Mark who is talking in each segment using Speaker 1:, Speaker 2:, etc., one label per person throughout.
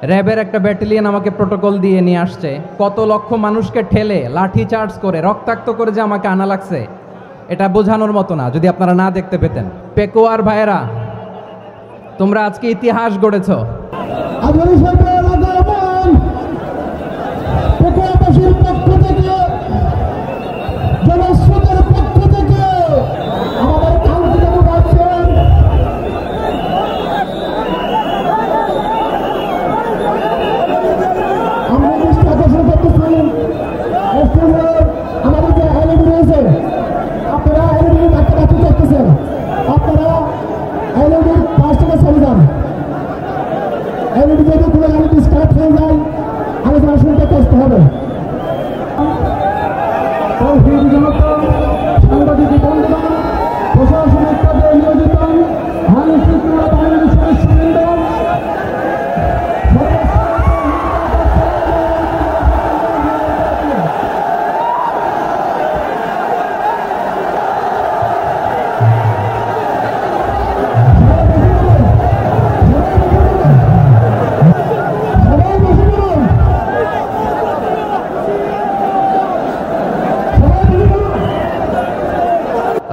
Speaker 1: র্যাবের একটা ব্যাটালিয়ন আমাকে প্রোটোকল দিয়ে নিয়ে আসছে, কত লক্ষ মানুষকে ঠেলে লাঠি চার্জ করে রক্তাক্ত করে যে আমাকে আনা লাগছে, এটা বোঝানোর মতো না যদি আপনারা না দেখতে পেতেন। পেকুয়ার ভাইয়েরা, তোমরা আজকে ইতিহাস গড়েছ।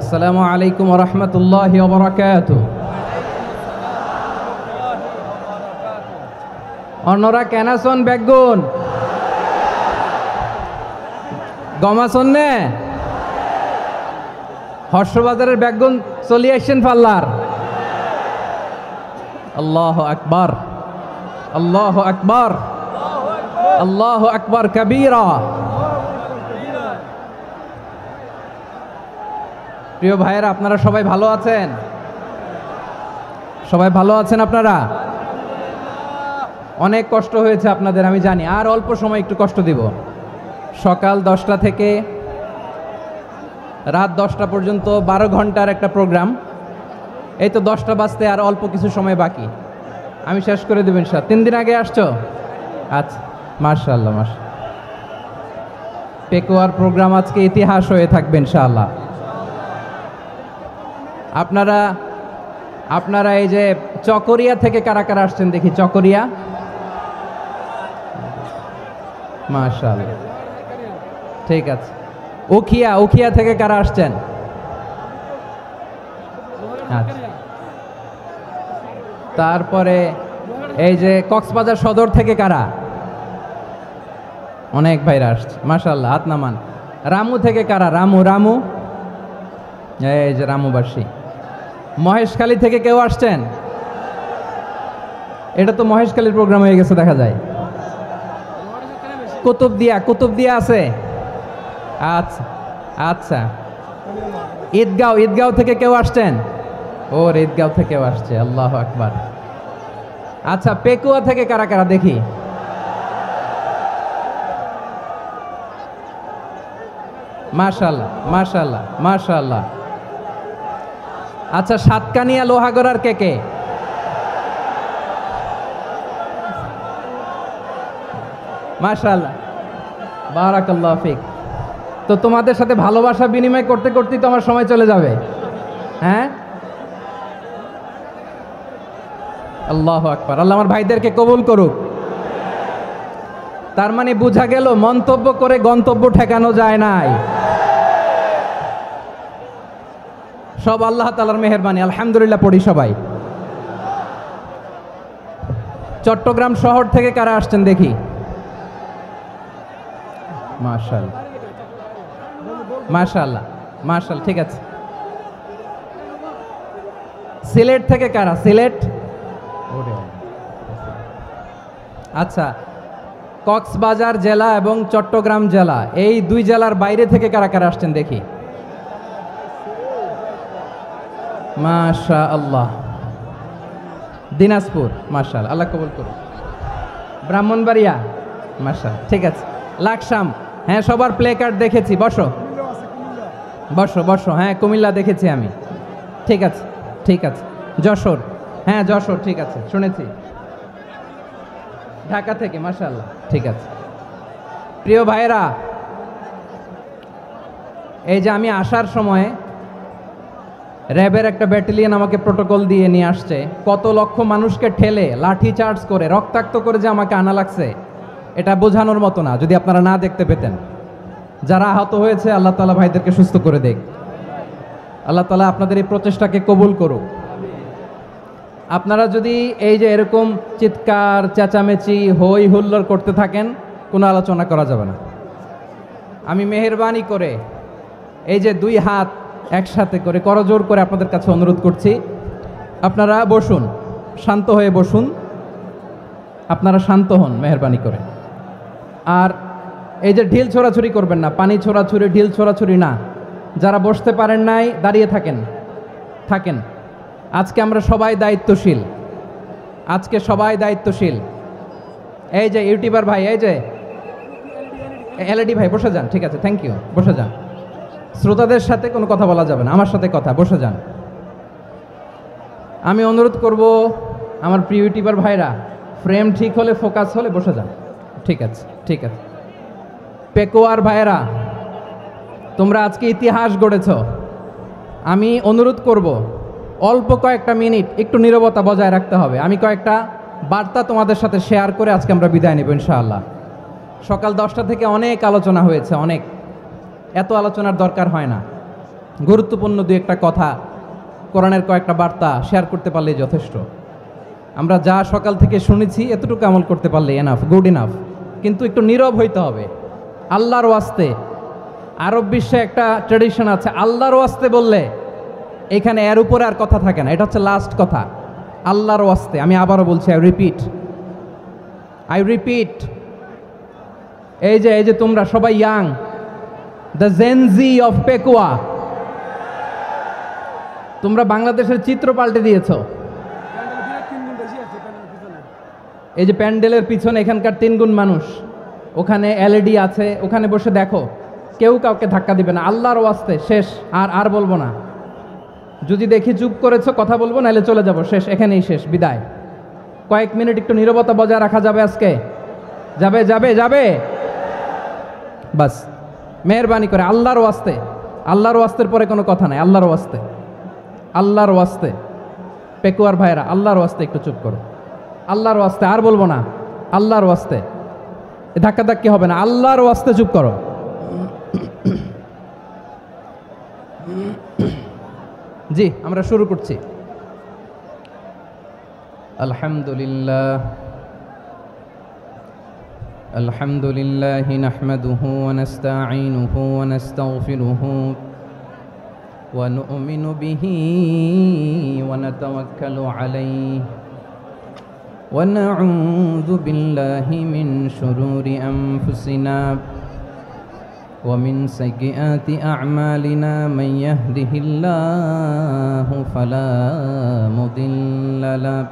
Speaker 1: আসসালামু আলাইকুম ওয়া রাহমাতুল্লাহি ওয়া বারাকাতুহু। অন্যরা কেনাসন বেগুন গমাসন নে হর্ষবাজারের বেগুন চলি আসছেন পাল্লার। আল্লাহু আকবার, আল্লাহু আকবার, আল্লাহু আকবার কবীরা। প্রিয় ভাইয়েরা, আপনারা সবাই ভালো আছেন? সবাই ভালো আছেন? আপনারা অনেক কষ্ট হয়েছে আপনাদের, আমি জানি। আর অল্প সময় একটু কষ্ট দিব। সকাল 10টা থেকে রাত 10টা পর্যন্ত 12 ঘন্টার একটা প্রোগ্রাম। এই তো 10টা বাজতে আর অল্প কিছু সময় বাকি, আমি শেষ করে দেব ইনশাআল্লাহ। 3 দিন আগে আসছো? আচ্ছা, মাশাআল্লাহ মাশাআল্লাহ। পেকুয়ার প্রোগ্রাম আজকে ইতিহাস হয়ে থাকবে ইনশাআল্লাহ। আপনারা এই যে চকরিয়া থেকে কারা কারা আসছেন দেখি? চকরিয়া, মাশাআল্লাহ, ঠিক আছে। উখিয়া থেকে কারা আসছেন? আচ্ছা। তারপরে এই যে কক্সবাজার সদর থেকে কারা? অনেক ভাইরা আসছে, মাশাআল্লাহ, হাত নামান। রামু থেকে কারা? রামু, এই যে রামুবাসী। মহেশখালী থেকে কেউ আসছেন? এটা তো মহেশখালীর প্রোগ্রাম হয়ে গেছে দেখা যায়। কুতুবদিয়া আছে? আচ্ছা আচ্ছা। ঈদগাঁও থেকে কেউ আসছেন? ওর ঈদগাঁও থেকেও আসছে, আল্লাহু আকবার। আচ্ছা, পেকুয়া থেকে কারা কারা দেখি? মাশাআল্লাহ মাশাআল্লাহ মাশাআল্লাহ। আচ্ছা, সাতকানিয়া লোহাগড়ার কে? মাশাআল্লাহ, বারাকাল্লাহু ফিক। তো তোমাদের সাথে ভালোবাসা বিনিময় করতে করতেই তো আমার সময় চলে যাবে। হ্যাঁ, আল্লাহু আকবার। আল্লাহ আমার ভাইদেরকে কবুল করুক। তার মানে বোঝা গেল মন্তব্য করে গন্তব্য ঠেকানো যায় নাই। সব আল্লাহ তাআলার মেহেরবানি, আলহামদুলিল্লাহ পড়ি সবাই। চট্টগ্রাম শহর থেকে কারা আসছেন দেখি? মাশাআল্লাহ মাশাআল্লাহ মাশাআল্লাহ, ঠিক আছে। সিলেট থেকে কারা? সিলেট, আচ্ছা। কক্সবাজার জেলা এবং চট্টগ্রাম জেলা, এই দুই জেলার বাইরে থেকে কারা কারা আসছেন দেখি? মাশাআল্লাহ। দিনাজপুর, মাশাআল্লাহ, আল্লাহ কবুল করুন। ব্রাহ্মণবাড়িয়া, মাশাআল্লাহ, ঠিক আছে। লাকসাম, হ্যাঁ, সবার প্লে কার্ড দেখেছি। বসো বসো বসো। হ্যাঁ, কুমিল্লা দেখেছি আমি, ঠিক আছে ঠিক আছে। যশোর, হ্যাঁ যশোর, ঠিক আছে, শুনেছি। ঢাকা থেকে, মাশাআল্লাহ, ঠিক আছে। প্রিয় ভাইয়েরা, এই যে আমি আসার সময় র্যাবের একটা ব্যাটালিয়ন আমাকে প্রোটোকল দিয়ে নিয়ে আসছে, কত লক্ষ মানুষকে ঠেলে লাঠি চার্জ করে রক্তাক্ত করে যে আমাকে আনা লাগছে, এটা বোঝানোর মতো না যদি আপনারা না দেখতে পেতেন। যারা আহত হয়েছে আল্লাহ তাআলা ভাইদেরকে সুস্থ করে দেখ। আল্লাহ তাআলা আপনাদের এই প্রচেষ্টাকে কবুল করুক। আপনারা যদি এই যে এরকম চিৎকার চেঁচামেচি হই হুল্লোড় করতে থাকেন, কোনো আলোচনা করা যাবে না। আমি মেহেরবানি করে এই যে দুই হাত একসাথে করে করজোর করে আপনাদের কাছে অনুরোধ করছি, আপনারা বসুন, শান্ত হয়ে বসুন, আপনারা শান্ত হন মেহেরবানি করে। আর এই যে ঢিল ছোড়াছুরি করবেন না, পানি ছোড়াছুরি ঢিল ছোড়াছুরি না। যারা বসতে পারেন নাই দাঁড়িয়ে থাকেন। আজকে আমরা সবাই দায়িত্বশীল, আজকে সবাই দায়িত্বশীল। এই যে ইউটিউবার ভাই, এই যে এলইডি ভাই বসে যান, ঠিক আছে, থ্যাংক ইউ, বসে যান। শ্রোতাদের সাথে কোনো কথা বলা যাবে না, আমার সাথে কথা, বসে যান। আমি অনুরোধ করব আমার প্রিয় ইউটিউবার ভাইরা, ফ্রেম ঠিক হলে ফোকাস হলে বসে যান, ঠিক আছে ঠিক আছে। পেকোয়ার ভাইরা, তোমরা আজকে ইতিহাস গড়েছ। আমি অনুরোধ করব অল্প কয়েকটা মিনিট একটু নীরবতা বজায় রাখতে হবে। আমি কয়েকটা বার্তা তোমাদের সাথে শেয়ার করে আজকে আমরা বিদায় নেব ইনশাআল্লাহ। সকাল 10টা থেকে অনেক আলোচনা হয়েছে, অনেক, এত আলোচনার দরকার হয় না। গুরুত্বপূর্ণ দুই একটা কথা, কোরআনের কয়েকটা বার্তা শেয়ার করতে পারলেই যথেষ্ট। আমরা যা সকাল থেকে শুনেছি এতটুকু আমল করতে পারলে এনাফ, গুড ইনাফ। কিন্তু একটু নীরব হইতে হবে আল্লাহর ওয়াস্তে। আরব বিশ্বে একটা ট্র্যাডিশন আছে, আল্লাহর ওয়াস্তে বললে এখানে এর উপরে আর কথা থাকে না, এটা হচ্ছে লাস্ট কথা। আল্লাহর ওয়াস্তে, আমি আবারও বলছি, আই রিপিট, এই যে তোমরা সবাই young, the Gen Z of Pekua, তোমরা বাংলাদেশের চিত্র পাল্টে দিয়েছ। এই যে প্যান্ডেলের পিছনে এখানকার 3 গুণ মানুষ, ওখানে এলইডি আছে, ওখানে বসে দেখো, কেউ কাউকে ধাক্কা দিবে না। আল্লাহর ওয়াস্তে, শেষ, আর বলবো না। যদি দেখি চুপ করেছো কথা বলবো, নাহলে চলে যাব, শেষ, এখানেই শেষ, বিদায়। কয়েক মিনিট একটু নীরবতা বজায় রাখা যাবে আজকে? যাবে বাস, মেহেরবানি করে আল্লাহর ওয়াস্তে। আল্লাহর ওয়াস্তের পরে কোনো কথা নাই, আল্লাহর ওয়াস্তে। পেকুয়ার ভাইরা, আল্লাহর ওয়াস্তে একটু চুপ করো, আল্লাহর ওয়াস্তে, আর বলবো না, আল্লাহর ওয়াস্তে। ধাক্কাধাক্কি হবে না, আল্লাহর ওয়াস্তে চুপ করো। জি, আমরা শুরু করছি। আলহামদুলিল্লাহ নাহমাদুহু ওয়া নাস্তাঈনুহু ওয়া নাস্তাগফিরুহু ওয়া নু'মিনু বিহি ওয়া নাতাওয়াক্কালু আলাইহি ওয়া নাউযু বিল্লাহি মিন শুরুরি আনফুসিনা ومن سيئات أعمالنا من يهده الله فلا مضل له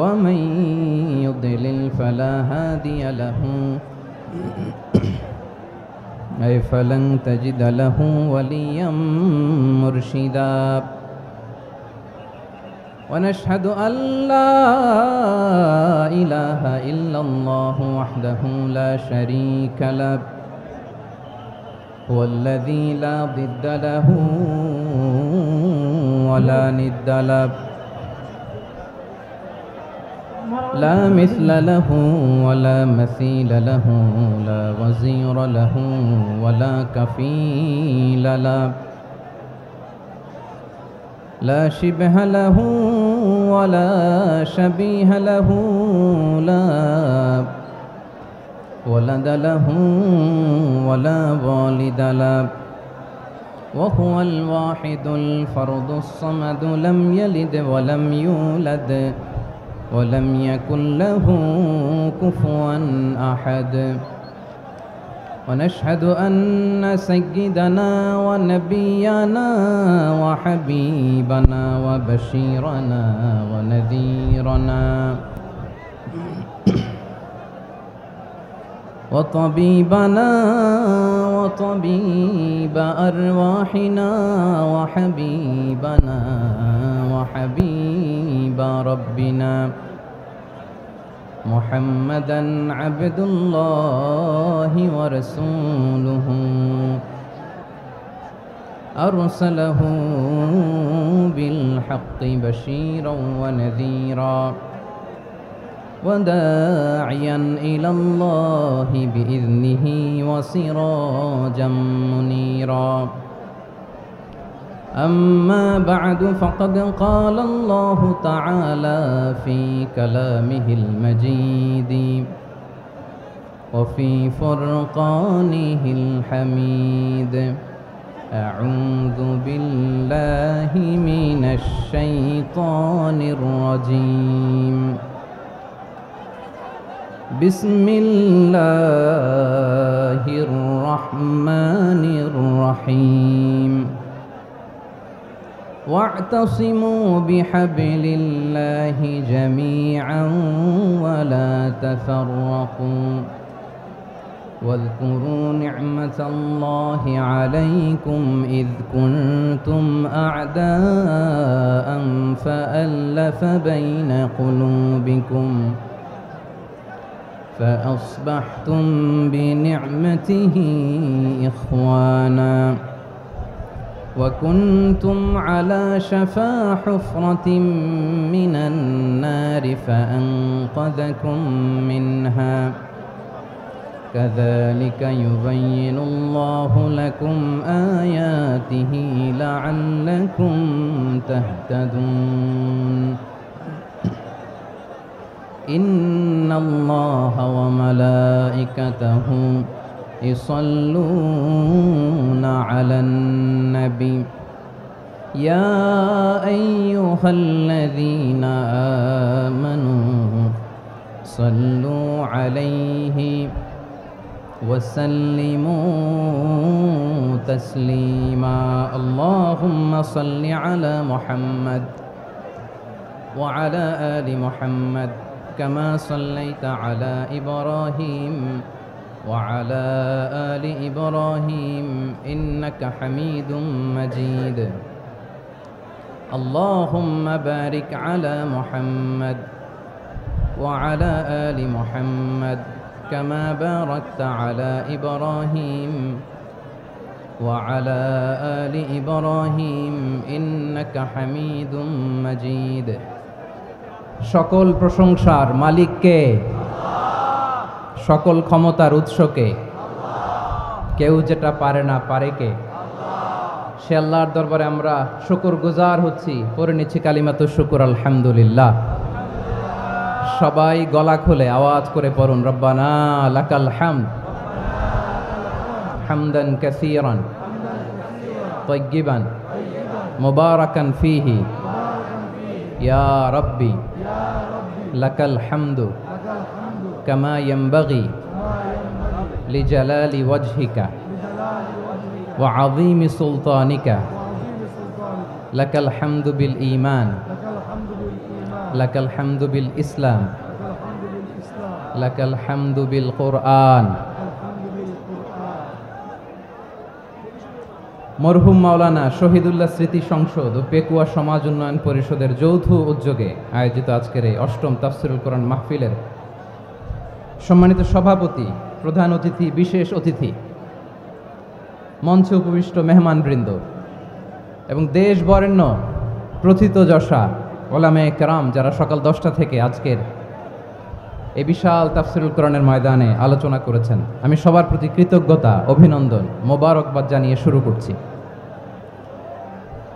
Speaker 1: ومن يضلل فلا هادي له أي فلن تجد له وليا مرشدا ونشهد أن لا إله إلا الله وحده لا شريك له هو الذي لا ضد له ولا ند له لا مثل له ولا مثيل له لا وزير له ولا كفيل له لا شبه له ولا شبيه له لا ولد له ولا والد له وهو الواحد الفرد الصمد لم يلد ولم يولد ولم يكن له كفوا أحد ونشهد أن سيدنا ونبينا وحبيبنا وبشيرنا ونذيرنا وطبيبنا وطبيب أرواحنا وحبيبنا وحبيب ربنا محمدا عبد الله ورسوله أرسله بالحق بشيرا ونذيرا وداعيا إلى الله بإذنه وسراجا منيرا أما بعد فقد قال الله تعالى في كلامه المجيد وفي فرقانه الحميد أعوذ بالله من الشيطان الرجيم بسم الله الرحمن الرحيم واعتصموا بحبل الله جميعا ولا تفرقوا واذكروا نعمة الله عليكم إذ كنتم أعداء فألف بين قلوبكم فأصبحتم بنعمته إخوانا وكنتم على شفا حفرة من النار فأنقذكم منها كذلك يبين الله لكم آياته لعلكم تهتدون إن الله وملائكته يصلون على النبي يا أيها الذين آمنوا صلوا عليه وسلموا تسليما اللهم صل على محمد وعلى آل محمد كما صليت على إبراهيم وعلى آل إبراهيم إنك حميد مجيد اللهم بارك على محمد وعلى آل محمد كما باركت على إبراهيم وعلى آل إبراهيم إنك حميد مجيد সকল প্রশংসার মালিক কে? সকল ক্ষমতার উৎস কে? কেউ যেটা পারে না পারে কে? সে আল্লাহর দরবারে আমরা শুকরগুজার হচ্ছি, পড়ে নিচ্ছি কালিমাতুশ শুকর আলহামদুলিল্লাহ। সবাই গলা খুলে আওয়াজ করে পড়ুন রব্বানা লাকাল হামদ হামদান কাসীরান তাইয়্যিবান মুবারাকান ফীহি ইয়া রাব্বি লাকাল হামদু কামা ইয়ানবাগি লিজালালি ওয়াজহিকা ওয়া আযীমি সুলতানিকা লাকাল হামদু বিল ঈমান লাকাল হামদু বিল ইসলাম লাকাল হামদু বিল কুরআন। মরহুম মাওলানা শহীদুল্লাহ স্মৃতি সংসদ ও পেকুয়া সমাজ উন্নয়ন পরিষদের যৌথ উদ্যোগে আয়োজিত আজকের এই অষ্টম তাফসীরুল কোরআন মাহফিলের সম্মানিত সভাপতি, প্রধান অতিথি, বিশেষ অতিথি, মঞ্চে উপবিষ্ট মেহমানবৃন্দ এবং দেশ বরেণ্য প্রথিতযশা ওলামায়ে কেরাম যারা সকাল 10টা থেকে আজকের এই বিশাল তাফসীরুল কোরআনের ময়দানে আলোচনা করেছেন, আমি সবার প্রতি কৃতজ্ঞতা, অভিনন্দন, মোবারকবাদ জানিয়ে শুরু করছি।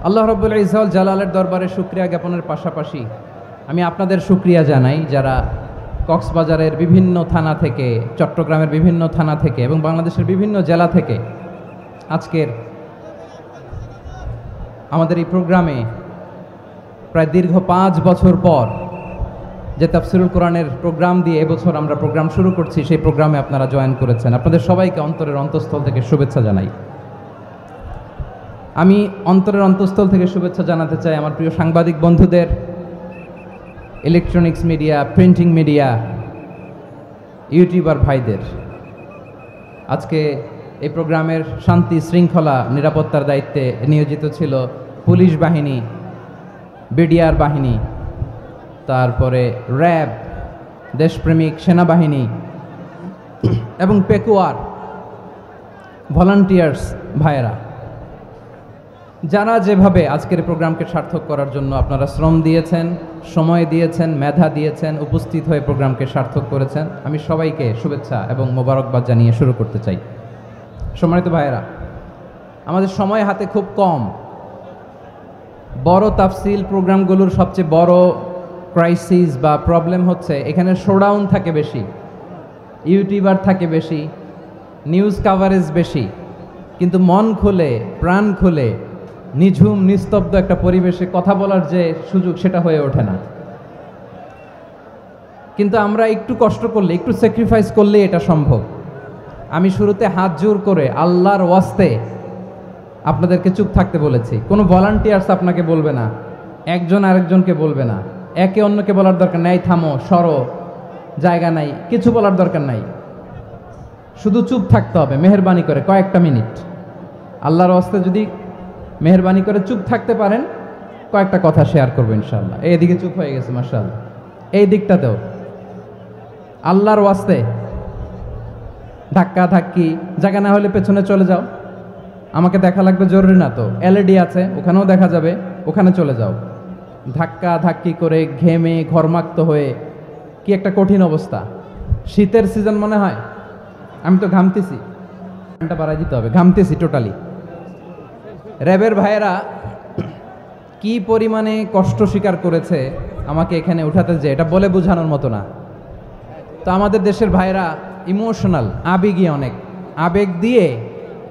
Speaker 1: আল্লাহ রাব্বুল ইজ্জত জালালের দরবারে শুকরিয়া জ্ঞাপনের পাশাপাশি আমি আপনাদের শুকরিয়া জানাই যারা কক্সবাজারের বিভিন্ন থানা থেকে, চট্টগ্রামের বিভিন্ন থানা থেকে এবং বাংলাদেশের বিভিন্ন জেলা থেকে আজকের আমাদের এই প্রোগ্রামে প্রায় দীর্ঘ 5 বছর পর যে তাফসীরুল কোরআনের প্রোগ্রাম দিয়ে এবছর আমরা প্রোগ্রাম শুরু করছি, সেই প্রোগ্রামে আপনারা জয়েন করেছেন। আপনাদের সবাইকে অন্তরের অন্তঃস্থল থেকে শুভেচ্ছা জানাই। আমি অন্তরের অন্তঃস্থল থেকে শুভেচ্ছা জানাতে চাই আমার প্রিয় সাংবাদিক বন্ধুদের, electronics media, printing media, YouTuber ভাইদের। আজকে এই প্রোগ্রামের শান্তি শৃঙ্খলা নিরাপত্তার দায়িত্বে নিয়োজিত ছিল পুলিশ বাহিনী, বিডিআর বাহিনী, তারপরে র্যাব, দেশপ্রেমিক সেনাবাহিনী এবং পেকুয়ার ভলান্টিয়ার্স ভাইয়েরা। যারা যেভাবে আজকের প্রোগ্রামকে সার্থক করার জন্য আপনারা শ্রম দিয়েছেন, সময় দিয়েছেন, মেধা দিয়েছেন, উপস্থিত হয়ে প্রোগ্রামকে সার্থক করেছেন, আমি সবাইকে শুভেচ্ছা এবং মোবারকবাদ জানিয়ে শুরু করতে চাই। সম্মানিত ভাইয়েরা, আমাদের সময় হাতে খুব কম। বড় তাফসিল প্রোগ্রামগুলোর সবচেয়ে বড় ক্রাইসিস বা প্রবলেম হচ্ছে এখানে শোডাউন থাকে বেশি, ইউটিউবার থাকে বেশি, নিউজ কাভারেজ বেশি, কিন্তু মন খুলে প্রাণ খুলে নিঝুম নিস্তব্ধ একটা পরিবেশে কথা বলার যে সুযোগ সেটা হয়ে ওঠে না। কিন্তু আমরা একটু কষ্ট করলে, একটু স্যাক্রিফাইস করলে এটা সম্ভব। আমি শুরুতে হাত জোর করে আল্লাহর ওয়াস্তে আপনাদেরকে চুপ থাকতে বলেছি। কোনো ভলান্টিয়ার্স আপনাকে বলবে না, একজন আরেকজনকে বলবে না, একে অন্যকে বলার দরকার নাই, থামো সরো, জায়গা নাই, কিছু বলার দরকার নাই, শুধু চুপ থাকতে হবে মেহেরবানি করে কয়েকটা মিনিট। আল্লাহর ওয়াস্তে যদি মেহেরবানি করে চুপ থাকতে পারেন, কয়েকটা কথা শেয়ার করবো ইনশাআল্লাহ। এইদিকে চুপ হয়ে গেছে মাশাআল্লাহ, এই দিকটাতেও আল্লাহর ওয়াস্তে ধাক্কা ধাক্কি, জায়গা না হলে পেছনে চলে যাও, আমাকে দেখা লাগবে জরুরি না তো, এলইডি আছে ওখানেও দেখা যাবে, ওখানে চলে যাও। ধাক্কা ধাক্কি করে ঘেমে ঘরমাক্ত হয়ে কি একটা কঠিন অবস্থা। শীতের সিজন মনে হয়, আমি তো ঘামতেছি, ঘন্টা বাড়াই দিতে হবে, ঘামতেছি টোটালি। র্যাবের ভাইয়েরা কি পরিমাণে কষ্ট স্বীকার করেছে আমাকে এখানে উঠাতে, যে এটা বলে বোঝানোর মতো না। তো আমাদের দেশের ভাইয়েরা ইমোশনাল, আবেগী, অনেক আবেগ দিয়ে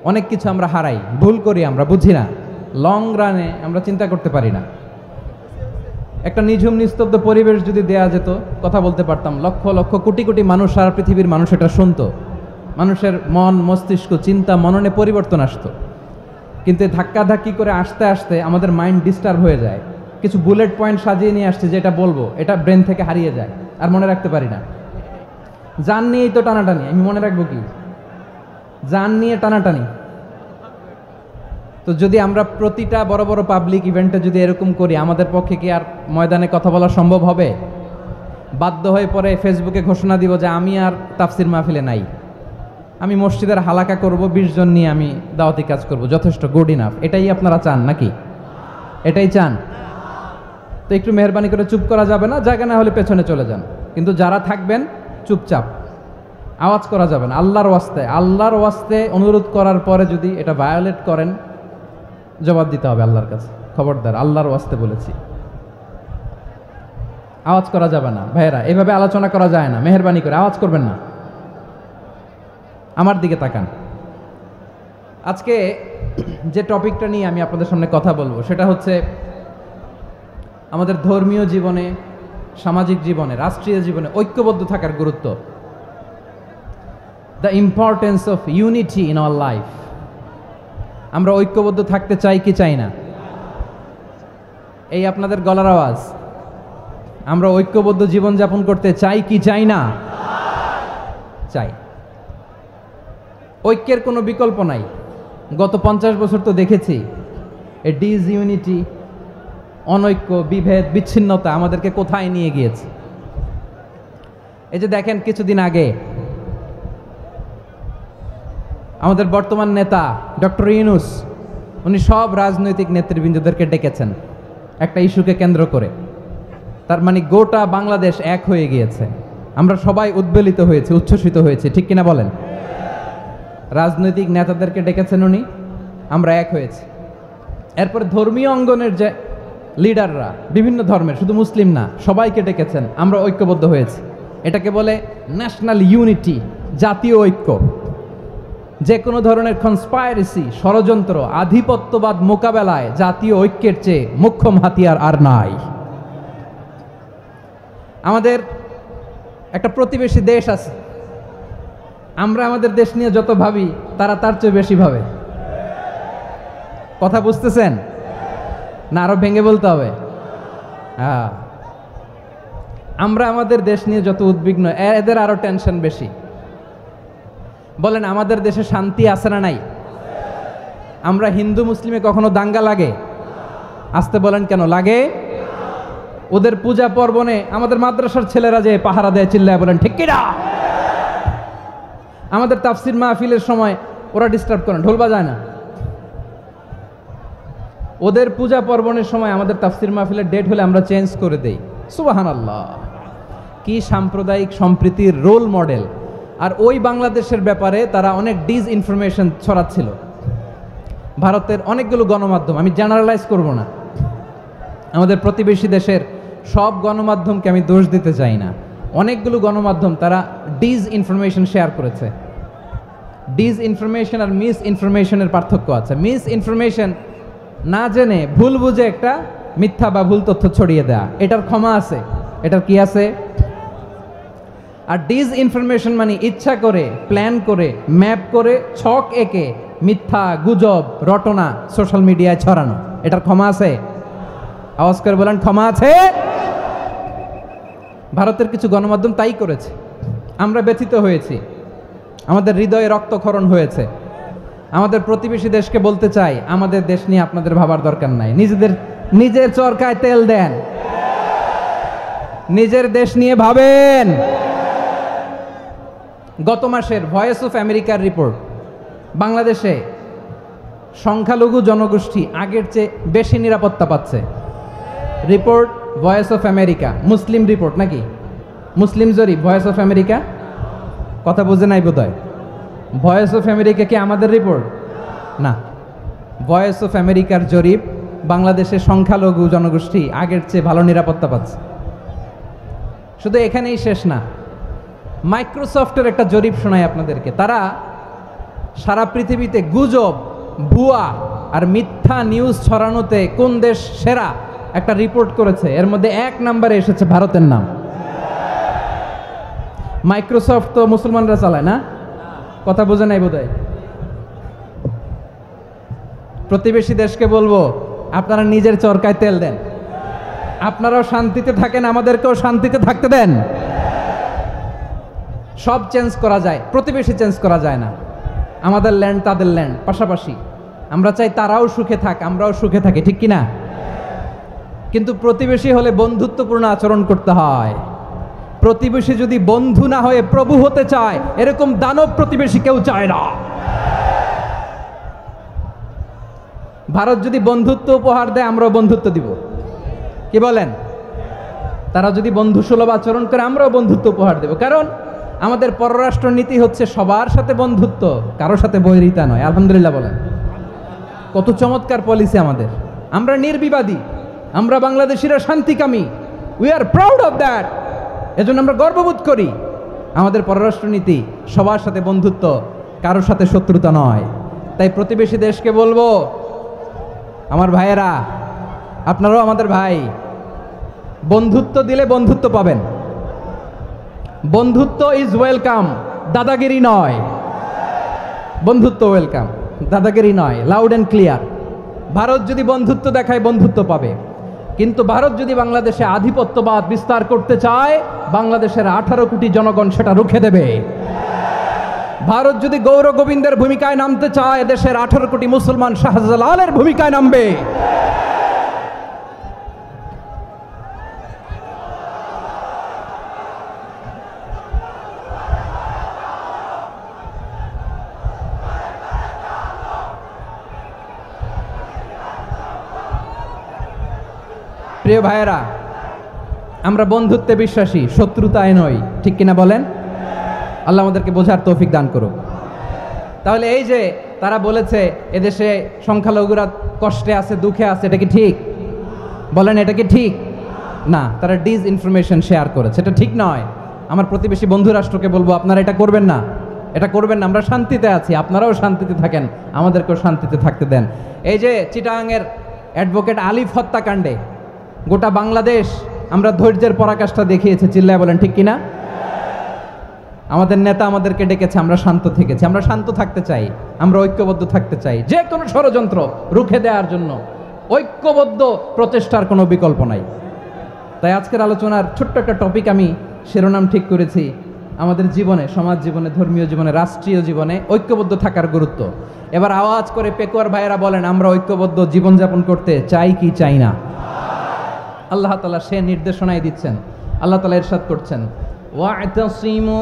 Speaker 1: অনেক কিছু আমরা হারাই, ভুল করি, আমরা বুঝি না, লং রানে আমরা চিন্তা করতে পারি না। একটা নিঝুম নিস্তব্ধ পরিবেশ যদি দেয়া যেত, কথা বলতে পারতাম, লক্ষ লক্ষ কোটি কোটি মানুষ, সারা পৃথিবীর মানুষ এটা শুনতো, মানুষের মন মস্তিষ্ক চিন্তা মননে পরিবর্তন আসতো। কিন্তু ধাক্কা ধাক্কি করে আসতে আসতে আমাদের মাইন্ড ডিস্টার্ব হয়ে যায়। কিছু বুলেট পয়েন্ট সাজিয়ে নিয়ে আসছে, যেটা বলবো এটা ব্রেন থেকে হারিয়ে যায়, আর মনে রাখতে পারি না। জান নিয়েই তো টানাটানি, আমি মনে রাখবো কি? জান নিয়ে টানাটানি। তো যদি আমরা প্রতিটা বড় বড় পাবলিক ইভেন্টে যদি এরকম করি, আমাদের পক্ষে কি আর ময়দানে কথা বলা সম্ভব হবে? বাধ্য হয়ে পরে ফেসবুকে ঘোষণা দিব যে আমি আর তাফসির মাহফিলে নাই, আমি মসজিদের হালাকা করব, 20 জন নিয়ে আমি দাওয়াতি কাজ করব, যথেষ্ট, গুড ইনাফ। এটাই আপনারা চান নাকি? এটাই চান? তো একটু মেহরবানি করে চুপ করা যাবে না, জায়গা না হলে পেছনে চলে যান, কিন্তু যারা থাকবেন চুপচাপ, আওয়াজ করা যাবে না। আল্লাহর ওয়াস্তে, আল্লাহর ওয়াস্তে অনুরোধ করার পরে যদি এটা ভায়োলেট করেন, জবাব দিতে হবে আল্লাহর কাছে, খবরদার, আল্লাহর ওয়াস্তে বলেছি। আওয়াজ করা যাবে না ভাইয়েরা, এভাবে আলোচনা করা যায় না, মেহরবানি করে আওয়াজ করবেন না। আমার দিকে তাকান। আজকে যে টপিকটা নিয়ে আমি আপনাদের সামনে কথা বলবো সেটা হচ্ছে আমাদের ধর্মীয় জীবনে, সামাজিক জীবনে, রাষ্ট্রীয় জীবনে ঐক্যবদ্ধ থাকার গুরুত্ব। The importance of unity in our life. আমরা ঐক্যবদ্ধ থাকতে চাই কি চাই না? এই আপনাদের গলার আওয়াজ। আমরা ঐক্যবদ্ধ জীবনযাপন করতে চাই কি চাই না? চাই। ঐক্যের কোনো বিকল্প নাই। গত 50 বছর তো দেখেছি এই ডিসইউনিটি, অনৈক্য, বিভেদ, বিচ্ছিন্নতা আমাদেরকে কোথায় নিয়ে গিয়েছে। এই যে দেখেন, কিছুদিন আগে আমাদের বর্তমান নেতা ডক্টর ইউনূস, উনি সব রাজনৈতিক নেতৃবৃন্দদেরকে ডেকেছেন একটা ইস্যুকে কেন্দ্র করে। তার মানে গোটা বাংলাদেশ এক হয়ে গিয়েছে। আমরা সবাই উদ্বেলিত হয়েছি, উচ্ছ্বসিত হয়েছি, ঠিক কিনা বলেন? রাজনৈতিক নেতাদেরকে ডেকেছেন উনি, আমরা এক হয়েছি। এরপরে ধর্মীয় অঙ্গনের যে লিডাররা, বিভিন্ন ধর্মের, শুধু মুসলিম না, সবাইকে ডেকেছেন, আমরা ঐক্যবদ্ধ হয়েছি। এটাকে বলে ন্যাশনাল ইউনিটি, জাতীয় ঐক্য। যে কোনো ধরনের কনস্পাইরেসি, ষড়যন্ত্র, আধিপত্যবাদ মোকাবেলায় জাতীয় ঐক্যের চেয়ে মোক্ষম হাতিয়ার আর নাই। আমাদের একটা প্রতিবেশী দেশ আছে, আমরা আমাদের দেশ নিয়ে যত ভাবি তারা তার চেয়ে বেশি ভাবে। কথা বুঝতেছেন না? আরো ভেঙে বলতে হবে। হ্যাঁ, আমরা আমাদের দেশ নিয়ে যত উদ্বিগ্ন, এদের আরো টেনশন বেশি। বলেন, আমাদের দেশে শান্তি আছে না নাই? আমরা হিন্দু মুসলিমে কখনো দাঙ্গা লাগে? আসতে বলেন, কেন লাগে? ওদের পূজা পার্বণে আমাদের মাদ্রাসার ছেলেরা যে পাহারা দেয়, চিল্লায় বলেন ঠিক কিনা? আমাদের তাফসির মাহফিলের সময় ওরা ডিস্টার্ব করেন, ঢোল বাজায় না। ওদের পূজা পার্বণের সময় আমাদের তাফসির মাহফিলের ডেট হলে আমরা চেঞ্জ করে দেই। সুবহানাল্লাহ, কি সাম্প্রদায়িক সম্প্রীতির রোল মডেল। আর ওই বাংলাদেশের ব্যাপারে তারা অনেক ডিসইনফরমেশন ছড়াচ্ছিল। ভারতের অনেকগুলো গণমাধ্যম, আমি জেনারেলাইজ করব না, আমাদের প্রতিবেশী দেশের সব গণমাধ্যমকে আমি দোষ দিতে চাই না, অনেকগুলো গণমাধ্যম তারা ডিসইনফরমেশন শেয়ার করেছে। ডিসইনফরমেশন আর মিস ইনফরমেশনের পার্থক্য আছে। মিস ইনফরমেশন না জেনে ভুল বুঝে একটা মিথ্যা বা ভুল তথ্য ছড়িয়ে দেয়া, এটার ক্ষমা আছে, এটার কি আছে। আর ডিসইনফরমেশন মানে ইচ্ছা করে, প্ল্যান করে, ম্যাপ করে, ছক এঁকে মিথ্যা, গুজব, রটনা সোশ্যাল মিডিয়ায় ছড়ানো, এটার ক্ষমা আছে? আওয়াজ করে বলেন, ক্ষমা আছে? ভারতের কিছু গণমাধ্যম তাই করেছে। আমরা ব্যথিত হয়েছি, আমাদের হৃদয়ে রক্তক্ষরণ হয়েছে। আমাদের প্রতিবেশী দেশকে বলতে চাই, আমাদের দেশ নিয়ে আপনাদের ভাবার দরকার নাই, নিজের চরকায় তেল দেন, নিজের দেশ নিয়ে ভাবেন। গত মাসের ভয়েস অফ আমেরিকার রিপোর্ট, বাংলাদেশে সংখ্যালঘু জনগোষ্ঠী আগের চেয়ে বেশি নিরাপত্তা পাচ্ছে। Report voice of America, Muslim report নাকি? মুসলিম জরিপ, ভয়েস অফ আমেরিকা। কথা বুঝে নাই বোধহয়। ভয়েস অফ আমেরিকা কি আমাদের রিপোর্ট? না, ভয়েস অফ আমেরিকার জরিপ, বাংলাদেশের সংখ্যালঘু জনগোষ্ঠী আগের চেয়ে ভালো নিরাপত্তা পাচ্ছে। শুধু এখানেই শেষ না, মাইক্রোসফটের একটা জরিপ শোনায় আপনাদেরকে। তারা সারা পৃথিবীতে গুজব, ভুয়া আর মিথ্যা নিউজ ছড়ানোতে কোন দেশ সেরা একটা রিপোর্ট করেছে। এর মধ্যে 1 নম্বরে এসেছে ভারতের নাম। মাইক্রোসফট তো মুসলমানরা চালায় না? কথা বোঝে নাই বোধহয়। প্রতিবেশী দেশকে বলবো, আপনারা নিজের চরকায় তেল দেন, আপনারাও শান্তিতে থাকেন, আমাদেরকেও শান্তিতে থাকতে দেন। সব চেঞ্জ করা যায়, প্রতিবেশী চেঞ্জ করা যায় না। আমাদের ল্যান্ড তাদের ল্যান্ড, পাশাপাশি। আমরা চাই তারাও সুখে থাক, আমরাও সুখে থাকি, ঠিক কিনা? কিন্তু প্রতিবেশী হলে বন্ধুত্বপূর্ণ আচরণ করতে হয়। প্রতিবেশী যদি বন্ধু না হয়ে প্রভু হতে চায়, এরকম দানব প্রতিবেশী কেউ চায় না। ভারত যদি বন্ধুত্ব উপহার দেয়, আমরাও বন্ধুত্ব দিব, কি বলেন? তারা যদি বন্ধু সুলভ আচরণ করে, আমরাও বন্ধুত্ব উপহার দেব। কারণ আমাদের পররাষ্ট্র নীতি হচ্ছে সবার সাথে বন্ধুত্ব, কারোর সাথে বৈরিতা নয়। আলহামদুলিল্লাহ বলেন, কত চমৎকার পলিসি আমাদের। আমরা নির্বিবাদী, আমরা বাংলাদেশিরা শান্তিকামী, we are proud of that. এজন্য আমরা গর্ববোধ করি। আমাদের পররাষ্ট্রনীতি সবার সাথে বন্ধুত্ব, কারোর সাথে শত্রুতা নয়। তাই প্রতিবেশী দেশকে বলবো, আমার ভাইয়েরা, আপনারাও আমাদের ভাই, বন্ধুত্ব দিলে বন্ধুত্ব পাবেন। বন্ধুত্ব ইজ ওয়েলকাম, দাদাগিরি নয়। বন্ধুত্ব ওয়েলকাম, দাদাগিরি নয়, লাউড অ্যান্ড ক্লিয়ার। ভারত যদি বন্ধুত্ব দেখায়, বন্ধুত্ব পাবে। কিন্তু ভারত যদি বাংলাদেশে আধিপত্যবাদ বিস্তার করতে চায়, বাংলাদেশের 18 কোটি জনগণ সেটা রুখে দেবে। ভারত যদি গৌর গোবিন্দের ভূমিকায় নামতে চায়, দেশের 18 কোটি মুসলমান শাহজালালের ভূমিকায় নামবে। প্রিয় ভাইয়েরা, আমরা বন্ধুত্বে বিশ্বাসী, শত্রুতায় নই, ঠিক কিনা বলেন? আল্লাহ আমাদেরকে বোঝার তৌফিক দান করুক। তাহলে এই যে তারা বলেছে এদেশে সংখ্যালঘুরা কষ্টে আছে, দুঃখে আছে, এটা কি ঠিক? বলেন, এটা কি ঠিক? না, তারা ডিসইনফরমেশন শেয়ার করেছে, এটা ঠিক নয়। আমার প্রতিবেশী বন্ধু রাষ্ট্রকে বলবো, আপনারা এটা করবেন না, এটা করবেন না। আমরা শান্তিতে আছি, আপনারাও শান্তিতে থাকেন, আমাদেরকেও শান্তিতে থাকতে দেন। এই যে চিটাগাংয়ের অ্যাডভোকেট আলিফ হত্যাকাণ্ডে গোটা বাংলাদেশ আমরা ধৈর্যের পরাকাষ্ঠা দেখিয়েছে, চিল্লায় বলেন ঠিক কিনা? আমাদের নেতা আমাদেরকে ডেকেছে, আমরা শান্ত থেকেছি। আমরা শান্ত থাকতে চাই, আমরা ঐক্যবদ্ধ থাকতে চাই। যে কোনো ষড়যন্ত্র রুখে দেওয়ার জন্য ঐক্যবদ্ধ প্রচেষ্টার কোনো বিকল্প নাই। তাই আজকের আলোচনার ছোট্ট একটা টপিক আমি শিরোনাম ঠিক করেছি, আমাদের জীবনে, সমাজ জীবনে, ধর্মীয় জীবনে, রাষ্ট্রীয় জীবনে ঐক্যবদ্ধ থাকার গুরুত্ব। এবার আওয়াজ করে পেকুয়ার ভাইয়েরা বলেন, আমরা ঐক্যবদ্ধ জীবনযাপন করতে চাই কি চাই না? আল্লাহ তাআলা সে নির্দেশনাই দিচ্ছেন। আল্লাহ তাআলা ইরশাদ করছেন, ওয়া'তাসিমু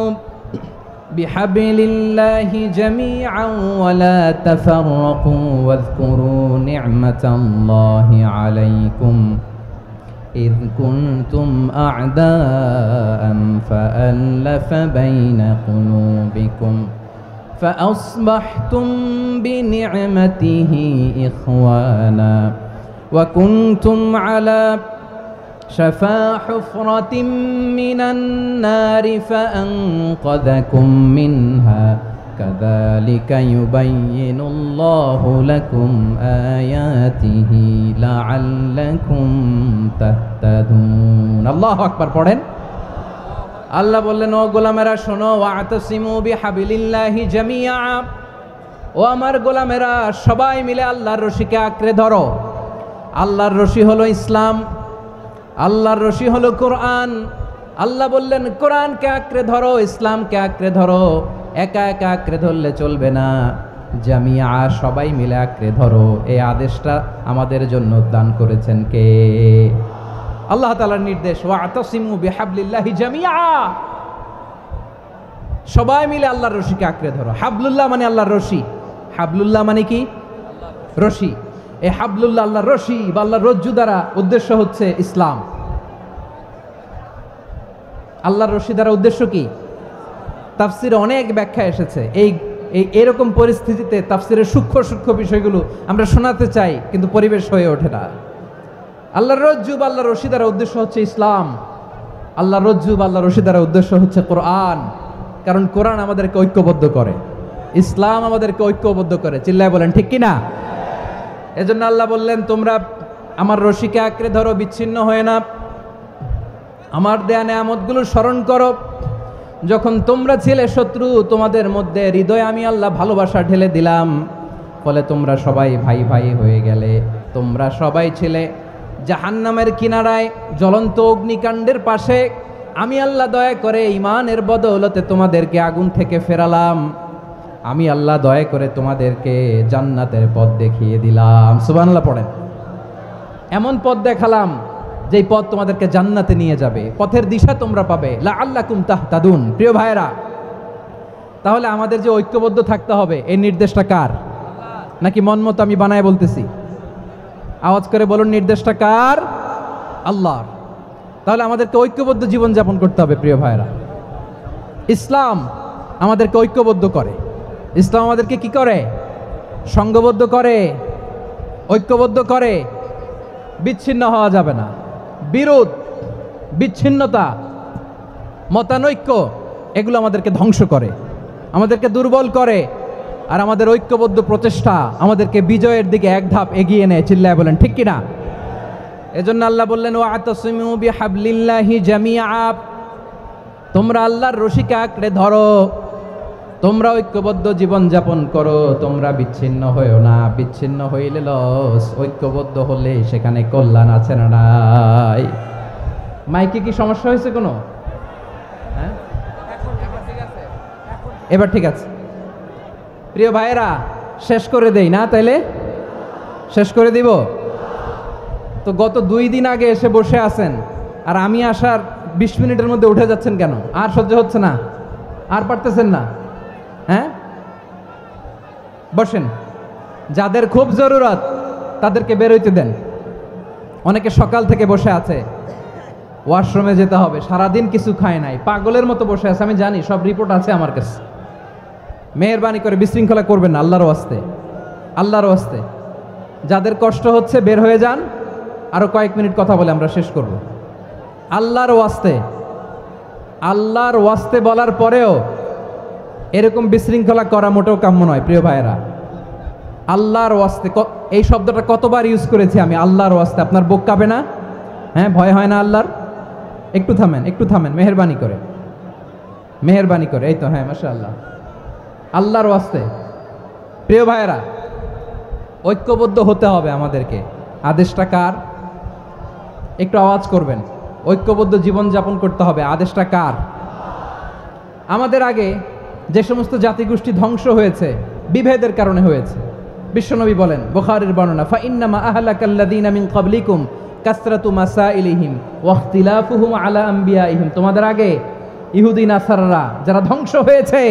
Speaker 1: بحبل الله جميعا ولا تفرقوا واذكروا نعمة الله عليكم إذ كنتم أعداء فألف بين قلوبكم فأصبحتم بنعمته إخوانا وكنتم على شفا حفرة من النار فأنقذكم منها كذلك يبين الله لكم آياته لعلكم تهتدون الله أكبر পড়েন আল্লাহ বললেন ও গোলামেরা শোনো ওয়াতাসিমু বিহাবিলিল্লাহি জামিআ ও আমার গোলামেরা সবাই মিলে আল্লাহর রশিকে আঁকড়ে ধরো আল্লাহর রশি হলো ইসলাম আল্লাহর রশি হলো কোরআন আল্লাহ বললেন কোরআনকে আঁকড়ে ধরো ইসলামকে আঁকড়ে ধরো একা একা আঁকড়ে ধরলে চলবে না জামিয়া সবাই মিলে আঁকড়ে ধরো এই আদেশটা আমাদের জন্য দান করেছেন কে আল্লাহ তাআলার নির্দেশ ওয়াতাসিমু বিহাবলিল্লাহি জামিআ সবাই মিলে আল্লাহর রশিকে আঁকড়ে ধরো হাবলুল্লাহ মানে আল্লাহর রশি হাবলুল্লাহ মানে কি রশি এই হাবলুল্লাহ আল্লাহর রশি বা আল্লাহর রজ্জু দ্বারা উদ্দেশ্য হচ্ছে ইসলাম আল্লাহর রশি দ্বারা উদ্দেশ্য কি তাফসিরে অনেক ব্যাখ্যা এসেছে এই এরকম পরিস্থিতিতে তাফসিরের সূক্ষ্ম সূক্ষ্ম বিষয়গুলো আমরা শোনাতে চাই কিন্তু পরিবেশ হয়ে ওঠে না আল্লাহর রজ্জু বা আল্লাহর রশি দ্বারা উদ্দেশ্য হচ্ছে ইসলাম আল্লাহর রজ্জু বা আল্লাহর রশি দ্বারা উদ্দেশ্য হচ্ছে কোরআন কারণ কোরআন আমাদেরকে ঐক্যবদ্ধ করে ইসলাম আমাদেরকে ঐক্যবদ্ধ করে চিল্লায় বলেন ঠিক কিনা এজন্য আল্লাহ বললেন তোমরা আমার রশিকে আঁকড়ে ধরো বিচ্ছিন্ন হয়ে না আমার দেয়া নেয়ামতগুলো স্মরণ করো যখন তোমরা ছিলে শত্রু তোমাদের মধ্যে হৃদয়ে আমি আল্লাহ ভালোবাসা ঢেলে দিলাম ফলে তোমরা সবাই ভাই ভাই হয়ে গেলে তোমরা সবাই ছিলে জাহান্নামের কিনারায় জ্বলন্ত অগ্নিকাণ্ডের পাশে আমি আল্লাহ দয়া করে ঈমানের বদৌলতে তোমাদেরকে আগুন থেকে ফেরালাম আমি আল্লাহ দয়া করে তোমাদেরকে জান্নাতের পথ দেখিয়ে দিলাম সুবহানাল্লাহ পড়েন এমন পথ দেখালাম যেই পথ তোমাদেরকে জান্নাতে নিয়ে যাবে পথের দিশা তোমরা পাবে লাআল্লাকুম তাহতাদুন প্রিয় ভাইরা তাহলে আমাদের যে ঐক্যবদ্ধ থাকতে হবে এই নির্দেশটা কার নাকি মন মতো আমি বানায় বলতেছি আওয়াজ করে বলুন নির্দেশটা কার আল্লাহর তাহলে আমাদেরকে ঐক্যবদ্ধ জীবন যাপন করতে হবে প্রিয় ভাইরা ইসলাম আমাদেরকে ঐক্যবদ্ধ করে ইসলাম আমাদেরকে কি করে সংঘবদ্ধ করে ঐক্যবদ্ধ করে বিচ্ছিন্ন হওয়া যাবে না বিরোধ বিচ্ছিন্নতা মতানৈক্য এগুলো আমাদেরকে ধ্বংস করে আমাদেরকে দুর্বল করে আর আমাদের ঐক্যবদ্ধ প্রচেষ্টা আমাদেরকে বিজয়ের দিকে এক ধাপ এগিয়ে নেয় চিল্লায় বলেন ঠিক কিনা এজন্য আল্লাহ বললেন ওয়াতাসিমু বিহাবলিল্লাহি জামিআ তোমরা আল্লাহর রশিকে আঁকড়ে ধরো তোমরা ঐক্যবদ্ধ জীবন যাপন করো তোমরা বিচ্ছিন্ন হইও না বিচ্ছিন্ন হইলে লস ঐক্যবদ্ধ হলে সেখানে কল্যাণ আছে না নাই মাইকে কি সমস্যা হয়েছে কোনো হ্যাঁ এবার ঠিক আছে প্রিয় ভাইয়েরা শেষ করে দেই না তাইলে শেষ করে দিব তো গত 2 দিন আগে এসে বসে আছেন আর আমি আসার 20 মিনিটের মধ্যে উঠে যাচ্ছেন কেন আর সহ্য হচ্ছে না আর পারতেছেন না হ্যাঁ বসেন যাদের খুব জরুরত তাদেরকে বের হইতে দেন অনেকে সকাল থেকে বসে আছে ওয়াশরুমে যেতে হবে সারাদিন কিছু খায় নাই পাগলের মতো বসে আছে আমি জানি সব রিপোর্ট আছে আমার কাছে মেহেরবানি করে বিশৃঙ্খলা করবেন না আল্লাহর ওয়াস্তে আল্লাহর ওয়াস্তে যাদের কষ্ট হচ্ছে বের হয়ে যান আরো কয়েক মিনিট কথা বলে আমরা শেষ করব আল্লাহর ওয়াস্তে বলার পরেও এরকম বিশৃঙ্খলা করা মোটেও কাম্য নয় প্রিয় ভাইয়েরা আল্লাহর ওয়াস্তে এই শব্দটা কতবার ইউজ করেছি আমি আল্লাহর ওয়াস্তে আপনার বুক কাঁপে না হ্যাঁ ভয় হয় না আল্লাহর একটু থামেন মেহেরবানি করে এই তো হ্যাঁ মাশাআল্লাহ আল্লাহর ওয়াস্তে প্রিয় ভাইয়েরা ঐক্যবদ্ধ হতে হবে আমাদেরকে আদেশটা কার একটু আওয়াজ করবেন ঐক্যবদ্ধ জীবন যাপন করতে হবে আদেশটা কার আমাদের আগে যে সমস্ত জাতিগোষ্ঠী ধ্বংস হয়েছে বিভেদের কারণে হয়েছে বিশ্বনবী বলেন বুখারীর বর্ণনা ফা ইন্নামা আহলাকাল্লাযীনা মিন ক্বাবলিকুম কাসরাতু মাসাইলিহিম ওয়া ইখতিলাফুহুম আলা আমবিয়াইহিম তোমাদের আগে ইহুদি নাসারারা যারা ধ্বংস হয়েছে,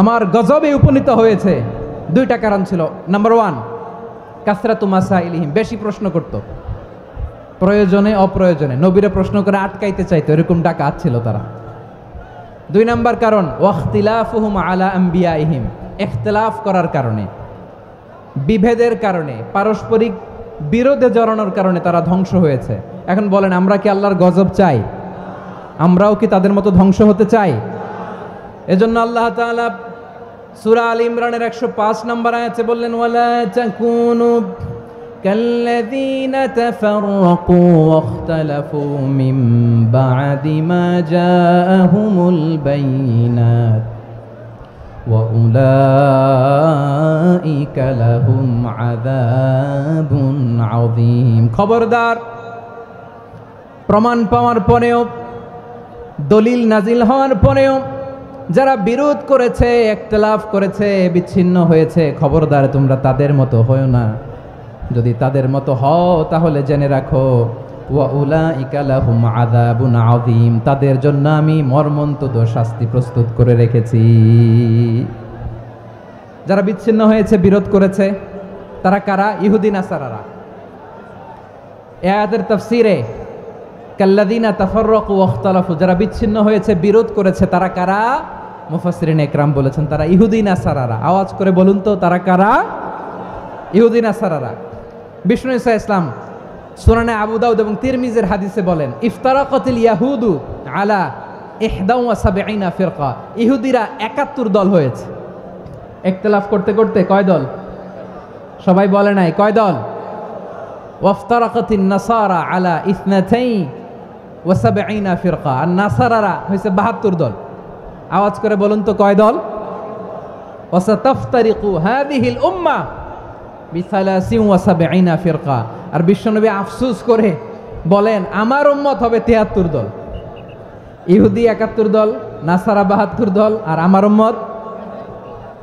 Speaker 1: আমার গজবে উপনীত হয়েছে, দুইটা কারণ ছিল। নাম্বার ওয়ান, কাসরাতু মাসাইলিহিম, বেশি প্রশ্ন করত, প্রয়োজনে অপ্রয়োজনে নবীরা প্রশ্ন করে আটকাইতে চাইতো, এরকম ডাকাত ছিল তারা। দুই নাম্বার কারণ, ওয়াখতিলাফুহুম আলা আম্বিয়াইহিম, ইখতিলাফ করার কারণে, বিভেদের কারণে, পারস্পরিক বিরোধে জড়ানোর কারণে তারা ধ্বংস হয়েছে। এখন বলেন, আমরা কি আল্লাহর গজব চাই? আমরাও কি তাদের মতো ধ্বংস হতে চাই? এজন্য আল্লাহ তাআলা সূরা আল ইমরানের 105 নম্বর আয়াতে বললেন, ওয়ালা তাকুনু কাল্লাযীনা তাফাররাকু ওয়াখতালাফু মিন বা'দি মা জাআহুমুল বাইয়িনাত ওয়া উলাইকা লাহুম আযাবুন আযীম। খবরদার, প্রমাণ পাওয়ার পরেও, দলিল নাজিল হওয়ার পরেও যারা বিরোধ করেছে, ইখতিলাফ করেছে, বিচ্ছিন্ন হয়েছে, খবরদার তোমরা তাদের মতো হও না। যদি তাদের মতো হও তাহলে জেনে রাখো, ওয়া উলাইকা লাহুম আযাবুন আযীম, তাদের জন্য আমি মর্মন্তুদ শাস্তি প্রস্তুত করে রেখেছি। যারা বিচ্ছিন্ন হয়েছে, বিরোধ করেছে, তারা কারা? ইহুদি নাসারারা। এই আয়াতের তাফসীরে কাল্লাযীনা তাফাররাকু ওয়াখতালাফু, যারা বিচ্ছিন্ন হয়েছে, বিরোধ করেছে, তারা কারা? মুফাসসিরিন ইকরাম বলেছেন তারা ইহুদি নাসারারা। আওয়াজ করে বলুন তো, তারা কারা? ইহুদি নাসারারা। বিষ্ণু ঈসা ইসলাম সুনানে আবু দাউদ এবং তিরমিজির হাদিসে বলেন, ইফতারাকাতিল ইয়াহুদু আলা 71 ফিরকা, ইহুদিরা 71 দল হয়েছে। ইখতিলাফ করতে করতে কয় দল? সবাই বলে নাই, কয় দল? ওয়াফতারাকাতিন নাসারা আলা 72 ফিরকা, আর নাসারারা হয়েছে 72 দল। আওয়াজ করে বলুন তো, কয় দল? ওয়াসাতাফতারিকু হাযিহিল উম্মাহ বি73 ফিরকা। আর বিশ্বনবী আফসোস করে বলেন, আমার উম্মত হবে 73 দল। ইহুদি 71 দল, নাসারা 72 দল, আর আমার উম্মত,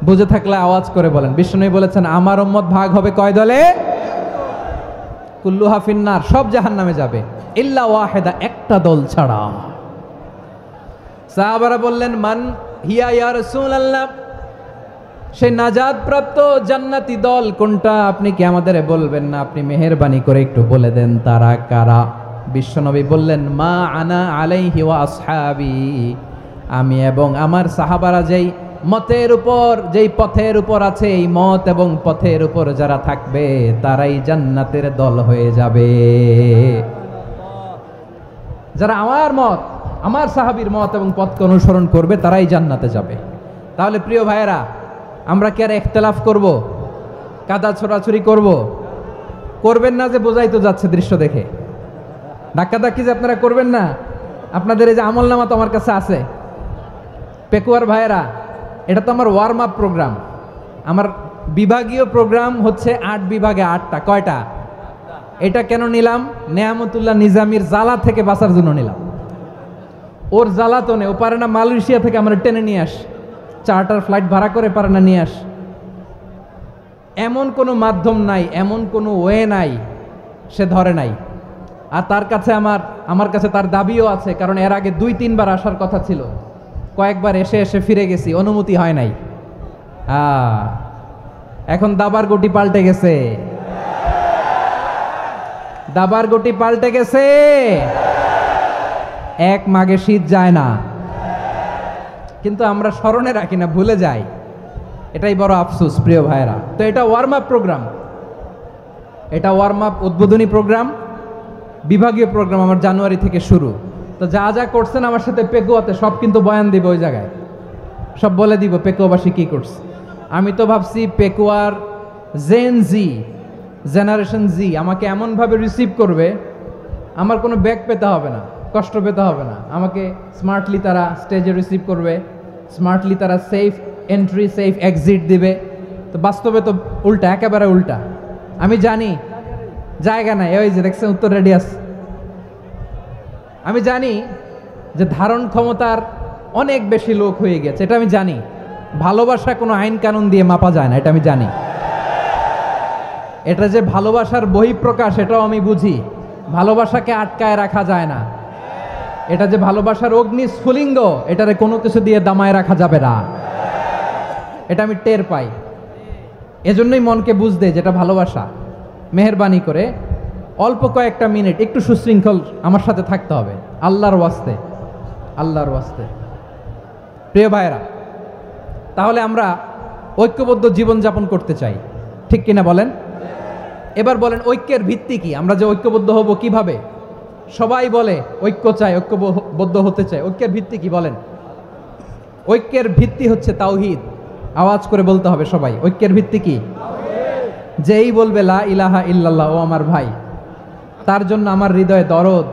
Speaker 1: বুঝে থাকলে আওয়াজ করে বলেন। বিশ্বনবী বলেছেন, আমার উম্মত ভাগ হবে কয় দলে? কুল্লুহা ফিন্নার, সব জাহান্নামে যাবে, ইল্লা ওয়াহিদা, একটা দল ছাড়া। সাহাবারা বললেন, মান হিয়া ইয়া রাসূলুল্লাহ, সেই নাজাত প্রাপ্ত জান্নাতি দল কোনটা? আপনি কি আমাদের বলবেন না? আপনি মেহেরবানি করে একটু বলে দেন তারা কারা। বিশ্বনবী বললেন, মা আনা আলাইহি ওয়া আসহাবি, আমি এবং আমার সাহাবারা যেই মতের উপর, যেই পথের উপর আছে, এই মত এবং পথের উপর যারা থাকবে তারাই জান্নাতের দল হয়ে যাবে। যারা আমার মত, আমার সাহাবীর মত এবং পথকে অনুসরণ করবে তারাই জান্নাতে যাবে। তাহলে প্রিয় ভাইয়েরা, আমরা কি আর ইখতিলাফ করব? কাদা ছোড়াছুরি করব? করবেন না যে বোঝাই তো যাচ্ছে দৃশ্য দেখে। ধাক্কাধাক্কি যে আপনারা করবেন না। আপনাদের এই যে আমলনামা তো আমার কাছে আছে। পেকুয়ার ভাইয়েরা, এটা তো আমার ওয়ার্ম আপ প্রোগ্রাম। আমার বিভাগীয় প্রোগ্রাম হচ্ছে 8 বিভাগে 8টা। কয়টা? এটা কেন নিলাম? নেয়ামতুল্লাহ নিজামীর জ্বালা থেকে বাঁচার জন্য নিলাম। ওর জ্বালাতনে ও পারে না মালয়েশিয়া থেকে আমরা টেনে নিয়ে আস, চার্টার ফ্লাইট ভাড়া করে পারে না নিয়ে আস। এমন কোনো মাধ্যম নাই, এমন কোনো ওয়ে নাই সে ধরে নাই। আর তার কাছে আমার কাছে তার দাবিও আছে, কারণ এর আগে 2-3 বার আসার কথা ছিল, কয়েকবার এসে এসে ফিরে গেছি, অনুমতি হয় নাই। এখন দাবার গুটি পাল্টে গেছে, দাবার গুটি পাল্টে গেছে। এক মাঘে শীত যায় না, কিন্তু আমরা স্মরণে রাখি না, ভুলে যাই। এটাই বড় আফসোস প্রিয় ভাইরা। তো এটা ওয়ার্ম আপ প্রোগ্রাম, এটা ওয়ার্ম আপ উদ্বোধনী প্রোগ্রাম, বিভাগীয় প্রোগ্রাম আমার জানুয়ারি থেকে শুরু। তো যা যা করছেন আমার সাথে পেকুয়াতে সব কিন্তু বয়ান দিব, ওই জায়গায় সব বলে দিব পেকুয়াবাসী কি করছে। আমি তো ভাবছি পেকুয়ার জেনারেশন জি আমাকে এমনভাবে রিসিভ করবে, আমার কোনো ব্যাক পেতে হবে না, কষ্ট পেতে হবে না। আমাকে স্মার্টলি তারা স্টেজে রিসিভ করবে, স্মার্টলি তারা সেফ এন্ট্রি সেফ এক্সিট দিবে। তো বাস্তবে তো উল্টা, একেবারে উল্টা। আমি জানি জায়গা নাই, ওই যে দেখছেন উত্তর রেডি আছে। আমি জানি যে ধারণ ক্ষমতার অনেক বেশি লোক হয়ে গেছে, এটা আমি জানি। ভালোবাসা কোনো আইন কানুন দিয়ে মাপা যায় না, এটা আমি জানি। এটা যে ভালোবাসার বহিঃপ্রকাশ, এটাও আমি বুঝি। ভালোবাসাকে আটকায় রাখা যায় না, এটা যে ভালোবাসার অগ্নি স্ফুলিঙ্গ, এটারে কোনো কিছু দিয়ে দামায় রাখা যাবে না। এটা আমি টের পাই, এজন্যই মনকে বুঝতে যেটা ভালোবাসা। মেহেরবানি করে অল্প কয়েকটা মিনিট একটু সুশৃঙ্খল আমার সাথে থাকতে হবে, আল্লাহর ওয়াস্তে, আল্লাহর ওয়াস্তে। প্রিয় ভাইরা, তাহলে আমরা ঐক্যবদ্ধ জীবনযাপন করতে চাই, ঠিক কিনা বলেন? এবার বলেন ঐক্যের ভিত্তি কি? আমরা যে ঐক্যবদ্ধ হব কিভাবে? সবাই বলে ঐক্য চাই, ঐক্যবদ্ধ হতে চাই। ঐক্যের ভিত্তি কি বলেন? ঐক্যের ভিত্তি হচ্ছে তাওহীদ। আওয়াজ করে বলতে হবে সবাই, ঐক্যের ভিত্তি কি? যেই বলবে লা ইলাহা ইল্লাল্লাহ, ও আমার ভাই, তার জন্য আমার হৃদয়ে দরদ,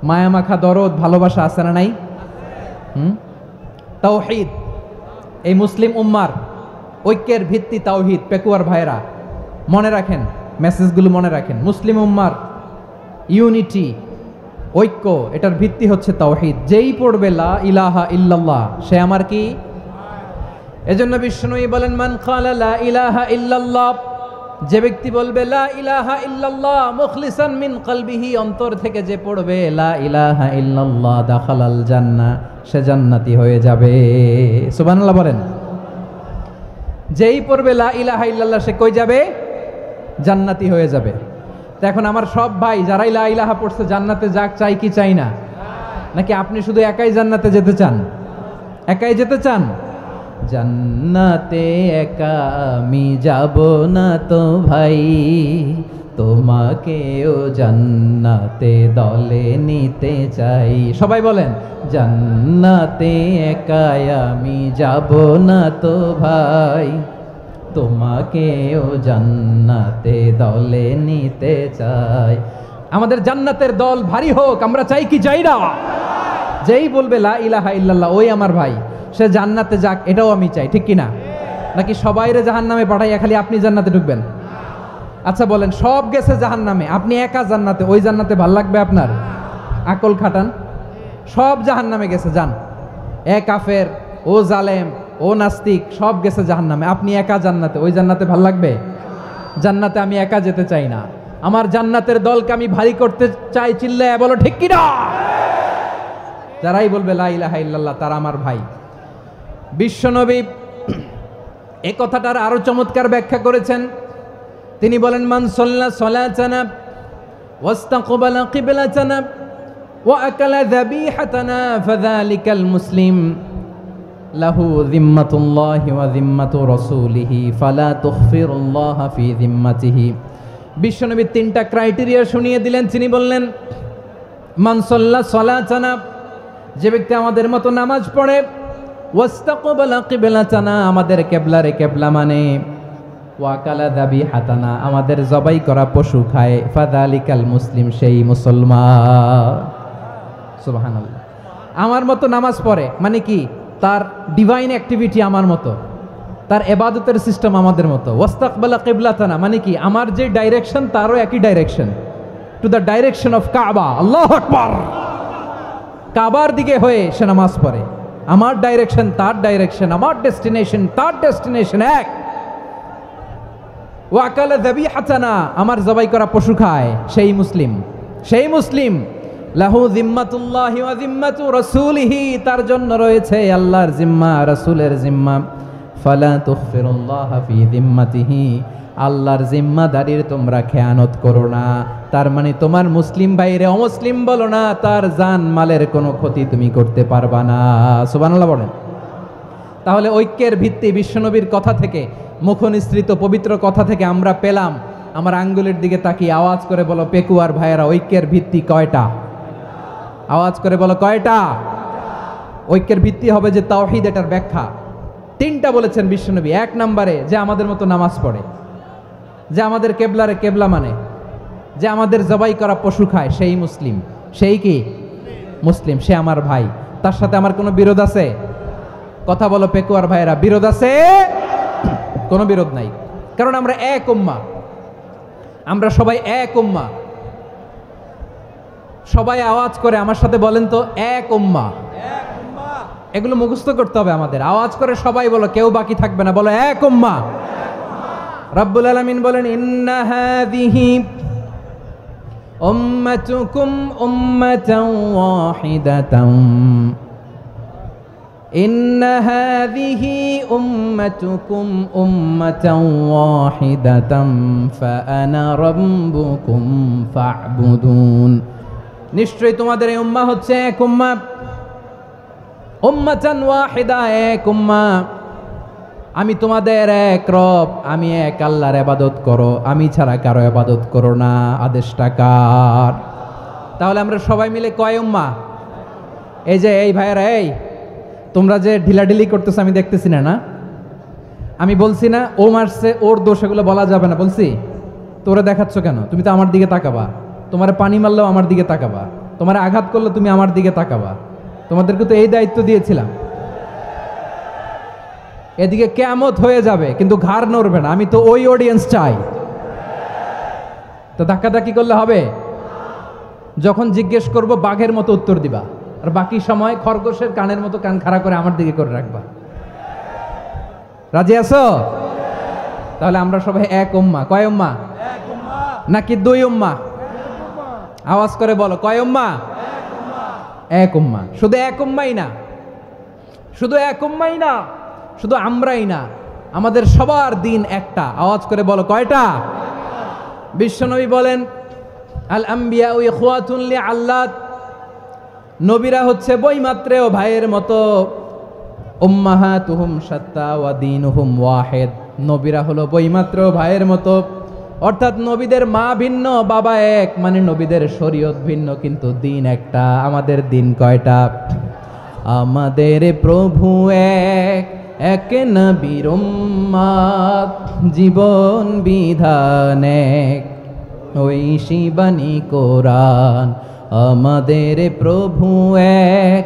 Speaker 1: মায়ামাখা দরদ, ভালোবাসা আছে না নাই? তাওহীদ। এই মুসলিম উম্মার ঐক্যের ভিত্তি তাওহীদ। পেকুয়ার ভাইরা মনে রাখেন, মেসেজগুলো মনে রাখেন। মুসলিম উম্মার ইউনিটি, ঐক্য, এটার ভিত্তি হচ্ছে তাওহীদ। যেই পড়বে লা ইলাহা ইল্লাল্লাহ, সে আমার কি? এজন্য বিষ্ণুই বলেন, মান ক্বালা লা ইলাহা ইল্লাল্লাহ, যে ব্যক্তি বলবে লা ইলাহা ইল্লাল্লাহ মুখলিসান মিন কলবিহি, অন্তর থেকে যে পড়বে লা ইলাহা ইল্লাল্লাহ, দাখালাল জান্নাহ, সে জান্নাতি হয়ে যাবে। সুবহানাল্লাহ বলেন। যেই পড়বে লা ইলাহা ইল্লাল্লাহ, সে কই যাবে? জান্নাতি হয়ে যাবে। তো এখন আমার সব ভাই যারাই লা ইলাহা পড়ছে জান্নাতে যাক, চাই কি চাই না? নাকি আপনি শুধু একাই জান্নাতে যেতে চান? একাই যেতে চান? জান্নাতে একা আমি যাব না তো ভাই, তোমাকেও জান্নাতে দলে নিতে চাই। সবাই বলেন, জান্নাতে একা আমি যাব না তো ভাই, তোমাকেও জান্নাতে দলে নিতে চাই। আমাদের জান্নাতের দল ভারী হোক, আমরা চাই কি চাই না? যেই বলবে লা ইলাহা ইল্লাল্লাহ, ওই আমার ভাই, সে জান্নাতে যাক, এটাও আমি চাই, ঠিক কিনা? নাকি সবাইরে জাহান্নামে পাঠাইয়া খালি আপনি জান্নাতে ঢুকবেন? আচ্ছা বলেন, সব গেছে জাহান্নামে, আপনি একা জান্নাতে, ওই জান্নাতে ভাল লাগবে আপনার? আকল খাটান। সব জাহান্নামে গেছে, যান। এ কাফের, ও জালেম, ও নাস্তিক, সব গেছে জাহান্নামে, আপনি একা জান্নাতে, ওই জান্নাতে ভাল লাগবে? জান্নাতে আমি একা যেতে চাই না, আমার জান্নাতের দলকে আমি ভারী করতে চাই। চিল্লায় বলো ঠিক কিনা? যারাই বলবে লা ইলাহা ইল্লাল্লাহ, তারা আমার ভাই। বিশ্বনবী এই কথাটার আরো চমৎকার ব্যাখ্যা করেছেন। তিনি বলেন, মান সাল্লা সালাতানা ওয়াস্তাকবালা কিবলাতানা ওয়া আকালা যাবিহাতানা ফাযালিকাল মুসলিম লাহু যিম্মাতুল্লাহি ওয়া যিম্মাতু রাসূলিহি ফালা তুখফিরুল্লাহা ফি যিম্মাতিহি। বিশ্বনবী তিনটা ক্রাইটেরিয়া শুনিয়ে দিলেন। তিনি বললেন, মান সাল্লা সালাতানা, যে ব্যক্তি আমাদের মতো নামাজ পড়ে, ওয়াস্তাকবালা কিবলাতানা, আমাদের কিবলারে কিবলা মানে, ওয়া আকালা যাবিহাতানা, আমাদের জবাই করা পশু খায়, ফাযালিকাল মুসলিম, সেই মুসলমান। সুবহানাল্লাহ। আমার মতো নামাজ পড়ে মানে কি? তার ডিভাইন অ্যাক্টিভিটি আমার মতো, তার ইবাদতের সিস্টেম আমাদের মতো। ওয়াস্তাকবালা কিবলাতানা মানে কি? আমার যে ডাইরেকশন তারও একই direction, to the direction of কাবা। আল্লাহু আকবার। কাবার দিকে হয়ে সে নামাজ পড়ে, আমার ডাইরেকশন তার ডাইরেকশন, আমার ডেস্টিনেশন তার ডেস্টিনেশন এক। ওয়া আকালা যাবিহাতানা, আমার জবাই করা পশু খায়, সেই মুসলিম, সেই মুসলিম। লাহু যিম্মাতুল্লাহি ওয়া যিম্মাতু রাসূলিহি, তার জন্য রয়েছে আল্লাহর জিম্মা, রাসূলের জিম্মা। ফালা তুখফিরুল্লাহা ফি যিম্মাতিহি, আল্লাহর জিম্মাদারির তোমরা খেয়ানত করো না। তার মানে তোমার মুসলিম ভাইরে অমুসলিম বলো না, তার জান মালের কোনো ক্ষতি তুমি করতে পারবা না। সুবহানাল্লাহ বলেন। তাহলে ঐক্যের ভিত্তি বিশ্বনবীর কথা থেকে, মুখনিসৃত পবিত্র কথা থেকে আমরা পেলাম। আমার আঙ্গুলের দিকে তাকিয়ে আওয়াজ করে বলো পেকুয়ার ভাইয়েরা, ঐক্যের ভিত্তি কয়টা? আওয়াজ করে বলো কয়টা? ঐক্যের ভিত্তি হবে যে তাওহীদ, এটার ব্যাখ্যা তিনটা বলেছেন বিশ্বনবী। এক নম্বরে, যে আমাদের মতো নামাজ পড়ে, যে আমাদের কেবলারে কেবলা মানে, যে আমাদের জবাই করা পশু খায়, সেই মুসলিম। সেই কি? মুসলিম, সে আমার ভাই। তার সাথে আমার কোনো বিরোধ আছে? কথা বলো পেকুয়ার ভাইয়েরা, বিরোধ আছে? কোনো বিরোধ নাই, কারণ আমরা এক উম্মাহ, আমরা সবাই এক উম্মাহ। সবাই আওয়াজ করে আমার সাথে বলেন তো, এক উম্মাহ। এগুলো মুখস্থ করতে হবে আমাদের। আওয়াজ করে সবাই বলো, কেউ বাকি থাকবে না, বলো এক উম্মাহ। রব্বুল আলামিন বলেন, ইন্না হাযিহি উম্মাতুকুম উম্মাতান ওয়াহিদাতান ইন্না হাযিহি উম্মাতুকুম উম্মাতান ওয়াহিদাতান ফাআনা রাব্বুকুম ফা'বুদুন। নিশ্চয়ই তোমাদের এই উম্মাহ হচ্ছে এক উম্মাহ, উম্মাতান ওয়াহিদা, এক উম্মাহ। আমি তোমাদের এক রব, আমি এক আল্লাহর ইবাদত করো, আমি ছাড়া কারো ইবাদত করো না। আদেশটা কার? তাহলে আমরা সবাই মিলে কয় উম্মাহ? এই যে এই ভাইয়েরা, এই তোমরা যে ঢিলাঢিলি করতেছো আমি দেখতেছি না। আমি বলছি না ও মারছে, ওর দোষ, এগুলো বলা যাবে না বলছি? তোরা দেখাচ্ছ কেন? তুমি তো আমার দিকে তাকাবা। তোমার পানি মারলেও আমার দিকে তাকাবা, তোমার আঘাত করলে তুমি আমার দিকে তাকাবা। তোমাদেরকে তো এই দায়িত্ব দিয়েছিলাম। এদিকে কিয়ামত হয়ে যাবে কিন্তু ঘাড় নড়বে না। আমি তো ওই অডিয়েন্স চাই। তো ধাক্কাধাক্কি করলে হবে? যখন জিজ্ঞেস করব বাঘের মতো উত্তর দিবা, আর বাকি সময় খরগোশের কানের মতো কান খাড়া করে আমার দিকে করে রাখবা। রাজি আছো? তাহলে আমরা সবাই এক উম্মাহ। কয় উম্মাহ? নাকি দুই উম্মাহ? আওয়াজ করে বলো, কয় উম্মাহ? এক উম্মাহ। শুধু এক উম্মাই না, শুধু এক উম্মাই না, শুধু আমরাই না, আমাদের সবার দিন একটা। আওয়াজ করে বলো, কয়টা? বিশ্বনবী বলেন, আল আম্বিয়া ইখওয়াতুন লিআল্লাত, নবীরা হচ্ছে বৈমাত্রেয় ভাইয়ের মতো। উম্মাহাতুহুম শাত্তা ওয়া দীনুহুম ওয়াহিদ, নবীরা হলো বৈমাত্রেয় ভাইয়ের মতো। অর্থাৎ নবীদের মা ভিন্ন, বাবা এক, মানে নবীদের শরীয়ত ভিন্ন কিন্তু দিন একটা। আমাদের দিন কয়টা? আমাদের প্রভু এক, এক নবীর উম্মত, জীবন বিধান এক, ওই শিবানী কোরআন। আমাদের প্রভু এক,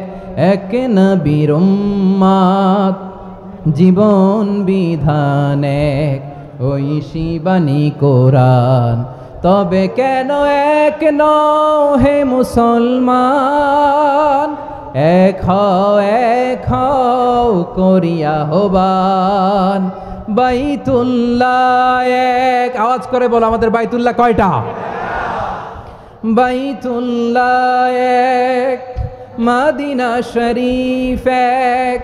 Speaker 1: এক নবীর উম্মত, জীবন বিধান এক, ওই শিবানী কোরআন। তবে কেন এক নও হে মুসলমান? এক হও করিয়া হবান। বাইতুল্লাহ এক, আওয়াজ করে বলো আমাদের বাইতুল্লাহ কয়টা? বাইতুল্লাহ এক, মদিনা শরীফ এক,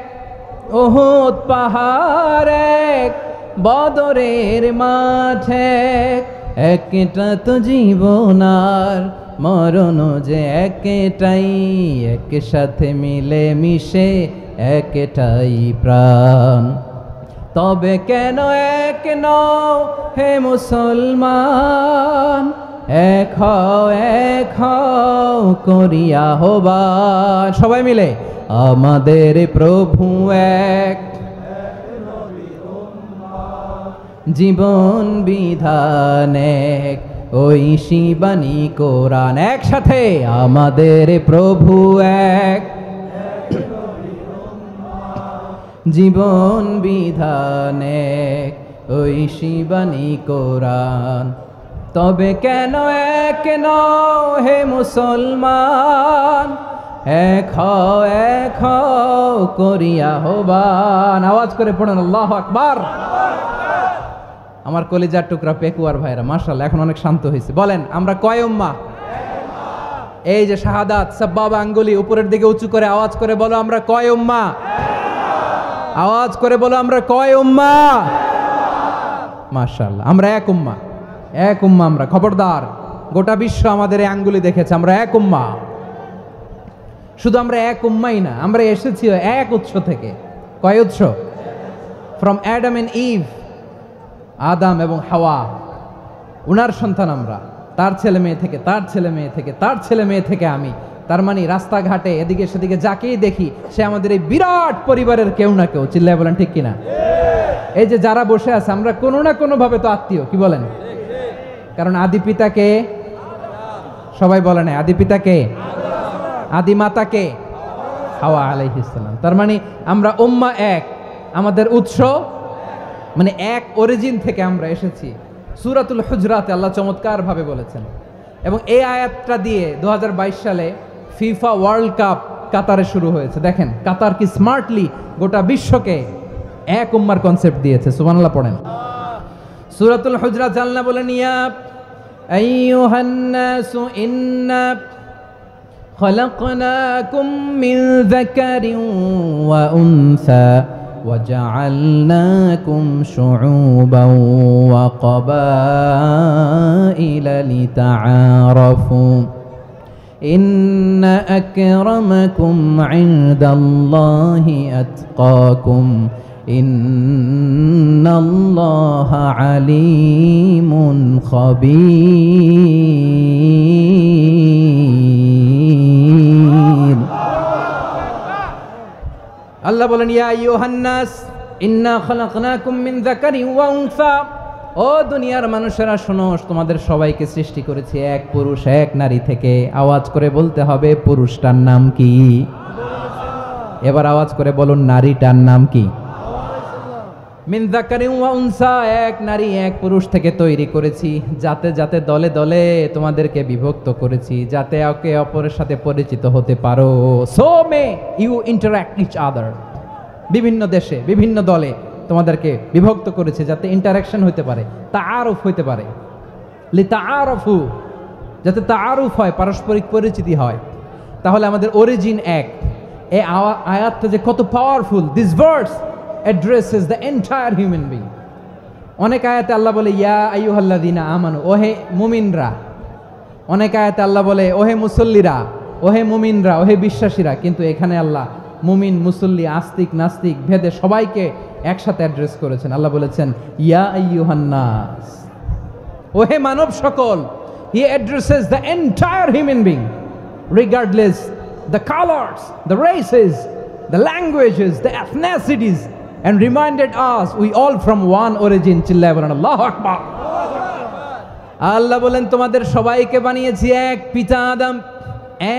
Speaker 1: উহুদ পাহাড় এক, বদরের মাঠ এক। একটা তো জীবন আর মরণ যে একটাই, একসাথে মিলে মিশে একটাই প্রাণ। তবে কেন এক নও হে মুসলমান? এক হও করিয়া হবান। সবাই মিলে, আমাদের প্রভু এক, জীবন বিধান এক, ওই শিবানী কোরআন। একসাথে, আমাদের প্রভু এক, জীবন বিধান এক, ওই শিবানী কোরআন। তবে কেন এক নও হে মুসলমান? এক হও করিয়া হবান। আওয়াজ করে পড়েন আল্লাহু আকবার। আমার কলিজার টুকরা পেকুয়ার ভাইরা মাশাআল্লাহ এখন অনেক শান্ত হয়েছে। বলেন আমরা কয় উম্মাহ? এই যে শাহাদাত সাব্বাবা আঙ্গুলি উপরের দিকে উঁচু করে আওয়াজ করে বলো আমরা কয় উম্মাহ? আওয়াজ করে বলো আমরা কয় উম্মাহ? মাশাআল্লাহ আমরা এক উম্মাহ, এক উম্মাহ আমরা। খবরদার, গোটা বিশ্ব আমাদের এই আঙ্গুলি দেখেছে, আমরা এক উম্মাহ। শুধু আমরা এক উম্মাই না, আমরা এসেছি এক উৎস থেকে। কয় উৎস? ফ্রম অ্যাডাম এন্ড ইভ, আদম এবং হাওয়া, উনার সন্তান আমরা। তার ছেলে মেয়ে থেকে, তার ছেলে মেয়ে থেকে, তার ছেলে মেয়ে থেকে আমি। তার মানে রাস্তাঘাটে এদিকে সেদিকে যাকেই দেখি সে আমাদের এই বিরাট পরিবারের কেউ না কেউ। চিল্লায় বলেন ঠিক কিনা? এই যে যারা বসে আছে আমরা কোনো না কোনো ভাবে তো আত্মীয়, কি বলেন? কারণ আদি পিতাকে সবাই বলে না, আদি পিতাকে, আদি মাতাকে হাওয়া আলাইহিস সালাম। তার মানে আমরা উম্মাহ এক, আমাদের উৎস মানে এক অরিজিন থেকে আমরা এসেছি। সূরাতুল হুজরাতে আল্লাহ চমৎকার ভাবে বলেছেন। এবং এই আয়াতটা দিয়ে 2022 সালে ফিফা ওয়ার্ল্ড কাপ কাতারে শুরু হয়েছে। দেখেন কাতার কি স্মার্টলি গোটা বিশ্বকে এক উম্মার কনসেপ্ট দিয়েছে। সুবহানাল্লাহ পড়েন। সূরাতুল হুজরাত আল্লাহ বলেন, ইয়া আইয়ুহান নাসু ইন্না খলাকনাকুম মিন যাকারিন ওয়া উনসা وجعلناكم شعوبا وقبائل لتعارفوا إن أكرمكم عند الله أتقاكم إن الله عليم خبير আল্লাহ বলেন ইয়া আইয়ুহান নাস ইন্না খলাকনাকুম মিন যাকারিন ওয়া উনসা, ও দুনিয়ার মানুষেরা শোনো, তোমাদের সবাইকে সৃষ্টি করেছি এক পুরুষ এক নারী থেকে। আওয়াজ করে বলতে হবে পুরুষটার নাম কি? এবার আওয়াজ করে বলুন নারীটার নাম কি? মিন যাকারিন ওয়া উনসা, এক নারী এক পুরুষ থেকে তৈরি করেছি, যাতে যাতে দলে দলে তোমাদেরকে বিভক্ত করেছি, যাতে একে অপরের সাথে পরিচিত হতে পারো। So may you interact each other, বিভিন্ন দেশে বিভিন্ন দলে তোমাদেরকে বিভক্ত করেছে যাতে ইন্টারাকশন হতে পারে, তাআরুফ হতে পারে। লিতাআরফু, যাতে তাআরুফ হয়, পারস্পরিক পরিচিতি হয়। তাহলে আমাদের অরিজিন এক। এই আয়াতটা যে কত powerful! This verse addresses the entire human being. অনেক আয়াতে আল্লাহ বলে ইয়া আইয়ুহাল্লাযীনা আমানু, ওহে মুমিনরা। অনেক আয়াতে আল্লাহ বলে ওহে মুসল্লিরা, ওহে মুমিনরা, ওহে বিশ্বাসীরা। কিন্তু এখানে আল্লাহ মুমিন মুসল্লি আস্তিক নাস্তিক ভেদে সবাইকে একসাথে অ্যাড্রেস করেছেন। আল্লাহ বলেছেন ইয়া আইয়ুহান নাস, ওহে মানব সকল। He addresses the entire human being regardless the colors, the races, the languages, the ethnicities, and reminded us we all from one origin. চিল্লায় বলেন আল্লাহু আকবার। আল্লাহ বলেন তোমাদের সবাইকে বানিয়েছি এক পিতা আদম,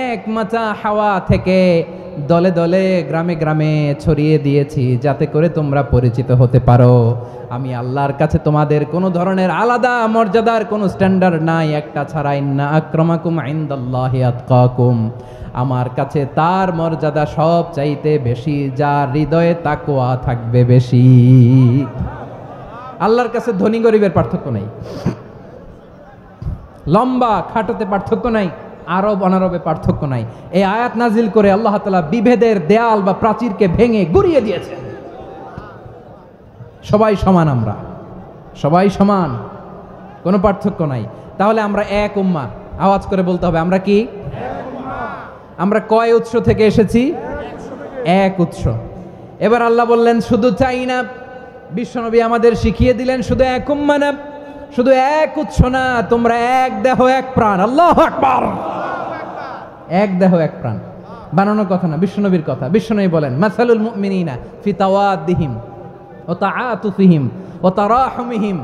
Speaker 1: এক মাতা হাওয়া থেকে, দলে দলে গ্রামে গ্রামে ছড়িয়ে দিয়েছি যাতে করে তোমরা পরিচিত হতে পারো। আমি আল্লাহর কাছে তোমাদের কোনো ধরনের আলাদা মর্যাদার কোনো স্ট্যান্ডার্ড নাই, একটা ছাড়া। ইন্না আক্রামাকুম ইনদাল্লাহি আতকাকুম, আমার কাছে তার মর্যাদা সব চাইতে বেশি, যার হৃদয়ে তাকওয়া থাকবে বেশি। আল্লাহর কাছে ধনী গরিবের পার্থক্য নাই, লম্বা খাটোতে পার্থক্য নাই, আরব অনারবে পার্থক্য নাই। এই আয়াত নাজিল করে আল্লাহ তাআলা বিভেদের দেয়াল বা প্রাচীরকে ভেঙে গুড়িয়ে দিয়েছেন। সবাই সমান, আমরা সবাই সমান, কোনো পার্থক্য নাই। তাহলে আমরা এক উম্মাহ। আওয়াজ করে বলতে হবে আমরা কি? আমরা কয় উৎস থেকে এসেছি? এক উৎস। এবার আল্লাহ বললেন শুধু তাই না, বিশ্বনবী আমাদের শিখিয়ে দিলেন শুধু এক উম্মাহ না, শুধু এক উৎস না, তোমরা এক দেহ এক প্রাণ। আল্লাহু আকবার। এক দেহ এক প্রাণ, বানানোর কথা না, বিশ্বনবীর কথা। বিশ্বনবী বলেন মাসালুল মুমিনিনা ফি তাওয়াদ্দিহিম ওয়া তাআতুফিহিম ওয়া তারাহুমিহিম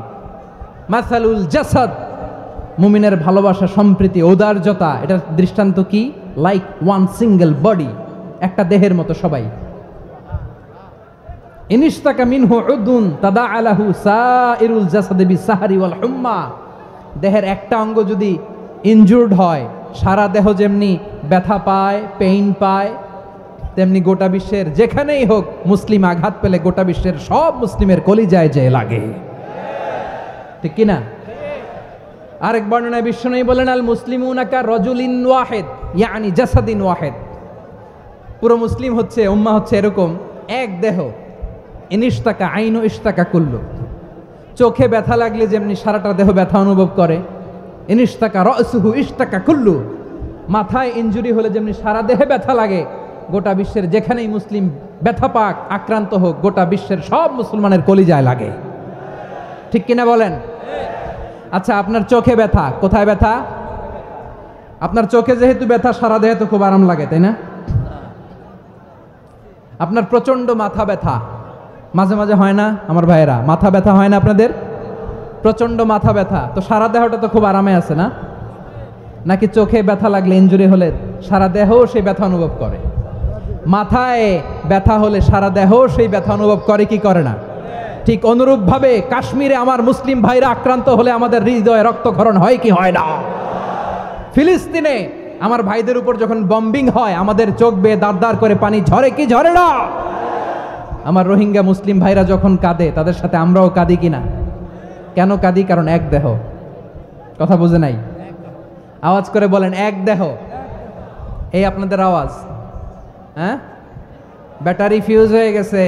Speaker 1: মাসালুল জাসাদ, মুমিনের ভালোবাসা, সম্প্রীতি, ঔদার্যতা, এটার দৃষ্টান্ত কি? লাইক ওয়ান সিঙ্গেল বডি, একটা দেহের মতো সবাই। ইনিশতাকা মিনহু উদুন তাদাআ লাহু সাইরুল জাসাদি বিসাহরি ওয়াল হুম্মা, দেহের একটা অঙ্গ যদি ইনজুর্ড হয়, সারা দেহ যেমনি ব্যথা পায়, পেইন পায়, তেমনি গোটা বিশ্বের যেখানেই হোক মুসলিম আঘাত পেলে গোটা বিশ্বের সব মুসলিমের কলিজায় যে লাগে, ঠিক কিনা? আরেক বর্ণনায় বিশ্বনবী বলেন আল মুসলিমুনা কা রাজুলিন ওয়াহিদ ইয়ানি জাসাদিন ওয়াহিদ, পুরো মুসলিম হচ্ছে, উম্মাহ হচ্ছে এরকম এক দেহ। ইনিশতাকা আইনু ইশতাকা কুল্লু, চোখে ব্যথা লাগলে যেমনি সারাটা দেহ ব্যথা অনুভব করে, ইনিশতাকা রাসুহু ইশতাকা কুল্লু, মাথায় ইনজুরি হলে যেমনি সারা দেহে ব্যথা লাগে, গোটা বিশ্বের যেখানেই মুসলিম ব্যথা পাক, আক্রান্ত হোক, গোটা বিশ্বের সব মুসলমানের কলিজায় লাগে, ঠিক কিনা বলেন? আচ্ছা, আপনার চোখে ব্যথা, কোথায় ব্যথা? আপনার চোখে যেহেতু ব্যথা, সারা দেহে তো খুব আরাম লাগে, তাই না? আপনার প্রচন্ড মাথা ব্যথা মাঝে মাঝে হয় না আমার ভাইয়েরা? মাথা ব্যথা হয় না আপনাদের? প্রচন্ড মাথা ব্যথা, তো সারা দেহটা তো খুব আরামে আছে না? নাকি চোখে ব্যথা লাগলে, ইনজুরি হলে সারা দেহ সেই ব্যথা অনুভব করে? মাথায় ব্যথা হলে সারা দেহ সেই ব্যথা অনুভব করে কি করে না? ঠিক অনুরূপভাবে কাশ্মীরে আমার মুসলিম ভাইরা আক্রান্ত হলে আমাদের হৃদয়ে রক্তক্ষরণ হয় কি হয় না? ফিলিস্তিনে আমার ভাইদের উপর যখন বম্বিং হয়, আমাদের চোখ বেয়ে দাঁড় দাঁড় করে পানি ঝরে কি ঝরে না? আমার রোহিঙ্গা মুসলিম ভাইরা যখন কাঁদে, তাদের সাথে আমরাও কাঁদি কিনা? কেন কাঁদি? কারণ এক দেহ। কথা বুঝে নাই? আওয়াজ করে বলেন এক দেহ। এই আপনাদের আওয়াজ। হ্যাঁ, ব্যাটারি ফিউজ হয়ে গেছে।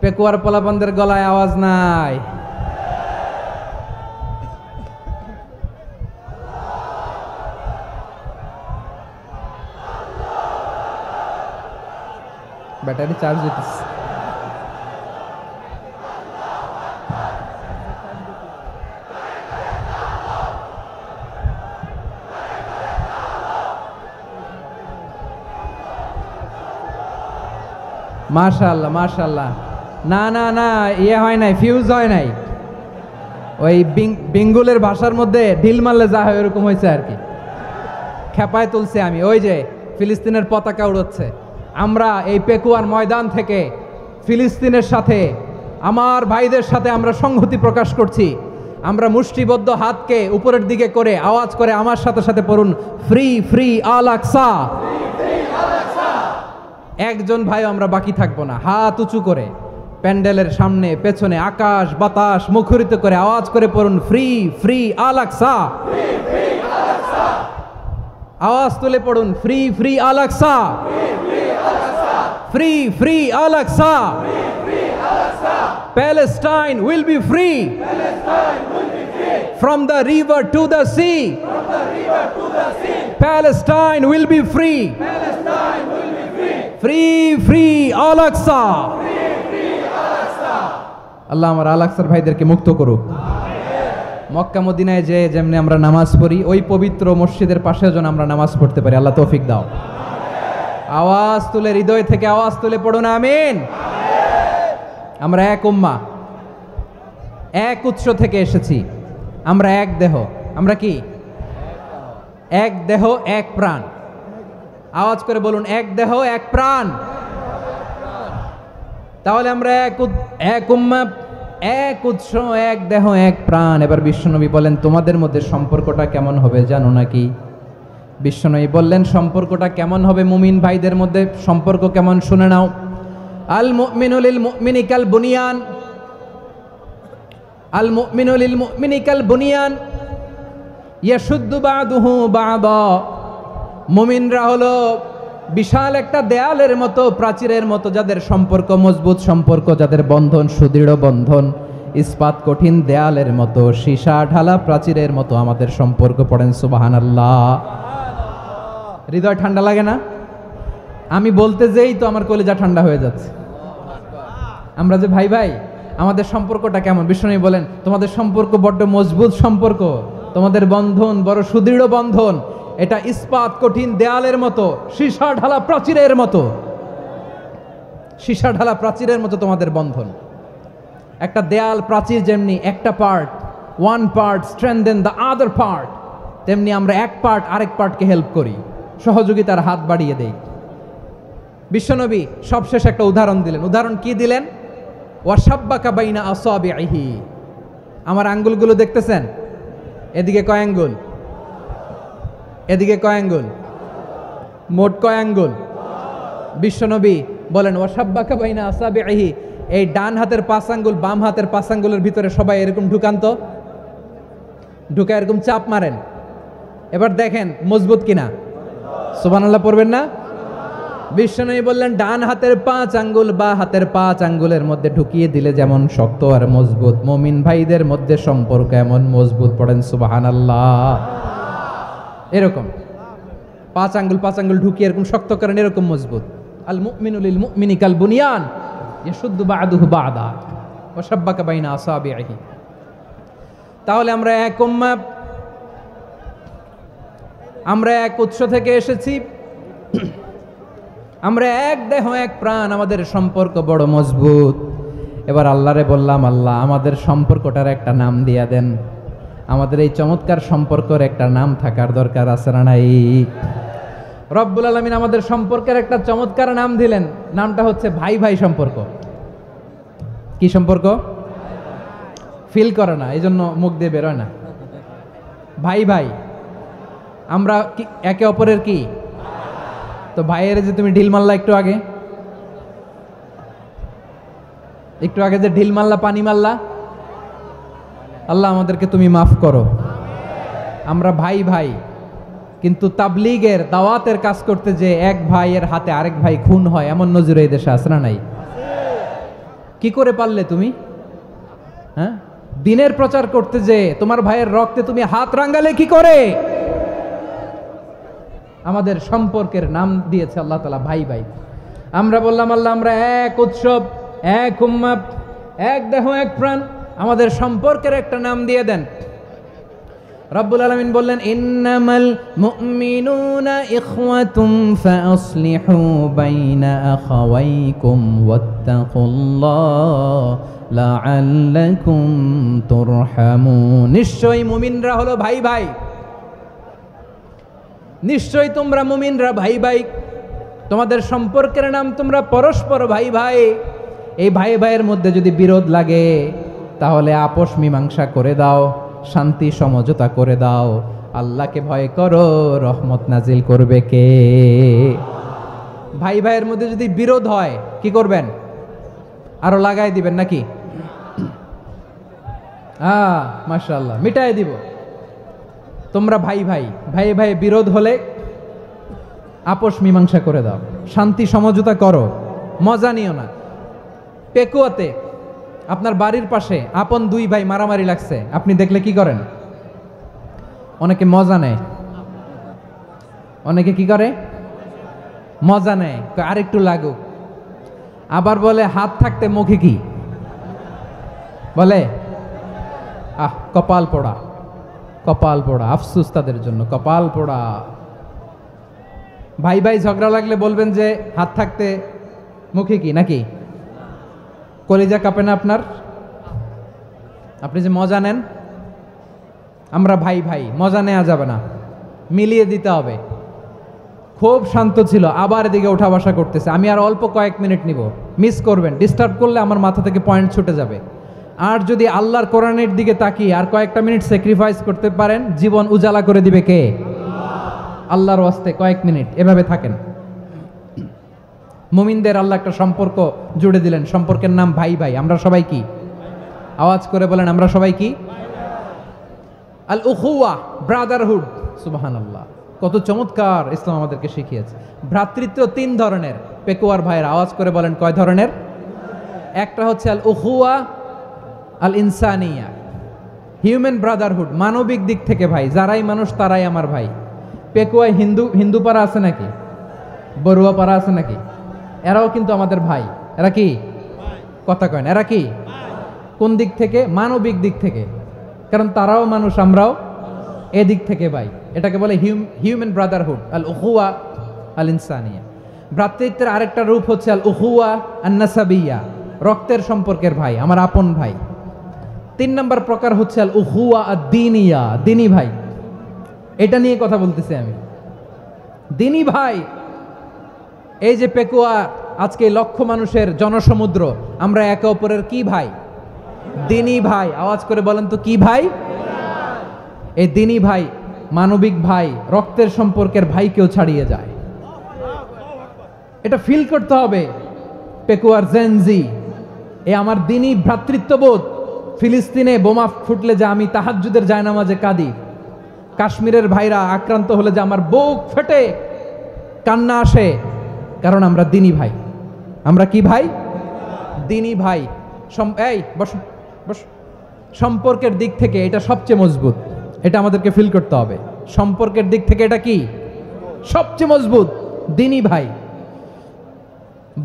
Speaker 1: পেকুয়ার পোলাপানদের গলায় আওয়াজ নাই। ব্যাটারি চার্জ দিতেছে। মাশাআল্লাহ মাশাআল্লাহ। না না না, ইয়ে হয় নাই, ফিউজ হয় নাই। ওই বেঙ্গলের ভাষার মধ্যে ঢিল মারলে যা হয় এরকম হয়েছে আর কি। খেপায় তুলছে আমি। ওই যে ফিলিস্তিনের পতাকা উড়োচ্ছে। আমরা এই পেকুয়ার ময়দান থেকে ফিলিস্তিনের সাথে, আমার ভাইদের সাথে আমরা সংহতি প্রকাশ করছি। আমরা মুষ্টিবদ্ধ হাতকে উপরের দিকে করে আওয়াজ করে আমার সাথে সাথে পড়ুন, ফ্রি ফ্রি আল আকসা। একজন ভাই আমরা বাকি থাকবো না। হাত উঁচু করে প্যান্ডেলের সামনে পেছনে আকাশ বাতাস মুখরিত করে আওয়াজ করে পড়ুন, ফ্রি ফ্রি আল আকসা। আওয়াজ তুলে পড়ুন, free free Al Aqsa, free free Al Aqsa. Palestine will be free from the river to the sea. Palestine will be free. Free free Al Aqsa. আল্লাহ আমার আল আকসার ভাইদেরকে মুক্ত করুক। মক্কা মদিনায় যে যেমনি আমরা নামাজ পড়ি, ওই পবিত্র মসজিদের পাশে যেন আমরা নামাজ পড়তে পারি। আল্লাহ তৌফিক দাও। আওয়াজ তুলে, হৃদয় থেকে আওয়াজ তুলে পড়ুন আমিন। আমরা এক উম্মাহ, এক উৎস থেকে এসেছি। আমরা এক দেহ। আমরা কি? এক দেহ এক প্রাণ। আওয়াজ করে বলুন, এক দেহ এক প্রাণ। তাহলে আমরা এক উম্মাহ, এক উৎস, এক দেহ এক প্রাণ। এবার বিশ্বনবী বলেন, তোমাদের মধ্যে সম্পর্কটা কেমন হবে জানো নাকি? বিশ্বনবী বললেন, সম্পর্কটা কেমন হবে মুমিন ভাইদের মধ্যে? সম্পর্ক কেমন শুনে নাও। আল মুমিনু লিল মুমিনি কাল বুনিয়ান, আল মুমিনু লিল মুমিনি কাল বুনিয়ান ইয়াশুদ্দু বাদুহু বাদা। মুমিনরা হলো বিশাল একটা দেয়ালের মতো, প্রাচীরের মতো, যাদের সম্পর্ক মজবুত সম্পর্ক, যাদের বন্ধন সুদৃঢ় বন্ধন, ইস্পাত কঠিন দেয়ালের মতো, সীসা ঢালা প্রাচীরের মতো আমাদের সম্পর্ক। পড়েন সুবহানাল্লাহ। হৃদয় ঠান্ডা লাগে না? আমি বলতে যেই তো আমার কলিজা ঠান্ডা হয়ে যাচ্ছে। আমরা যে ভাই ভাই, আমাদের সম্পর্কটা কেমন? বিষ্ণু বলেন, তোমাদের সম্পর্ক বড্ড মজবুত সম্পর্ক, তোমাদের বন্ধন বড় সুদৃঢ় বন্ধন। এটা ইস্পাত কঠিন দেয়ালের মতো, সীসা ঢালা প্রাচীরের মতো, সীসা ঢালা প্রাচীরের মতো তোমাদের বন্ধন। একটা দেয়াল প্রাচীর যেমনি একটা part, one part strengthen the other part, তেমনি আমরা এক পার্ট আরেক পার্টকে হেল্প করি, সহযোগিতার হাত বাড়িয়ে দেই। বিশ্বনবী সবশেষ একটা উদাহরণ দিলেন। উদাহরণ কি দিলেন? ওয়াসাব্বাকা বাইনা আসাবিহি। আমার আঙ্গুলগুলো দেখতেছেন? এদিকে কয় আঙ্গুল? এদিকে কয় আঙ্গুল? মোট কয় আঙ্গুল? বিশ্বনবী বলেন, ওয়াসাব্বাকা বাইনা আসাবিহি। এই ডান হাতের 5 আঙ্গুল বাম হাতের 5 আঙ্গুলের ভিতরে সবাই এরকম ঢুকান্ত, ঢুকা এরকম চাপ মারেন। এবার দেখেন মজবুত কিনা। সুবহানাল্লাহ পড়বেন না? বিশ্বনবী বললেন, ডান হাতের 5 আঙ্গুল বা হাতের 5 আঙ্গুলের মধ্যে ঢুকিয়ে দিলে যেমন শক্ত আর মজবুত, মুমিন ভাইদের মধ্যে সম্পর্ক এমন মজবুত। পড়েন সুবহানাল্লাহ। এরকম 5 আঙ্গুল ঢুকিয়ে এরকম শক্ত করেন, এরকম মজবুত। আল মুমিনু লিল মুমিনি কাল বুনিয়ান ইয়াশুদ্দু বাদুহু বাদা ওয়া শাব্বাকা বাইনা আসাবিহি। তাহলে আমরা এক উম্মাহ, আমরা এক উৎস থেকে এসেছি, আমরা এক দেহ এক প্রাণ, আমাদের সম্পর্ক বড় মজবুত। এবার আল্লাহরে বললাম, আল্লাহ আমাদের সম্পর্কটার একটা নাম দিয়া দেন। আমাদের এই চমৎকার সম্পর্কের একটা নাম থাকার দরকার আছে না নাই? রব্বুল আলামিন আমাদের সম্পর্কের একটা চমৎকার নাম দিলেন। নামটা হচ্ছে ভাই ভাই সম্পর্ক। কি সম্পর্ক? ফিল করে না, এই জন্য মুখ দিয়ে বেরোয় না। ভাই ভাই, আমরা একে অপরের কি? তো ভাইয়ের যে তুমি ঢিল মারলা একটু আগে, একটু আগে যে ঢিল মারলা, পানি মারলা, আল্লাহ আমাদেরকে তুমি মাফ করো। আমরা ভাই ভাই, কিন্তু তাবলীগের দাওয়াতের কাজ করতে যে এক ভাইয়ের হাতে আরেক ভাই খুন হয়, এমন নজির এই দেশে আছে না নাই? কি করে পারলে তুমি? হ্যাঁ, দিনের প্রচার করতে যে তোমার ভাইয়ের রক্তে তুমি হাত রাঙ্গালে কি করে? আমাদের সম্পর্কের নাম দিয়েছে আল্লাহ তাআলা ভাই ভাই। আমরা বললাম আল্লাহ আমরা এক উৎসব, এক উম্মাহ, এক দেহ, এক প্রাণ, আমাদের সম্পর্কের একটা নাম দিয়ে দেন। রব্বুল আলামিন বললেন ইন্নামাল মুমিনুনা ইখওয়াতুম ফাআসলিহু বাইনা আখাওয়াইকুম ওয়াত্তাকুল্লাহ লাআল্লাকুম তুরহামুন। নিশ্চয়ই মুমিনরা হলো ভাই ভাই, নিশ্চয়ই তোমরা মুমিনরা ভাই ভাই, তোমাদের সম্পর্কের নাম তোমরা পরস্পর ভাই ভাই। এই ভাই ভাইয়ের মধ্যে যদি বিরোধ লাগে তাহলে আপোষ মীমাংসা করে দাও, শান্তি সমঝোতা করে দাও। আল্লাহকে ভয় করো, রহমত নাজিল করবে কে? ভাই ভাইয়ের মধ্যে যদি বিরোধ হয় কি করবেন? আরো লাগাই দিবেন নাকি? মাশাআল্লাহ, মিটাই দিব। তোমরা ভাই ভাই, ভাই ভাই বিরোধ হলে আপোষ মীমাংসা করে দাও, শান্তি সমঝোতা করো, মজা নিও না। পেকুয়াতে আপনার বাড়ির পাশে আপন দুই ভাই মারামারি লাগছে, আপনি দেখলে কি করেন? অনেকে মজা নেয়, অনেকে কি করে? মজা নেয়, আরেকটু লাগুক। আবার বলে হাত থাকতে মুখে কি বলে? কপাল পোড়া, কপাল পোড়া, আফসুস তাদের জন্য, কপাল পোড়া। ভাই ভাই ঝগড়া লাগলে বলবেন যে হাত থাকতে মুখে কি, নাকি? কলিজা কাঁপে না আপনার? আপনি যে মজা নেন। আমরা ভাই ভাই, মজা নেওয়া যাবে না, মিলিয়ে দিতে হবে। খুব শান্ত ছিল, আবার এদিকে ওঠা বসা করতেছে। আমি আর অল্প কয়েক মিনিট নিব, মিস করবেন। ডিস্টার্ব করলে আমার মাথা থেকে পয়েন্ট ছুটে যাবে। আর যদি আল্লাহর কোরআনের দিকে তাকিয়ে আর কয়েকটা মিনিট স্যাক্রিফাইস করতে পারেন, জীবন উজালা করে দিবে কে? আল্লাহর ওয়াস্তে কয়েক মিনিট এভাবে থাকেন। মুমিনদের আল্লাহ একটা সম্পর্ক জুড়ে দিলেন, সম্পর্কের নাম ভাই ভাই। আমরা সবাই কি? আওয়াজ করে বলেন, আমরা সবাই কি? আল উখুয়া, ব্রাদারহুড। সুবহানাল্লাহ, কত চমৎকার ইসলাম আমাদেরকে শিখিয়েছে। ভ্রাতৃত্ব তিন ধরনের। পেকুয়ার ভাইয়ের আওয়াজ করে বলেন কয় ধরনের? একটা হচ্ছে আল উখুয়া আল ইনসানিয়া, হিউম্যান ব্রাদারহুড, মানবিক দিক থেকে ভাই, যারাই মানুষ তারাই আমার ভাই। পেকুয়ায় হিন্দু পাড়া আছে নাকি? বড়ুয়া পাড়া আছে নাকি? এরাও কিন্তু আমাদের ভাই। এরা কি? কথা কয় না, এরা কি? কোন দিক থেকে? মানবিক দিক থেকে, কারণ তারাও মানুষ, আমরাও এদিক থেকে ভাই। এটাকে বলে হিউম্যান ব্রাদারহুড, আল উখুয়া আল ইনসানিয়া। ভ্রাতৃত্বের আরেকটা রূপ হচ্ছে আল উখুয়া আন নাসাবিয়া, রক্তের সম্পর্কের ভাই, আমার আপন ভাই। 3 নম্বর প্রকার হচ্ছে আল উখুয়া আদ-দীনিয়া, দিনী ভাই। এটা নিয়ে কথা বলতেছি আমি। দিনী ভাই, এই যে পেকুয়া, আজকে লক্ষ মানুষের জনসমুদ্র, আমরা একে অপরের কি ভাই? দিনী ভাই। আওয়াজ করে বলেন তো কি ভাই? এই দিনী ভাই, মানবিক ভাই, রক্তের সম্পর্কের ভাইকেও ছাড়িয়ে যায়। এটা ফিল করতে হবে। পেকুয়ার জেনজি, এ আমার দিনী ভ্রাতৃত্ববোধ। ফিলিস্তিনে বোমা ফুটলে যে আমি তাহাজ্জুদের জায়নামাজে কাঁদি, কাশ্মীরের ভাইরা আক্রান্ত হলে যে আমার বুক ফেটে কান্না আসে, কারণ আমরা দিনী ভাই। আমরা কি ভাই? দিনী ভাই। এই বসো বসো। সম্পর্কের দিক থেকে এটা সবচেয়ে মজবুত, এটা আমাদেরকে ফিল করতে হবে। সম্পর্কের দিক থেকে এটা কি? সবচেয়ে মজবুত, দিনী ভাই।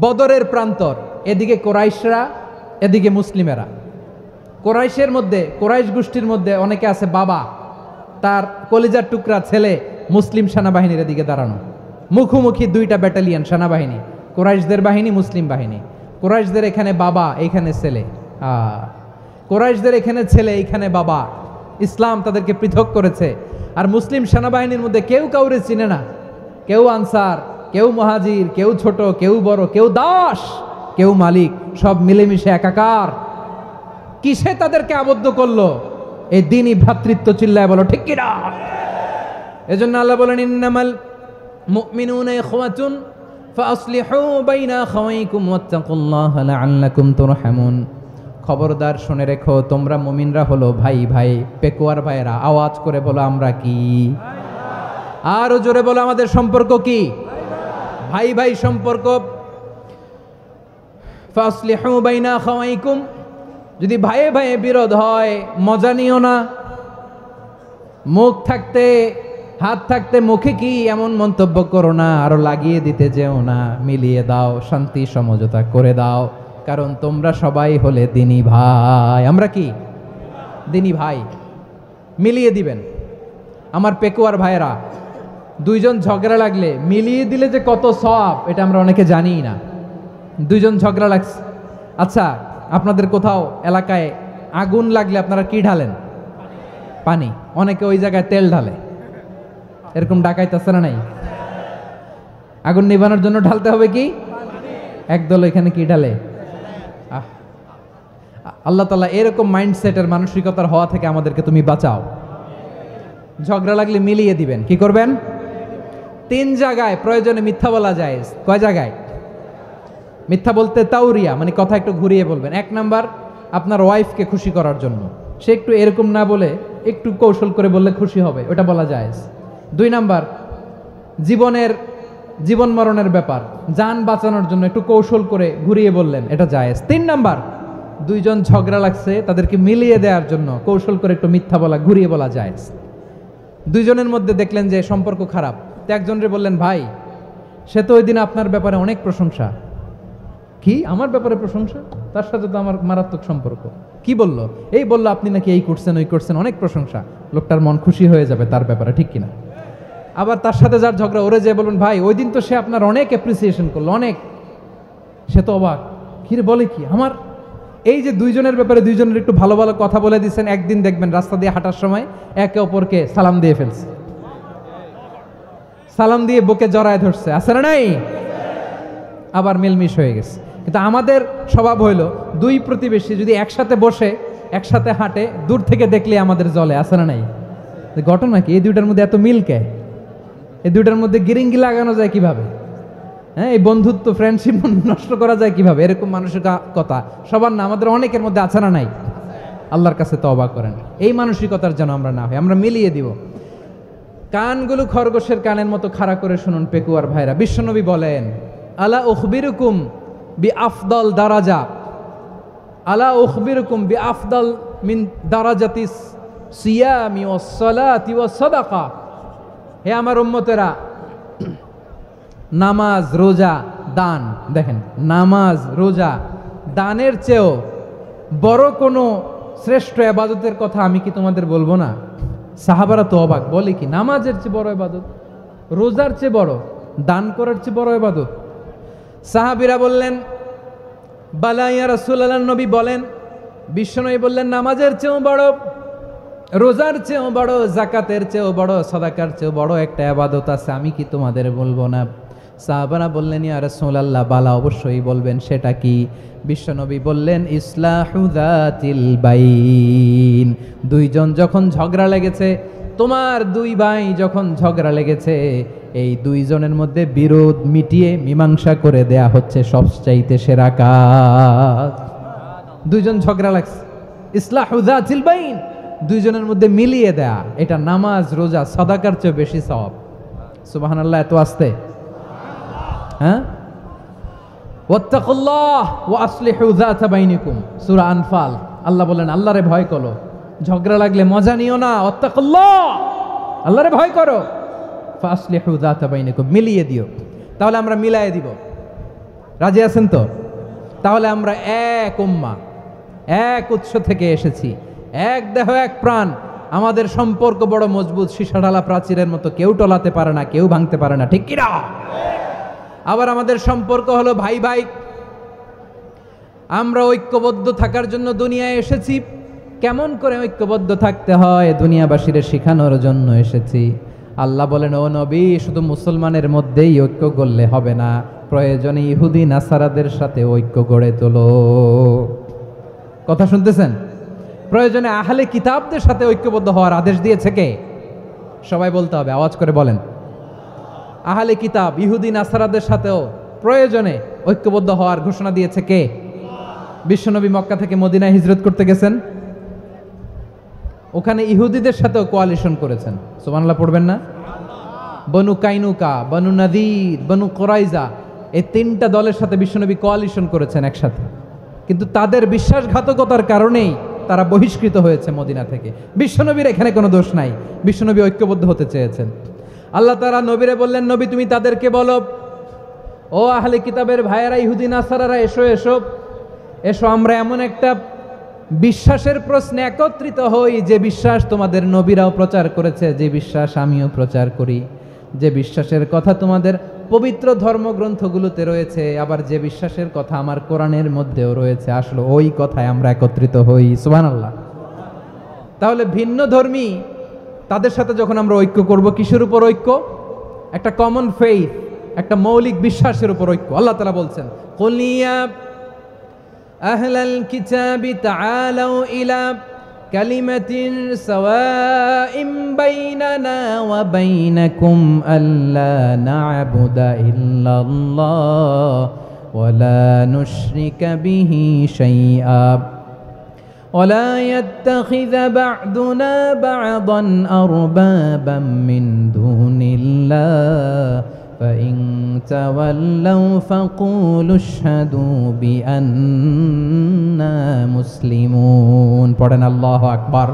Speaker 1: বদরের প্রান্তর, এদিকে কোরাইশরা, এদিকে মুসলিমেরা। কোরাইশের মধ্যে, কোরাইশ গোষ্ঠীর মধ্যে অনেকে আছে বাবা, তার কলিজার টুকরা ছেলে মুসলিম সেনাবাহিনীর এদিকে দাঁড়ানো, মুখোমুখি দুইটা ব্যাটালিয়ন সেনাবাহিনী, কোরাইশদের বাহিনী, মুসলিম বাহিনী। কোরাইশদের এখানে বাবা, এইখানে ছেলে। কোরাইশদের এখানে ছেলে, এইখানে বাবা। ইসলাম তাদেরকে পৃথক করেছে। আর মুসলিম সেনাবাহিনীর মধ্যে কেউ কাউরে চিনে না, কেউ আনসার, কেউ মুহাজির, কেউ ছোট, কেউ বড়, কেউ দাস, কেউ মালিক, সব মিলেমিশে একাকার। কিসে তাদেরকে আবদ্ধ করলো? এই দিনই ভ্রাতৃত্ব। চিল্লায় বলো ঠিক কিনা? এজন্য আল্লাহ বলেন ইন্নামাল মুমিনুনা ইখওয়াতুন ফাআসলিহু বাইনা আখাওয়াইকুম ওয়াত্তাকুল্লাহা লাআল্লাকুম তুরহামুন। খবরদার শুনে রেখো, তোমরা মুমিনরা হলো ভাই ভাই। পেকুয়ার ভাইয়েরা আওয়াজ করে বলো আমরা কি? আরো জোরে বলো আমাদের সম্পর্ক কি? ভাই ভাই সম্পর্ক। ফাসলিহু বাইনা আখাওয়াইকুম, যদি ভাইয়ে ভাইয়ে বিরোধ হয় মজা নিও না। মুখ থাকতে হাত থাকতে মুখে কি এমন মন্তব্য করো না, আরো লাগিয়ে দিতে যেও না। মিলিয়ে দাও, শান্তি সমঝোতা করে দাও, কারণ তোমরা সবাই হলে দিনী ভাই। আমরা কি দিনী ভাই? মিলিয়ে দিবেন। আমার পেকুয়ার ভাইয়েরা, দুইজন ঝগড়া লাগলে মিলিয়ে দিলে যে কত সওয়াব, এটা আমরা অনেকে জানি না। দুইজন ঝগড়া লাগছে, আচ্ছা আপনাদের কোথাও এলাকায় আগুন লাগলে আপনারা কি ঢালেন? পানি। অনেকে ওই জায়গায় তেল ঢালে, এরকম ডাকাইতেছে না? নাই, আগুন নিভানোর জন্য ঢালতে হবে কি? একদল এখানে কি ঢালে? আল্লাহ তাআলা এরকম মাইন্ডসেটের মানসিকতার হওয়া থেকে আমাদেরকে তুমি বাঁচাও। ঝগড়া লাগলে মিলিয়ে দিবেন। কি করবেন? 3 জায়গায় প্রয়োজনে মিথ্যা বলা যায়। কয় জায়গায় মিথ্যা বলতে? তাউরিয়া, মানে কথা একটু ঘুরিয়ে বলবেন। 1 নাম্বার, আপনার ওয়াইফকে খুশি করার জন্য, সে একটু এরকম না বলে একটু কৌশল করে বললে খুশি হবে, ওটা বলা যায়। 2 নাম্বার, জীবন মরণের ব্যাপার, জান বাঁচানোর জন্য একটু কৌশল করে ঘুরিয়ে বললেন, এটা জায়েজ। 3 নাম্বার, দুইজন ঝগড়া লাগছে তাদেরকে মিলিয়ে দেওয়ার জন্য কৌশল করে একটু মিথ্যা বলা, ঘুরিয়ে বলা জায়েজ। দুইজনের মধ্যে দেখলেন যে সম্পর্ক খারাপ, তো একজনরে বললেন, ভাই সে তো ওই দিন আপনার ব্যাপারে অনেক প্রশংসা। কি আমার ব্যাপারে প্রশংসা? তার সাথে তো আমার মারাত্মক সম্পর্ক। কি বললো? এই বললো আপনি নাকি এই করছেন ওই করছেন, অনেক প্রশংসা। লোকটার মন খুশি হয়ে যাবে তার ব্যাপারে, ঠিক কিনা? আবার তার সাথে যার ঝগড়া, ওরে যে বলুন, ভাই ওই দিন তো সে আপনার অনেক অ্যাপ্রিসিয়েশন করলো, অনেক। সে তো অবাক, কিরে বলে কি আমার? এই যে দুইজনের ব্যাপারে দুইজনের একটু ভালো ভালো কথা বলে দিচ্ছেন, একদিন দেখবেন রাস্তা দিয়ে হাঁটার সময় একে অপরকে সালাম দিয়ে ফেলছে, সালাম দিয়ে বুকে জড়ায় ধরছে, আছে না নাই? আবার মিলমিশ হয়ে গেছে। কিন্তু আমাদের স্বভাব হইল, দুই প্রতিবেশী যদি একসাথে বসে একসাথে হাঁটে, দূর থেকে দেখলে আমাদের জলে, আছে না নাই? ঘটনা কি? এই দুইটার মধ্যে এত মিল কে? এই দুইটার মধ্যে গিরিঙ্গি লাগানো যায় কিভাবে? হ্যাঁ, এই বন্ধুত্ব ফ্রেন্ডশিপ নষ্ট করা যায় কিভাবে? এরকম মানসিকতা সবার না, আমাদের অনেকের মধ্যে আছে না নাই? আল্লাহর কাছে তওবা করেন, এই মানসিকতার যেন আমরা না হই, আমরা মিলিয়ে দিব। কানগুলো খরগোশের কানের মতো খাড়া করে শুনুন পেকুয়ার ভাইরা। বিশ্বনবী বলেন, আলা উখবিরুকুম বি আফদল দারাজা, আলা উখবিরুকুম বি আফদল মিন দারাজাতিস সিয়ামি ওয়াস সালাতি ওয়াস সাদাকা। হে আমার উম্মতেরা, নামাজ, রোজা, দান, দেখেন নামাজ, রোজা, দানের চেয়েও বড় কোনো শ্রেষ্ঠ ইবাদতের কথা আমি কি তোমাদের বলবো না? সাহাবারা তো অবাক, বলে কি নামাজের চেয়ে বড় ইবাদত, রোজার চেয়ে বড়, দান করার চেয়ে বড় ইবাদত? সাহাবীরা বললেন, বালা ইয়া রাসূলুল্লাহ। নবী বলেন, বিশ্বনবী বললেন, নামাজের চেয়েও বড়, রোজার চেয়েও বড়, যাকাতের চেয়েও বড়, সাদাকার চেয়েও বড় একটা ইবাদত আছে, আমি কি তোমাদের বলবো না? সাহাবারা বললেন, ইয়া রাসূলুল্লাহ, বালা, অবশ্যই বলবেন, সেটা কি? বিশ্বনবী বললেন, ইসলাহু যাতিল বাইন। দুইজন যখন ঝগড়া লেগেছে, তোমার দুই ভাই যখন ঝগড়া লেগেছে, এই দুইজনের মধ্যে বিরোধ মিটিয়ে মীমাংসা করে দেয়া হচ্ছে সবচাইতে সেরা কাজ। দুইজন ঝগড়া লাগছে, ইসলাহু যাতিল বাইন, দুইজনের মধ্যে মিলিয়ে দেয়া, এটা নামাজ, রোজা, সাদাকার চেয়ে বেশি সওয়াব। সুবহানাল্লাহ, এত আসতে, হ্যাঁ? ওয়াত্তাকুল্লাহ ওয়া আসলিহু যাতা বাইনিকুম, সূরা আনফাল। আল্লাহ বলেন, আল্লাহরে ভয় করো, ঝগড়া লাগলে মজা নিও না। ওয়াত্তাকুল্লাহ, আল্লাহরে ভয় করো। ফাসলিহু যাতা বাইনিকুম, মিলিয়ে দিও। তাহলে আমরা মিলায়ে দিব, রাজি আছেন তো? তাহলে আমরা এক উম্মাহ, এক উৎস থেকে এসেছি, এক দেহ এক প্রাণ। আমাদের সম্পর্ক বড় মজবুত, সীসাঢালা প্রাচীরের মতো, কেউ টলাতে পারে না, কেউ ভাঙতে পারে না, ঠিক কিনা? আবার আমাদের সম্পর্ক হলো ভাই ভাই। আমরা ঐক্যবদ্ধ থাকার জন্য দুনিয়ায় এসেছি। কেমন করে ঐক্যবদ্ধ থাকতে হয় দুনিয়াবাসীর শেখানোর জন্য এসেছি। আল্লাহ বলেন, ও নবী, শুধু মুসলমানের মধ্যেই ঐক্য গড়লে হবে না, প্রয়োজনে ইহুদি নাসারাদের সাথে ঐক্য গড়ে তোলো। কথা শুনতেছেন? প্রয়োজনে আহলে কিতাবদের সাথে ঐক্যবদ্ধ হওয়ার আদেশ দিয়েছে কে? সবাই বলতে হবে, আওয়াজ করে বলেন। আহলে কিতাব, ইহুদি নাসারাদের সাথেও প্রয়োজনে ঐক্যবদ্ধ হওয়ার ঘোষণা দিয়েছে কে? বিশ্বনবী মক্কা থেকে মদিনায় হিজরত করতে গেছেন, ওখানে ইহুদিদের সাথেও কোয়ালিশন করেছেন। সুবহানাল্লাহ পড়বেন না? বনু কাইনুকা, বনু নাদির, বনু কোরাইজা, এই তিনটা দলের সাথে বিশ্বনবী কোয়ালিশন করেছেন একসাথে, কিন্তু তাদের বিশ্বাসঘাতকতার কারণেই তারা বহিষ্কৃত হয়েছে মদিনা থেকে। বিশ্বনবীর এখানে কোনো দোষ নাই, বিশ্বনবী ঐক্যবদ্ধ হতে চেয়েছেন। আল্লাহ তাআলা নবীরে বললেন, নবী তুমি তাদেরকে বলো, ও আহলে কিতাবের ভাইয়েরা, ইহুদি নাসারারা, এসো এসো এসো, আমরা এমন একটা বিশ্বাসের প্রশ্নে একত্রিত হই যে বিশ্বাস তোমাদের নবীরাও প্রচার করেছে, যে বিশ্বাস আমিও প্রচার করি, যে বিশ্বাসের কথা তোমাদের পবিত্র ধর্মগ্রন্থগুলোতে রয়েছে, আবার যে বিশ্বাসের কথা আমার কোরআনের মধ্যেও রয়েছে, আসলে ওই কথায় আমরা একত্রিত হই। সুবহানাল্লাহ। তাহলে ভিন্ন ধর্মী তাদের সাথে যখন আমরা ঐক্য করব, কিসের উপর ঐক্য? একটা কমন ফেইথ, একটা মৌলিক বিশ্বাসের উপর ঐক্য। আল্লাহ তাআলা বলছেন, কুল ইয়া আহলাল কিতাবি তাআলাউ ইলা কালিমাতিন সাওয়াইম বাইনানা ওয়া বাইনাকুম আল্লা না'বুদা ইল্লাল্লাহ ওয়া লা নুশরিকা বিহি শাইআ ولا يتخذ بعضنا بعضا أربابا من دون الله فإن تولوا فقولوا اشهدوا بأننا مسلمون। পড়েন আল্লাহু আকবার।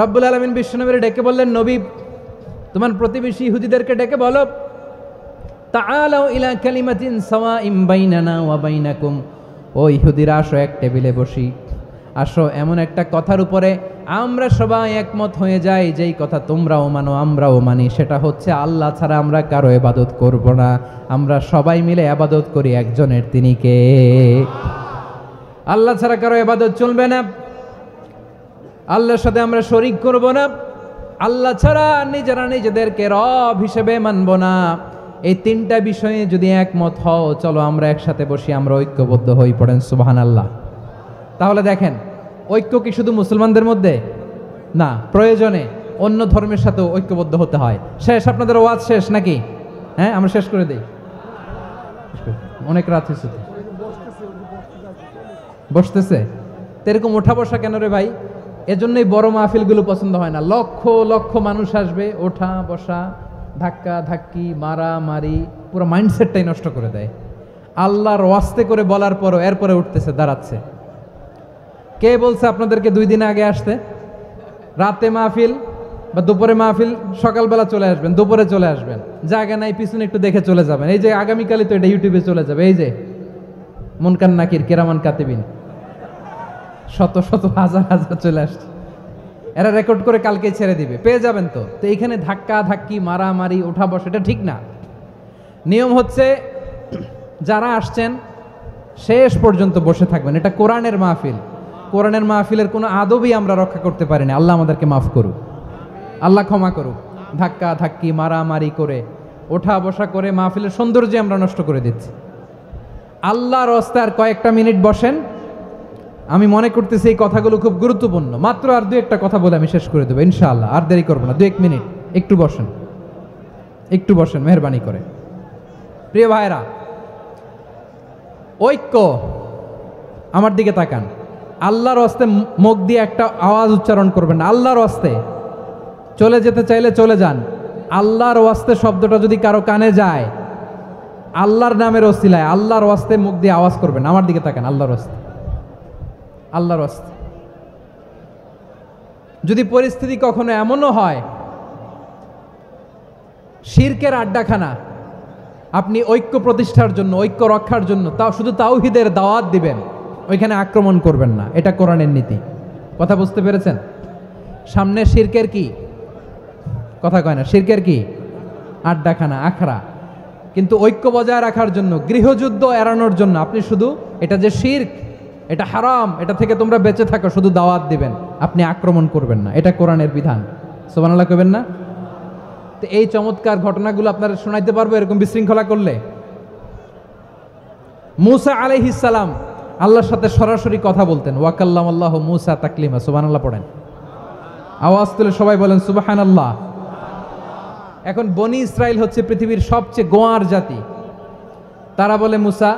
Speaker 1: রব্বুল আলামিন বিশ্বনবীর ডেকে বললেন, নবী তোমার প্রতিবেশী ইহুদিদেরকে ডেকে বলো, তাআলাউ ইলা কালিমাতিন সাওয়াইম বাইনানা ওয়া বাইনাকুম, ও ইহুদিরা আসো, এক টেবিলে বসি, আসো এমন একটা কথার উপরে আমরা সবাই একমত হয়ে যাই, যেই কথা তোমরাও মানো আমরাও মানি, সেটা হচ্ছে আল্লাহ ছাড়া আমরা কারো ইবাদত করব না, আমরা সবাই মিলে ইবাদত করি একজনের, তিনি কে? আল্লাহ ছাড়া কারো ইবাদত চলবে না, আল্লাহর সাথে আমরা শরীক করব না, আল্লাহ ছাড়া নিজেরা নিজেদেরকে রব হিসেবে মানব না। এই তিনটা বিষয়ে যদি একমত হও, চলো আমরা একসাথে বসি, আমরা ঐক্যবদ্ধ হই। পড়েন সুবহানাল্লাহ। তাহলে দেখেন, ঐক্য কি শুধু মুসলমানদের মধ্যে না, প্রয়োজনে অন্য ধর্মের সাথেও ঐক্যবদ্ধ হতে হয়। শেষ, আপনাদের ওয়াজ শেষ নাকি? হ্যাঁ, আমরা শেষ করে দেই, অনেক রাত হয়েছে। বসতেছে তো এরকম ওঠা বসা কেন রে ভাই? এজন্যই বড় মাহফিলগুলো পছন্দ হয় না। লক্ষ লক্ষ মানুষ আসবে, ওঠা বসা, ধাক্কা ধাক্কি, মারা মারি, পুরো মাইন্ডসেটটাই নষ্ট করে দেয়। আল্লাহর ওয়াস্তে করে বলার পরও এরপরে উঠতেছে, দাঁড়াচ্ছে। কে বলছে আপনাদেরকে 2 দিন আগে আসতে? রাতে মাহফিল বা দুপুরে মাহফিল, সকালবেলা চলে আসবেন, দুপুরে চলে আসবেন, জায়গা নাই পিছনে একটু দেখে চলে যাবেন। এই যে আগামীকালই তো এটা ইউটিউবে চলে যাবে, এই যে মুনকার নাকির কিরামান কাতিবিন, শত শত হাজার হাজার চলে আসছে, এরা রেকর্ড করে কালকে ছেড়ে দিবে, পেয়ে যাবেন। তো এইখানে ধাক্কা ধাক্কি, মারামারি, ওঠা বসা, এটা ঠিক না। নিয়ম হচ্ছে যারা আসছেন শেষ পর্যন্ত বসে থাকবেন। এটা কোরআনের মাহফিল, কোরআনের মাহফিলের কোনো আদবই আমরা রক্ষা করতে পারিনি। আল্লাহ আমাদেরকে মাফ করুক, আল্লাহ ক্ষমা করুক। ধাক্কা ধাক্কি, মারামারি করে, ওঠা বসা করে মাহফিলের সৌন্দর্য আমরা নষ্ট করে দিচ্ছি। আল্লাহর রাস্তায় কয়েকটা মিনিট বসেন। আমি মনে করতেছি এই কথাগুলো খুব গুরুত্বপূর্ণ। মাত্র আর 2-1টা কথা বলে আমি শেষ করে দেবো ইনশাআল্লাহ, আর দেরি করবো না। 2-1 মিনিট একটু বসেন, একটু বসেন মেহরবানি করে। প্রিয় ভাইরা, ঐক্য, আমার দিকে তাকান। আল্লাহর রাস্তে মুখ দিয়ে একটা আওয়াজ উচ্চারণ করবেন না। আল্লাহর রাস্তে চলে যেতে চাইলে চলে যান। আল্লাহর ওয়াস্তে শব্দটা যদি কারো কানে যায়, আল্লাহর নামের ওসিলায় আল্লাহর ওয়াস্তে মুখ দিয়ে আওয়াজ করবেন। আমার দিকে তাকান, আল্লাহর ওয়াস্তে, আল্লাহর ওয়াস্তে। যদি পরিস্থিতি কখনো এমনও হয় শিরকের আড্ডাখানা, আপনি ঐক্য প্রতিষ্ঠার জন্য, ঐক্য রক্ষার জন্য তাও শুধু তাওহীদের দাওয়াত দিবেন, ওইখানে আক্রমণ করবেন না। এটা কোরআনের নীতি। কথা বুঝতে পেরেছেন? সামনে শিরকের কি কথা কয় না, শিরকের কি আড্ডাখানা, আখড়া। কিন্তু ঐক্য বজায় রাখার জন্য, গৃহযুদ্ধ এড়ানোর জন্য আপনি শুধু এটা যে শিরক, এটা হারাম, এটা থেকে তোমরা বেঁচে থাকো, শুধু দাওয়াত দিবেন, আপনি আক্রমণ করবেন না। এটা কোরআনের বিধান। সুবহানাল্লাহ কইবেন না? তো এই চমৎকার ঘটনাগুলো আপনারা শোনাইতে পারবো এরকম বিশৃঙ্খলা করলে। মূসা আলাইহিস সালাম আল্লাহর সাথে সরাসরি কথা বলতেন। ওয়াকাল্লামাল্লাহু মূসা তাকলিমা। সুবহানাল্লাহ পড়েন, আওয়াজ তুলে সবাই বলেন সুবহানাল্লাহ। এখন বনি ইসরাইল হচ্ছে পৃথিবীর সবচেয়ে গোয়ার জাতি। তারা বলে, মূসা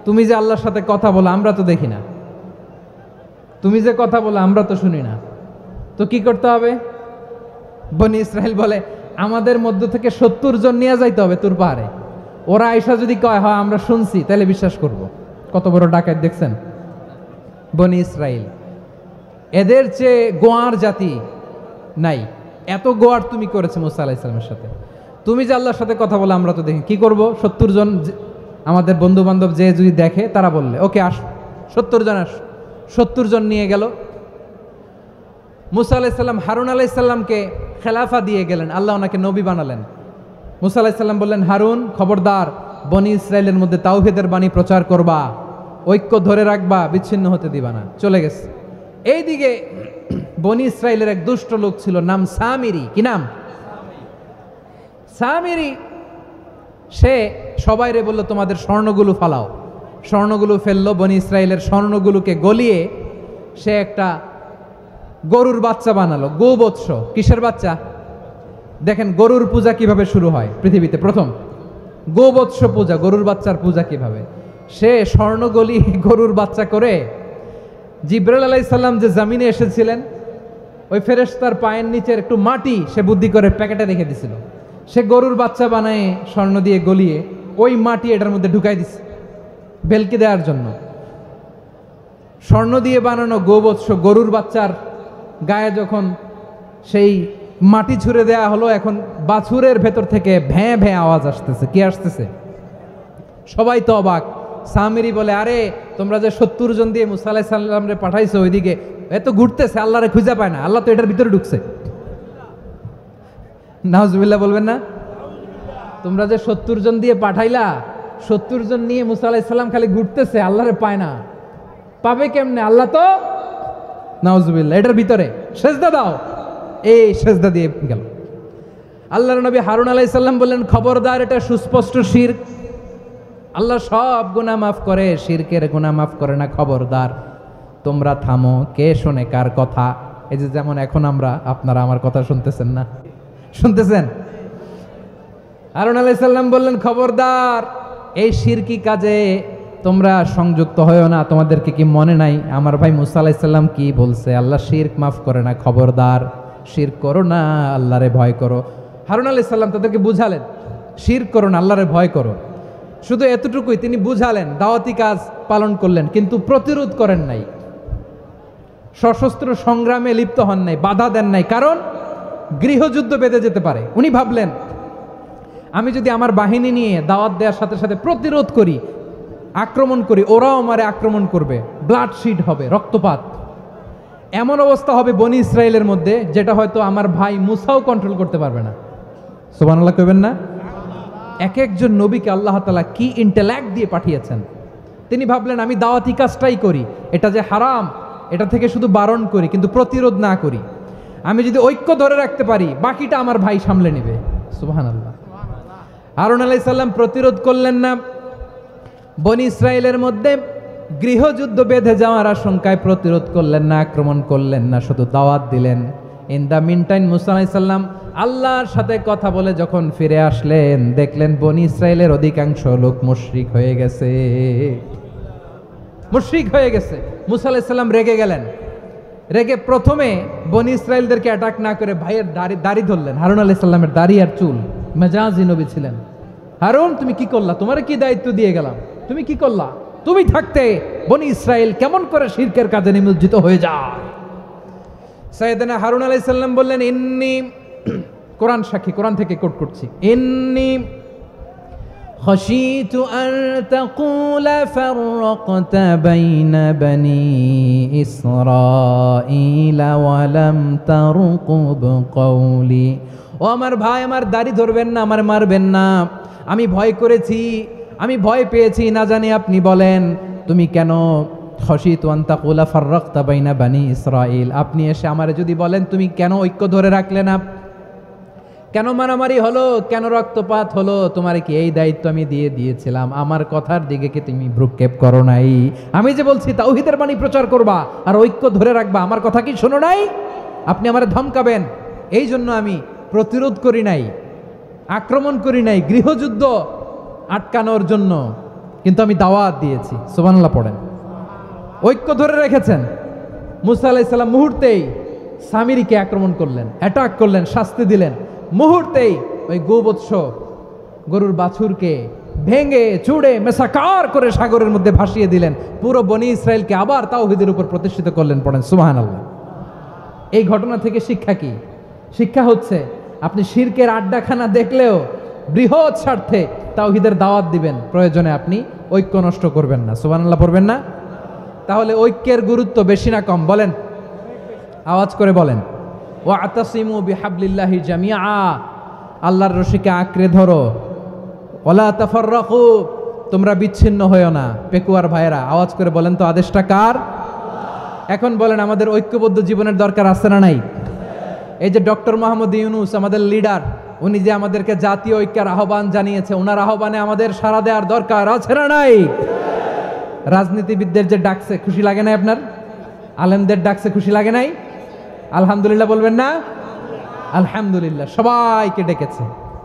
Speaker 1: তুমি যে আল্লাহর সাথে কথা বলো আমরা তো দেখি না, তুমি যে কথা বলো আমরা তো শুনি না, তো কি করতে হবে? বনি ইসরাইল বলে আমাদের মধ্য থেকে 70 জন নিয়ে যাইতে হবে তুর পাহাড়ে। ওরা আয়সা যদি কয় হয় আমরা শুনছি, তাহলে বিশ্বাস করব। কত বড় ডাকাত দেখছেন বনি ইসরাইল। এদের চেয়ে গোয়ার জাতি নাই, এত গোয়ার তুমি করেছে মুসা আলাইহিস সালামের সাথে। তুমি যে আল্লাহর সাথে কথা বলে আমরা তো দেখি, কি করব? 70 জন আমাদের বন্ধু বান্ধব যে যদি দেখে তারা বললে ওকে আস, 70 জন আস। 70 জন নিয়ে গেল। মুসা আলাইহিস সালাম হারুন আলাইহিস সালামকে খেলাফা দিয়ে গেলেন, আল্লাহ ওনাকে নবী বানালেন। মুসা আলাইহিস সালাম বললেন, হারুন খবরদার, বনি ইসরায়েলের মধ্যে তাওহীদের বাণী প্রচার করবা, ঐক্য ধরে রাখবা, বিচ্ছিন্ন হতে দিবা না। চলে গেছে। এইদিকে বনি ইসরায়েলের এক দুষ্ট লোক ছিল, নাম সামিরি। কি নাম? সামিরি। সে সবাইরে বলল তোমাদের স্বর্ণগুলো ফালাও। স্বর্ণগুলো ফেললো, বনি ইসরায়েলের স্বর্ণগুলোকে গলিয়ে সে একটা গরুর বাচ্চা বানালো, গোবৎস। কিসের বাচ্চা? দেখেন গরুর পূজা কিভাবে শুরু হয় পৃথিবীতে প্রথম, গোবৎস পূজা, গরুর বাচ্চার পূজা কিভাবে। সে স্বর্ণ গলি গরুর বাচ্চা করে জিবরাইল আলাইহিস সালাম যে জমিনে এসেছিলেন, ওই ফেরেশতার পায়ের নিচের একটু মাটি সে বুদ্ধি করে প্যাকেটে রেখে দিছিল। সে গরুর বাচ্চা বানায় স্বর্ণ দিয়ে গলিয়ে ওই মাটি এটার মধ্যে ঢুকাই দিছে ভেলকি দেওয়ার জন্য। স্বর্ণ দিয়ে বানানো গোবৎস গরুর বাচ্চার গায়ে যখন সেই মাটি ছুঁড়ে দেয়া হলো, এখন বাছুরের ভেতর থেকে ভ্যাঁ ভ্যাঁ আওয়াজ আসতেছে। কি আসতেছে? সবাই তো অবাক। সামিরি বলে, আরে তোমরা যে 70 জন দিয়ে মুসা আলাইহিস সালামরে পাঠাইছো, ওইদিকে এত ঘুরতেছে, আল্লাহরে খুঁজে পায় না, আল্লাহ তো এটার ভিতরে ঢুকছে। নাউজুবিল্লাহ বলবেন না? তোমরা যে 70 জন দিয়ে পাঠাইলা, 70 জন নিয়ে মুসা আলাইহিস সালাম খালি ঘুরতেছে, আল্লাহরে পায় না। পাবে কেমনে? আল্লাহ তো, নাউজুবিল্লাহ, এটার ভিতরে সেজদা দাও। এই সেজদা দিয়ে গেল। আল্লাহর নবী হারুন আলাইহিস সালাম বললেন, খবরদার, এটা সুস্পষ্ট শিরক। আল্লাহ সব গুনাহ মাফ করে, শিরকের গুনাহ মাফ করে না, খবরদার তোমরা থামো। কে শোনে কার কথা? এই যে যেমন এখন আপনারা আমার কথা শুনতেছেন না? শুনতেছেন? হারুন আলাইহিস সালাম বললেন, খবরদার, এই শিরকি কাজে তোমরা সংযুক্ত হয়েও না। তোমাদেরকে কি মনে নাই আমার ভাই মুসা আলাইহিস সালাম কি বলছে? আল্লাহ শিরক মাফ করে না, খবরদার শিরক করো না, আল্লাহরে ভয় করো। হারুন আলাইহিস সালাম তাদেরকে বুঝালেন, শিরক করো না, আল্লাহরে ভয় করো। শুধু এতটুকুই তিনি বুঝালেন, দাওয়াতি কাজ পালন করলেন, কিন্তু প্রতিরোধ করেন নাই, সশস্ত্র সংগ্রামে লিপ্ত হন নাই, বাধা দেন নাই, কারণ গৃহযুদ্ধ বেঁধে যেতে পারে। উনি ভাবলেন, আমি যদি আমার বাহিনী নিয়ে দাওয়াত দেওয়ার সাথে সাথে প্রতিরোধ করি, আক্রমণ করি, ওরাও আমারে আক্রমণ করবে, ব্লাডশিড হবে, রক্তপাত। এমন অবস্থা হবে বনি ইসরায়েলের মধ্যে, যেটা হয়তো আমার ভাই মুসাও কন্ট্রোল করতে পারবে না। সুবহানাল্লাহ কইবেন না? এক একজন নবীকে আল্লাহ তাআলা কি ইন্টেলেক্ট দিয়ে পাঠিয়েছেন। তিনি ভাবলেন, আমি দাওয়াতি কাজটাই করি, এটা যে হারাম এটা থেকে শুধু বারণ করি, কিন্তু প্রতিরোধ না করি। আমি যদি ঐক্য ধরে রাখতে পারি, বাকিটা আমার ভাই সামলে নেবে। সুবহানাল্লাহ। হারুন আলাইহিস সালাম প্রতিরোধ করলেন না। বনি ইসরায়েলের মধ্যে গৃহযুদ্ধ বেঁধে যাওয়ার আশঙ্কায় প্রতিরোধ করলেন না, আক্রমণ করলেন না, শুধু দাওয়াত দিলেন। ইন দ্য মিন টাইম মুসা আলাইহিস সালাম আল্লাহর সাথে কথা বলে যখন ফিরে আসলেন, দেখলেন বনি ইসরায়েলের অধিকাংশ লোক মুশরিক হয়ে গেছে, মুশরিক হয়ে গেছে। মুসা আলাইহিস সালাম রেগে গেলেন। রেগে প্রথমে বনি ইসরায়েলদেরকে অ্যাটাক না করে ভাইয়ের দাড়ি ধরলেন। হারুন আলাইহিস সালামের দাড়ি আর চুল, মেজাজি নবী ছিলেন। হারুন, তুমি কি করলা? তোমার কি দায়িত্ব দিয়ে গেলাম, তুমি কি করলা? তুমি থাকতে বনি ইসরায়েল কেমন করে শিরকের কাজে নিমজ্জিত হয়ে যায়? সাইয়েদনা হারুন আলাইহিস সালাম বললেন, ইন্নী, কোরআন সাক্ষী, কোরআন থেকে কোট করছি, ইন্নী খাশিতু আন তাকুলা ফাররাকতা বাইনা বনি ইসরাঈলা ওয়া লাম তারকুব কওলি। ও আমার ভাই, আমার দাড়ি ধরবেন না, আমার মারবেন না। আমি ভয় করেছি, আমি ভয় পেয়েছি, না জানি আপনি বলেন তুমি কেন খাশিতু আন তাকুলা ফাররাকতা বাইনা বনি ইসরাঈল, আপনি এসে আমারে যদি বলেন তুমি কেন ঐক্য ধরে রাখলে না, কেন মারামারি হলো, কেন রক্তপাত হলো, তোমার কি এই দায়িত্ব আমি দিয়ে দিয়েছিলাম? আমার কথার দিকে কি তুমি ভ্রুক্ষেপ করো নাই? আমি যে বলছি তাওহীদের বাণী প্রচার করবা আর ঐক্য ধরে রাখবা, আমার কথা কি শোনো নাই? আপনি আমারে ধমকাবেন, এই জন্য আমি প্রতিরোধ করি নাই, আক্রমণ করি নাই, গৃহযুদ্ধ আটকানোর জন্য কিন্তু আমি দাওয়াত দিয়েছি। সুবহানাল্লাহ পড়েন। ঐক্য ধরে রেখেছেন। মুসা আলাইহিস সালাম মুহূর্তেই সামিরীকে আক্রমণ করলেন, অ্যাটাক করলেন, শাস্তি দিলেন। মুহূর্তেই ওই গোবৎস গরুর বাছুরকে ভেঙে চুড়ে মেসাকার করে সাগরের মধ্যে ভাসিয়ে দিলেন। পুরো বনি ইসরায়েলকে আবার তাওহীদের উপর প্রতিষ্ঠিত করলেন। পড়েন সুবহানাল্লাহ। এই ঘটনা থেকে শিক্ষা কি? শিক্ষা হচ্ছে আপনি শিরকের আড্ডাখানা দেখলেও বৃহৎ স্বার্থে তাওহীদের দাওয়াত দিবেন, প্রয়োজনে আপনি ঐক্য নষ্ট করবেন না। সুবহানাল্লাহ পড়বেন না? তাহলে ঐক্যের গুরুত্ব বেশি না কম বলেন? আওয়াজ করে বলেন। ওয়াতাসিমু বিহাবলিল্লাহি জামিআ, আল্লাহর রশিকে আঁকড়ে ধরো। ওয়ালা তাফাররাকু, তোমরা বিচ্ছিন্ন হয়ো না। পেকুয়ার ভাইরা আওয়াজ করে বলেন তো আদেশটা কার? এখন বলেন আমাদের ঐক্যবদ্ধ জীবনের দরকার আছে না নাই? এই যে ডক্টর মোহাম্মদ ইউনূস আমাদের লিডার, উনি যে আমাদেরকে জাতীয় ঐক্যের আহ্বান জানিয়েছে, ওনার আহ্বানে আমাদের সাড়া দেওয়ার দরকার আছে না নাই? রাজনীতিবিদদের যে ডাকছে খুশি লাগে নাই আপনার? আলেমদের ডাকছে খুশি লাগে নাই? আলহামদুলিল্লাহ বলবেন না? আলহামদুলিল্লাহ। সবাইকে ডেকেছে,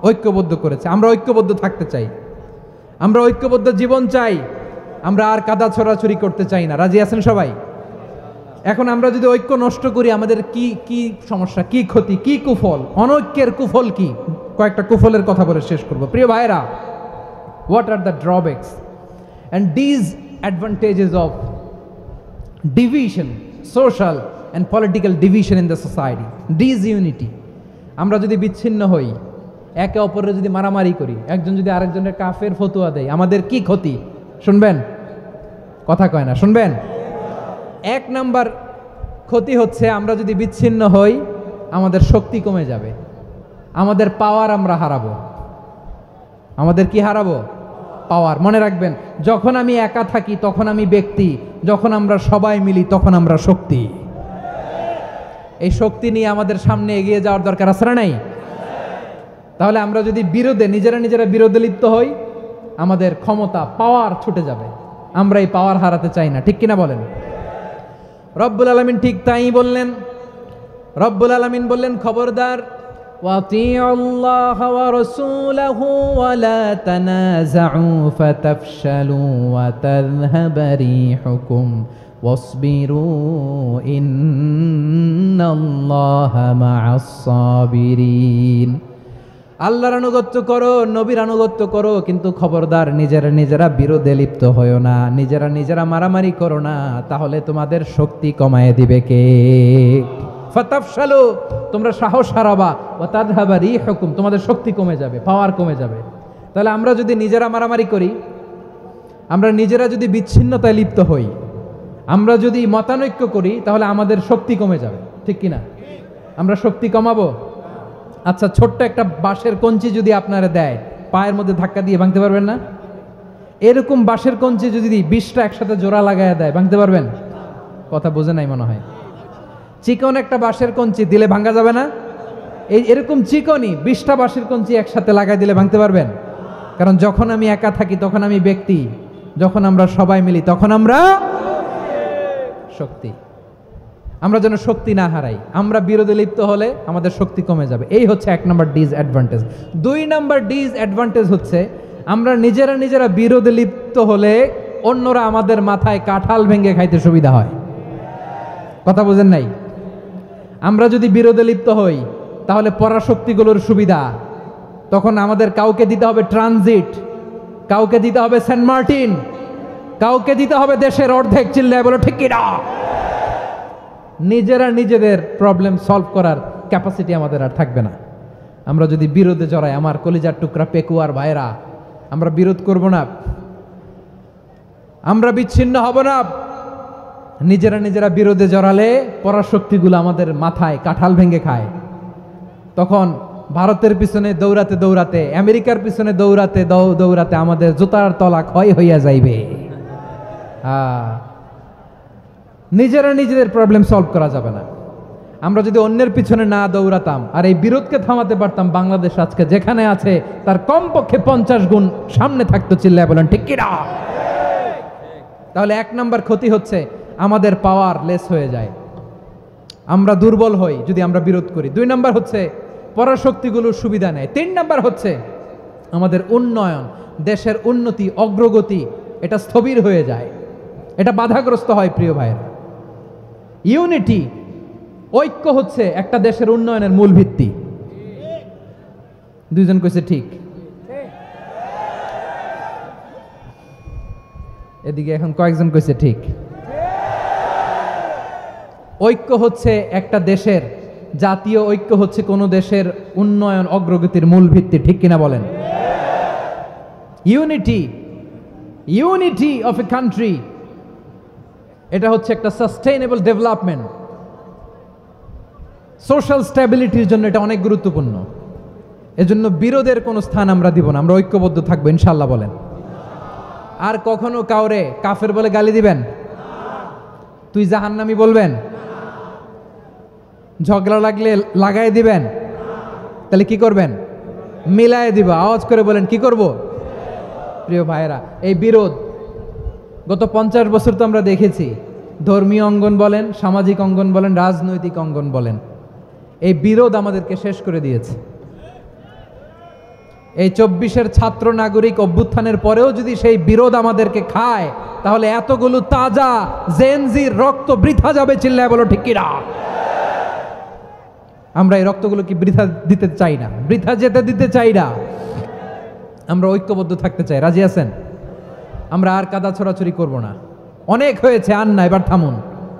Speaker 1: ঐক্যবদ্ধ করেছে। আমরা ঐক্যবদ্ধ থাকতে চাই, আমরা ঐক্যবদ্ধ জীবন চাই, আমরা আর কাদা ছড়াছড়ি করতে চাই না। রাজি আছেন সবাই? এখন আমরা যদি ঐক্য নষ্ট করি আমাদের কি কি সমস্যা, কি ক্ষতি, কি কুফল? অনৈক্যের কুফল কি? কয়েকটা কুফলের কথা বলে শেষ করব। প্রিয় ভাইরা, what are the drawbacks and disadvantages of division, social and political division in the society, disunity? আমরা যদি বিচ্ছিন্ন হই, একে অপরের যদি মারামারি করি, একজন যদি আরেকজনের কাফের ফতোয়া দেয়, আমাদের কি ক্ষতি? শুনবেন? কথা কয় না, শুনবেন? এক নাম্বার ক্ষতি হচ্ছে আমরা যদি বিচ্ছিন্ন হই আমাদের শক্তি কমে যাবে, আমাদের পাওয়ার আমরা হারাবো। আমাদের কি হারাবো? পাওয়ার। মনে রাখবেন, যখন আমি একা থাকি তখন আমি ব্যক্তি, যখন আমরা সবাই মিলি তখন আমরা শক্তি। এই শক্তি নিয়ে আমাদের সামনে এগিয়ে যাওয়ার দরকার আছে না নাই? তাহলে আমরা যদি নিজেরা বিরোধে লিপ্ত হই, আমাদের ক্ষমতা, পাওয়ার ছুটে যাবে। আমরা এই পাওয়ার হারাতে চাই না, ঠিক কিনা বলেন? রব্বুল আলামিন ঠিক তাই বললেন। রব্বুল আলামিন বললেন, খবরদার, ওয়াতিউল্লাহ ওয়া রাসূলাহু ওয়া লা তানাযাউ ফাতাফশালু ওয়া তাযহাবা রিহুকুম ওয়াসবিরু ইন্নাল্লাহা মা'আস সাবিরিন। আল্লাহর আনুগত্য করো, নবীর আনুগত্য করো, কিন্তু খবরদার নিজেরা বিরোধে লিপ্ত হয়ো না, নিজেরা মারামারি করো না, তাহলে তোমাদের শক্তি কমায় দিবে কে? ফাতাফশালু, তোমরা সাহস হারাবা, ওয়া তাযহাবা রিহুকুম, তোমাদের শক্তি কমে যাবে, পাওয়ার কমে যাবে। তাহলে আমরা যদি নিজেরা মারামারি করি, আমরা নিজেরা যদি বিচ্ছিন্নতায় লিপ্ত হই, আমরা যদি মতানৈক্য করি, তাহলে আমাদের শক্তি কমে যাবে, ঠিক কিনা? আমরা শক্তি কমাবো। আচ্ছা, ছোট্ট একটা বাঁশের কঞ্চি যদি আপনারা দেয়, পায়ের মধ্যে ধাক্কা দিয়ে ভাঙতে পারবেন না? এরকম বাঁশের কঞ্চি যদি 20টা একসাথে জোড়া লাগায় দেয়, ভাঙতে পারবেন? কথা বোঝে নাই মনে হয়। চিকন একটা বাঁশের কঞ্চি দিলে ভাঙা যাবে না? এরকম চিকনই 20টা বাঁশের কঞ্চি একসাথে লাগাই দিলে ভাঙতে পারবেন? কারণ যখন আমি একা থাকি তখন আমি ব্যক্তি, যখন আমরা সবাই মিলি তখন আমরা শক্তি। আমরা যেন শক্তি না হারাই। আমরা বিরোধে লিপ্ত হলে আমাদের শক্তি কমে যাবে। এই হচ্ছে 1 নম্বর ডিসঅ্যাডভান্টেজ। 2 নম্বর ডিসঅ্যাডভান্টেজ হচ্ছে আমরা নিজেরা বিরোধে লিপ্ত হলে অন্যরা আমাদের মাথায় কাঁঠাল ভেঙে খাইতে সুবিধা হয়। কথা বোঝেন নাই? আমরা যদি বিরোধে লিপ্ত হই তাহলে পরাশক্তিগুলোর সুবিধা, তখন আমাদের কাউকে দিতে হবে ট্রানজিট, কাউকে দিতে হবে সেন্ট মার্টিন, কাউকে দিতে হবে দেশের অর্ধেক। চিল্লায় বলো ঠিক কিনা? নিজেদের প্রবলেম সলভ করার ক্যাপাসিটি আমাদের আর থাকবে না। আমরা যদি বিরোধে জড়াই, আমার কলিজার টুকরা পেকুয়ার ভাইরা, আমরা বিরোধ করব না, আমরা বিচ্ছিন্ন হব না। নিজেরা বিরোধে জড়ালে পরাশক্তিগুলো আমাদের মাথায় কাঁঠাল ভেঙে খায়। তখন ভারতের পিছনে দৌড়াতে, আমেরিকার পিছনে দৌড়াতে আমাদের জুতার তলা ক্ষয় হইয়া যাইবে। নিজেদের প্রবলেম সলভ করা যাবে না। আমরা যদি অন্যের পিছনে না দৌড়াতাম আর এই বিরোধকে থামাতে পারতাম, বাংলাদেশ আজকে যেখানে আছে তার কমপক্ষে 50 গুণ সামনে থাকতো। চিল্লায় বলেন ঠিক কিনা? তাহলে 1 নম্বর ক্ষতি হচ্ছে আমাদের পাওয়ার লেস হয়ে যায়, আমরা দুর্বল হই যদি আমরা বিরোধ করি। 2 নম্বর হচ্ছে পরাশক্তিগুলোর সুবিধা নেয়। 3 নম্বর হচ্ছে আমাদের উন্নয়ন, দেশের উন্নতি, অগ্রগতি এটা স্থবির হয়ে যায়, এটা বাধাগ্রস্ত হয়। প্রিয় ভাইয়েরা, ইউনিটি, ঐক্য হচ্ছে একটা দেশের উন্নয়নের মূল ভিত্তি। দুইজন কইছে ঠিক, এদিকে এখন কয়েকজন কইছে ঠিক। ঐক্য হচ্ছে একটা দেশের, জাতীয় ঐক্য হচ্ছে কোন দেশের উন্নয়ন অগ্রগতির মূল ভিত্তি, ঠিক কিনা বলেন? ইউনিটি অফ এ কান্ট্রি, এটা হচ্ছে একটা সাস্টেইনেবল ডেভেলপমেন্ট, সোশ্যাল স্ট্যাবিলিটির জন্য এটা অনেক গুরুত্বপূর্ণ। এজন্য বিরোধের কোনো স্থান আমরা দিব না, আমরা ঐক্যবদ্ধ থাকবো ইনশাআল্লাহ বলেন। আর কখনো কাউরে কাফের বলে গালি দিবেন? তুই জাহান্নামী বলবেন? ঝগড়া লাগলে লাগাই দিবেন? তাহলে কি করবেন? মিলায় দিব। আওয়াজ করে বলেন, কি করব? প্রিয় ভাইয়েরা, এই বিরোধ গত 50 বছর তো আমরা দেখেছি, ধর্মীয় অঙ্গন বলেন, সামাজিক অঙ্গন বলেন, রাজনৈতিক অঙ্গন বলেন, এই বিরোধ আমাদেরকে শেষ করে দিয়েছে। এই 24-এর ছাত্র নাগরিক অভ্যুত্থানের পরেও যদি সেই বিরোধ আমাদেরকে খায়, তাহলে এতগুলো তাজা জেনজির রক্ত বৃথা যাবে। চিল্লায় বলো ঠিক কিনা? আমরা এই রক্তগুলো কি বৃথা দিতে চাই না, বৃথা যেতে দিতে চাই না। আমরা ঐক্যবদ্ধ থাকতে চাই। রাজি আছেন? আমরা আর কাদা ছড়াছড়ি করব না। অনেক হয়েছে, আর না, এবার থামুন।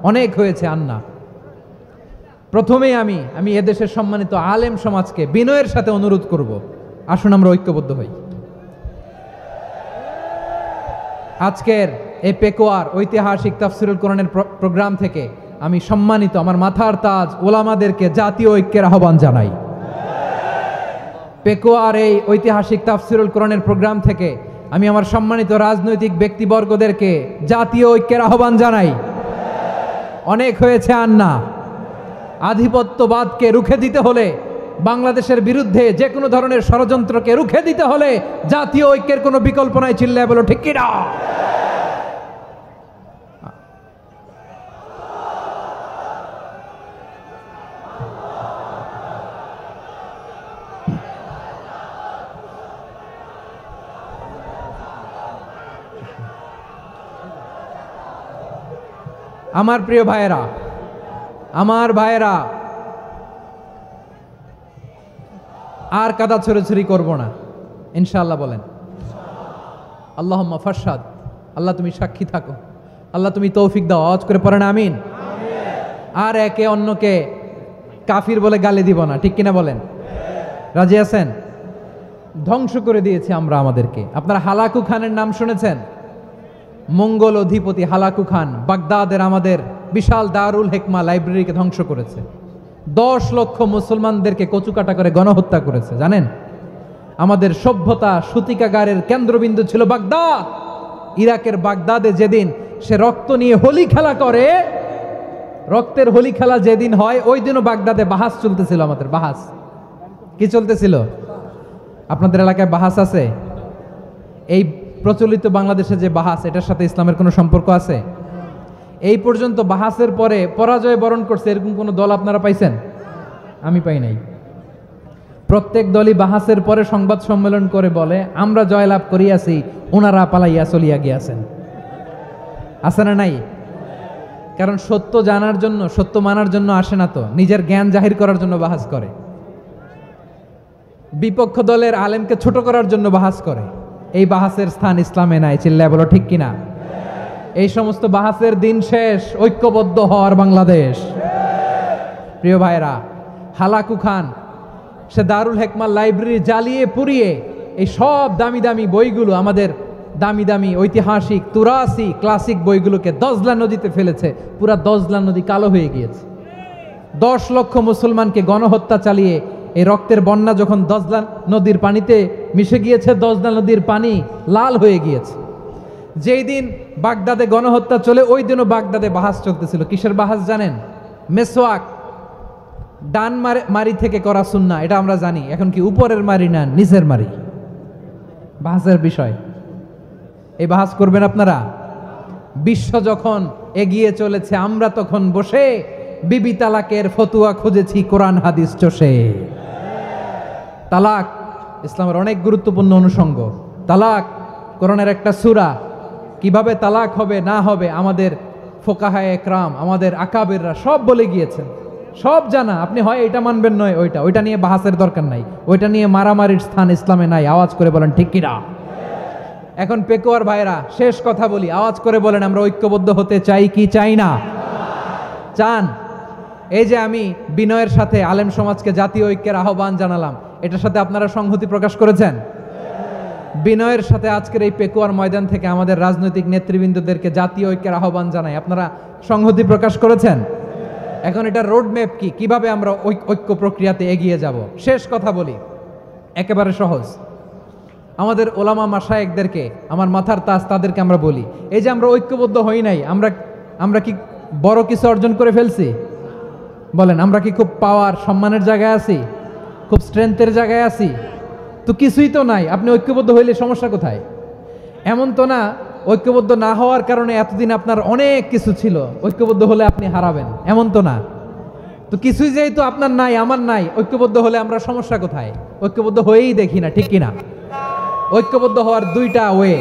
Speaker 1: অনেক হয়েছে, আর না। প্রথমেই আমি এদেশের সম্মানিত আলেম সমাজকে বিনয়ের সাথে অনুরোধ করব, আসুন আমরা ঐক্যবদ্ধ হই। আজকের এই পেকুয়ার ঐতিহাসিক তাফসিরুল কোরআনের প্রোগ্রাম থেকে আমি সম্মানিত আমার মাথার তাজ ওলামাদেরকে জাতীয় ঐক্যের আহ্বান জানাই। পেকুয়ার এই ঐতিহাসিক তাফসিরুল কোরআনের প্রোগ্রাম থেকে আমি আমার সম্মানিত রাজনৈতিক ব্যক্তিবর্গদেরকে জাতীয় ঐক্যের আহ্বান জানাই। অনেক হয়েছে, আর না। আধিপত্যবাদকে রুখে দিতে হলে, বাংলাদেশের বিরুদ্ধে যে কোনো ধরনের ষড়যন্ত্রকে রুখে দিতে হলে জাতীয় ঐক্যের কোনো বিকল্প নাই। চিল্লায় বলো ঠিক কিনা? আমার প্রিয় ভাইয়েরা, আমার ভাইয়েরা, আর কাদা ছড়াছড়ি করব না ইনশাআল্লাহ বলেন। আল্লাহুম্মা ফারশাদ, আল্লাহ তুমি সাক্ষী থাকো, আল্লাহ তুমি তৌফিক দাও। আওয়াজ করে পড়েন আমিন। আর একে অন্যকে কাফির বলে গালি দিব না, ঠিক কিনা বলেন? রাজি আছেন? ধ্বংস করে দিয়েছি আমরা আমাদেরকে। আপনারা হালাকু খানের নাম শুনেছেন? মঙ্গল অধিপতি হালাকু খান বাগদাদের আমাদের বিশাল দারুল হিকমা লাইব্রেরিকে ধ্বংস করেছে। 10 লক্ষ মুসলমানদেরকে কচুকাটা করে গণহত্যা করেছে। জানেন, আমাদের সভ্যতা সূতিকাগারের কেন্দ্রবিন্দু ছিল বাগদাদ। ইরাকের বাগদাদে যেদিন সে রক্ত নিয়ে হোলি খেলা করে, রক্তের হোলি খেলা যেদিন হয়, ওই দিনও বাগদাদে বাহাস চলতেছিল। আমাদের বাহাস কি চলতেছিল? আপনাদের এলাকায় বাহাস আছে? এই প্রচলিত বাংলাদেশে যে বাহাস, এটার সাথে ইসলামের কোনো সম্পর্ক আছে? এই পর্যন্ত বাহাসের পরে পরাজয় বরণ করছে এরকম কোন দল আপনারা পাইছেন? আমি পাই নাই। প্রত্যেক দলই বাহাসের পরে সংবাদ সম্মেলন করে বলে, আমরা জয়লাভ করিয়াছি, ওনারা পালাইয়া চলিয়া গিয়াছেন। আছে না নাই? কারণ সত্য জানার জন্য, সত্য মানার জন্য আসে না তো, নিজের জ্ঞান জাহির করার জন্য বাহাস করে। বিপক্ষ দলের আলেমকে ছোট করার জন্য বাহাস করে। এই বাহাসের স্থান ইসলামে নাই। চিল্লায় বলো ঠিক কিনা? এই সমস্ত বাহাসের দিন শেষ। ঐক্যবদ্ধ হওয়ার বাংলাদেশ। প্রিয় ভাইরা, হালাকু খান সে দারুল হিকমা লাইব্রেরি জ্বালিয়ে পুড়িয়ে এই সব দামি দামি বইগুলো, আমাদের দামি দামি ঐতিহাসিক তুরাসি ক্লাসিক বইগুলোকে দজলা নদীতে ফেলেছে। পুরা দজলা নদী কালো হয়ে গিয়েছে। 10 লক্ষ মুসলমানকে গণহত্যা চালিয়ে এই রক্তের বন্যা যখন দজলা নদীর পানিতে মিশে গিয়েছে, দজলা নদীর পানি লাল হয়ে গিয়েছে। যেই দিন বাগদাদে গণহত্যা চলে, ওই দিনও বাগদাদে বাহাস চলতেছিল। কিসের বাহাস জানেন? মেসওয়াক, ডান মারি থেকে করা সুন্নাহ, এটা আমরা জানি। এখন কি উপরের মারি না নিচের মারি? বাহাসের বিষয়। এই বাহাস করবেন আপনারা? বিশ্ব যখন এগিয়ে চলেছে, আমরা তখন বসে বিবি তালাকের ফতুয়া খুঁজেছি কোরআন হাদিস চষে। তালাক ইসলামের অনেক গুরুত্বপূর্ণ অনুষঙ্গ। তালাক কোরআনের একটা সূরা, কিভাবে তালাক হবে না হবে আমাদের ফোকাহায়ে একরাম, আমাদের আকাবেররা সব বলে গিয়েছেন, সব জানা। আপনি হয় এটা মানবেন নয় ওইটা নিয়ে বাহাসের দরকার নাই, ওইটা নিয়ে মারামারির স্থান ইসলামে নাই। আওয়াজ করে বলেন ঠিক কিনা? এখন পেকুয়ার ভাইরা শেষ কথা বলি, আওয়াজ করে বলেন আমরা ঐক্যবদ্ধ হতে চাই কি চাই না? চান? এই যে আমি বিনয়ের সাথে আলেম সমাজকে জাতীয় ঐক্যের আহ্বান জানালাম, এটার সাথে আপনারা সংহতি প্রকাশ করেছেন? বিনয়ের সাথে আজকের এই পেকুয়ার ময়দান থেকে আমাদের রাজনৈতিক নেতৃবৃন্দদেরকে জাতীয় ঐক্যের আহ্বান জানাই, আপনারা সংহতি প্রকাশ করেছেন? এখন এটা রোডম্যাপ কি, কিভাবে আমরা ঐক্য প্রক্রিয়াতে এগিয়ে যাব? শেষ কথা বলি, একেবারে সহজ। আমাদের ওলামা মাশায়েখদেরকে, আমার মাথার তাজ, তাদেরকে আমরা বলি, এই যে আমরা ঐক্যবদ্ধ হই নাই, আমরা কি বড় কিছু অর্জন করে ফেলছি? বলেন, আমরা কি খুব পাওয়ার সম্মানের জায়গায় আছি? খুব স্ট্রেংথের জায়গায় আছি? তো কিছুই তো নাই। আপনি ঐক্যবদ্ধ হইলে সমস্যা কোথায়? এমন তো না ঐক্যবদ্ধ না হওয়ার কারণে এতদিন আপনার অনেক কিছু ছিল, ঐক্যবদ্ধ হলে আপনি হারাবেন, এমন তো না। তো কিছুই যেহেতু আপনার নাই, আমার নাই, ঐক্যবদ্ধ হলে আমরা সমস্যা কোথায়? ঐক্যবদ্ধ হয়েই দেখি না, ঠিক কিনা? ঐক্যবদ্ধ হওয়ার দুইটা ওয়ে।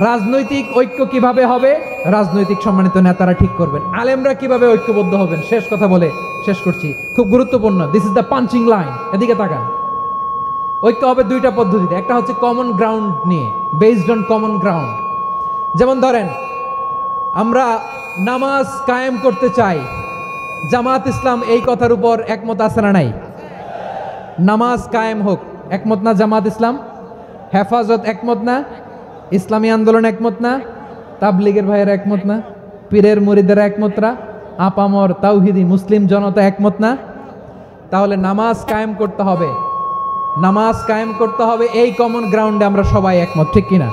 Speaker 1: রাজনৈতিক ঐক্য কিভাবে হবে? রাজনৈতিক সম্মানিত নেতারা ঠিক করবেন। আলেমরা কিভাবে ঐক্যবদ্ধ হবেন? শেষ কথা বলে শেষ করছি, খুব গুরুত্বপূর্ণ। This is the punching line, এদিকে তাকান। ঐক্য হবে দুইটা পদ্ধতিতে, একটা হচ্ছে কমন গ্রাউন্ড নিয়ে, বেসড অন কমন গ্রাউন্ড। যেমন ধরেন, আমরা নামাজ কায়েম করতে চাই, জামাত ইসলাম এই কথার উপর একমত আছে না নাই? নামাজ কায়েম হোক, একমত না জামাত ইসলাম? হেফাজত একমত না? ইসলামী আন্দোলন একমত না? তাবলীগের ভাইয়েরা একমত না? পীরের মুরিদেরা একমত না? আপামর তাওহিদি মুসলিম জনতা একমত না? তাহলে নামাজ কায়েম করতে হবে, নামাজ কায়েম করতে হবে এই কমন গ্রাউন্ডে আমরা সবাই একমত, ঠিক কিনা?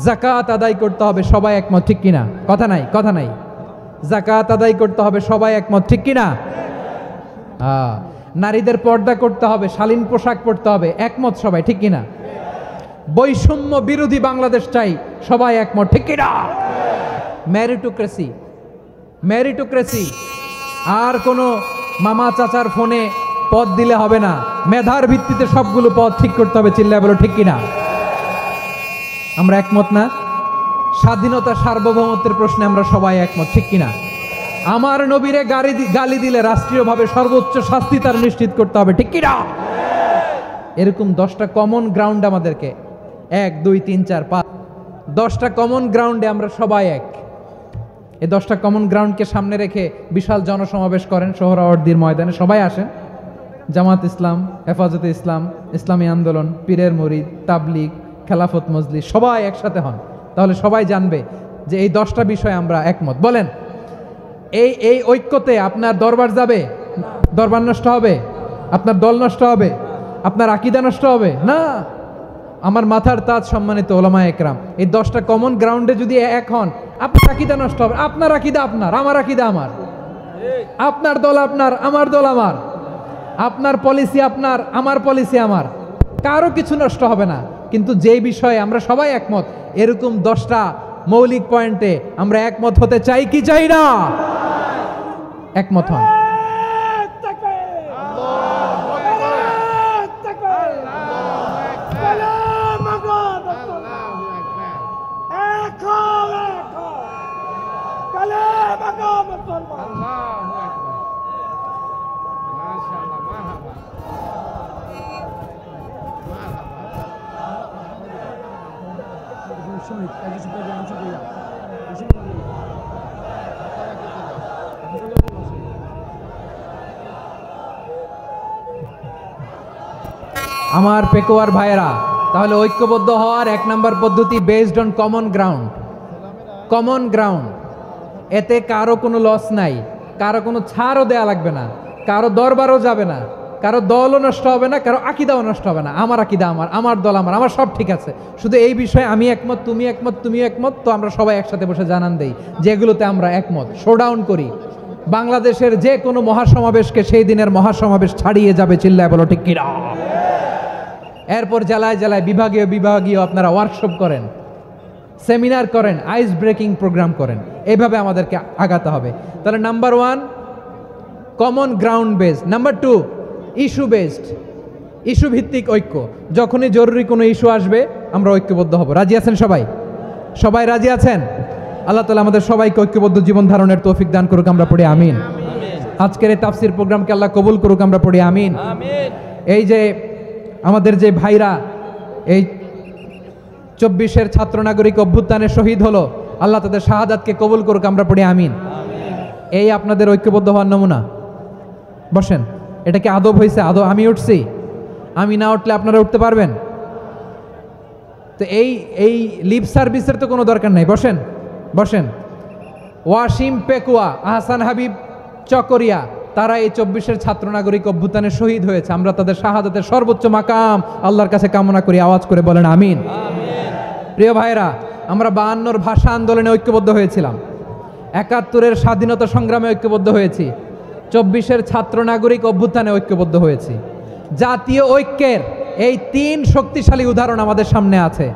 Speaker 1: যাকাত আদায় করতে হবে, সবাই একমত, ঠিক কিনা? কথা নাই, কথা নাই। যাকাত আদায় করতে হবে, সবাই একমত, ঠিক কিনা? নারীদের পর্দা করতে হবে, শালীন পোশাক পরতে হবে, একমত সবাই, ঠিক কিনা? বৈষম্য বিরোধী বাংলাদেশ চাই, সবাই একমত, ঠিক কিনা? মেরিটোক্রেসি, মেরিটোক্রেসি, আর কোনো মামা চাচার ফোনে পদ দিলে হবে না, মেধার ভিত্তিতে সবগুলো পদ ঠিক করতে হবে, চিল্লায় বলো ঠিক কিনা? আমরা একমত না? স্বাধীনতা সার্বভৌমত্বের প্রশ্নে আমরা সবাই একমত, ঠিক কিনা? আমার নবীরে গালি দিলে রাষ্ট্রীয়ভাবে সর্বোচ্চ শাস্তি তার নিশ্চিত করতে হবে, ঠিক কিনা? এরকম 10টা কমন গ্রাউন্ড আমাদেরকে, 1 2 3 4 5, 10টা কমন গ্রাউন্ডে আমরা সবাই এক। এই 10টা কমন গ্রাউন্ডকে সামনে রেখে বিশাল জনসমাবেশ করেন সোহরাওয়ার্দীর ময়দানে, সবাই আসেন। জামাত ইসলাম, হেফাজতে ইসলাম, ইসলামী আন্দোলন, পীরের মুরিদ, তাবলীগ, খেলাফত মজলিস, সবাই একসাথে হন, তাহলে সবাই জানবে যে এই 10টা বিষয়ে আমরা একমত। বলেন, এই ঐক্যতে আপনার দরবার যাবে? দরবার নষ্ট হবে? আপনার দল নষ্ট হবে? আপনার আকীদা নষ্ট হবে না? আমার মাথার তাজ সম্মানিত ওলামায়ে একরাম, এই 10টা কমন গ্রাউন্ডে যদি এক হন, আপনার আকীদা নষ্ট হবে। আপনার আকীদা আপনার, আমার আকীদা আমার, আপনার দল আপনার, আমার দল আমার, আপনার পলিসি আপনার, আমার পলিসি আমার, কারো কিছু নষ্ট হবে না। কিন্তু যে বিষয়ে আমরা সবাই একমত, এরকম 10টা মৌলিক পয়েন্টে আমরা একমত হতে চাই কি চাই না? একমত হন। আমার পেকুয়ার ভাইয়েরা, তাহলে ঐক্যবদ্ধ হওয়ার 1 নম্বর পদ্ধতি based on common ground. Common ground, এতে কারো কোনো লস নাই, কারো কোনো ছাড়ও দেয়া লাগবে না, কারো দরবারও যাবে না, কারো দলও নষ্ট হবে না, কারো আকীদাও নষ্ট হবে না। আমার আকীদা আমার, আমার দল আমার, আমার সব ঠিক আছে। শুধু এই বিষয়ে আমি একমত, তুমি একমত, তুমি একমত, তো আমরা সবাই একসাথে বসে জানান দেই যেগুলোতে আমরা একমত, শোডাউন করি। বাংলাদেশের যে কোনো মহাসমাবেশকে সেই দিনের মহাসমাবেশ ছাড়িয়ে যাবে, চিল্লায় বলো ঠিক কিনা? এরপর জেলায় জেলায় বিভাগীয় বিভাগীয় আপনারা ওয়ার্কশপ করেন, সেমিনার করেন, আইস ব্রেকিং প্রোগ্রাম করেন, এইভাবে আমাদেরকে আগাতে হবে। তাহলে number 1 common ground based, number 2 issue based, issue ভিত্তিক ঐক্য। যখনই জরুরি কোনো ইস্যু আসবে আমরা ঐক্যবদ্ধ হব। রাজি আছেন সবাই? সবাই রাজি আছেন? আল্লাহ তাআলা আমাদের সবাইকে ঐক্যবদ্ধ জীবন ধারণের তৌফিক দান করুক, আমরা পড়ি আমিন। আজকের এই তাফসীর প্রোগ্রামকে আল্লাহ কবুল করুক, আমরা পড়ি আমিন। এই যে আমাদের যে ভাইরা এই 24-এর ছাত্র নাগরিক অভ্যুত্থানে শহীদ হলো, আল্লাহ তাদের শাহাদাতকে কবুল করুক, আমরা পড়ি আমিন। এই আপনাদের ঐক্যবদ্ধ হওয়ার নমুনা। বসেন, এটা কি আদব হয়েছে? আদব আমি উঠছি, আমি না উঠলে আপনারা উঠতে পারবেন? তো এই লিপ সার্ভিসের তো কোনো দরকার নাই। বসেন বসেন। ওয়াসিম পেকুয়া, আহসান হাবিব চকরিয়া, তারা এই 24-এর ছাত্র নাগরিক অভ্যুত্থানে শহীদ হয়েছে। আমরা তাদের শাহাদাতের সর্বোচ্চ মাকাম আল্লাহর কাছে কামনা করি। আওয়াজ করে বলেন আমিন। প্রিয় ভাইরা, আমরা 52-র ভাষা আন্দোলনে ঐক্যবদ্ধ হয়েছিলাম, 71-এর স্বাধীনতা সংগ্রামে ঐক্যবদ্ধ হয়েছি, 24-এর ছাত্র নাগরিক অভ্যুত্থানে ঐক্যবদ্ধ হয়েছি। জাতীয় ঐক্যের এই 3 শক্তিশালী উদাহরণ আমাদের সামনে আছে।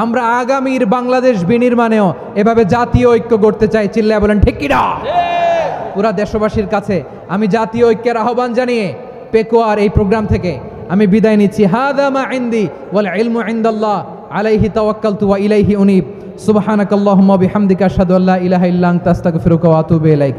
Speaker 1: আমরা আগামীর বাংলাদেশ বিনির্মাণেও এভাবে জাতীয় ঐক্য গড়তে চাই। চিল্লায় বলেন ঠিক কিনা? পুরা দেশবাসীর কাছে আমি জাতীয় ঐক্যের আহ্বান জানিয়ে পেকুয়ার এই প্রোগ্রাম থেকে আমি বিদায় নিচ্ছি। হাদা মা ইনদি ওয়াল ইলমু ইনদাল্লাহ আলাইহি তাওয়াক্কালতু ওয়া ইলাইহি উনীব। সুবহানাকাল্লাহুম্মা বিহামদিকা আশহাদু আল্লা ইলাহা ইল্লা আনতা আস্তাগফিরুকা ওয়া আতুবু ইলাইক।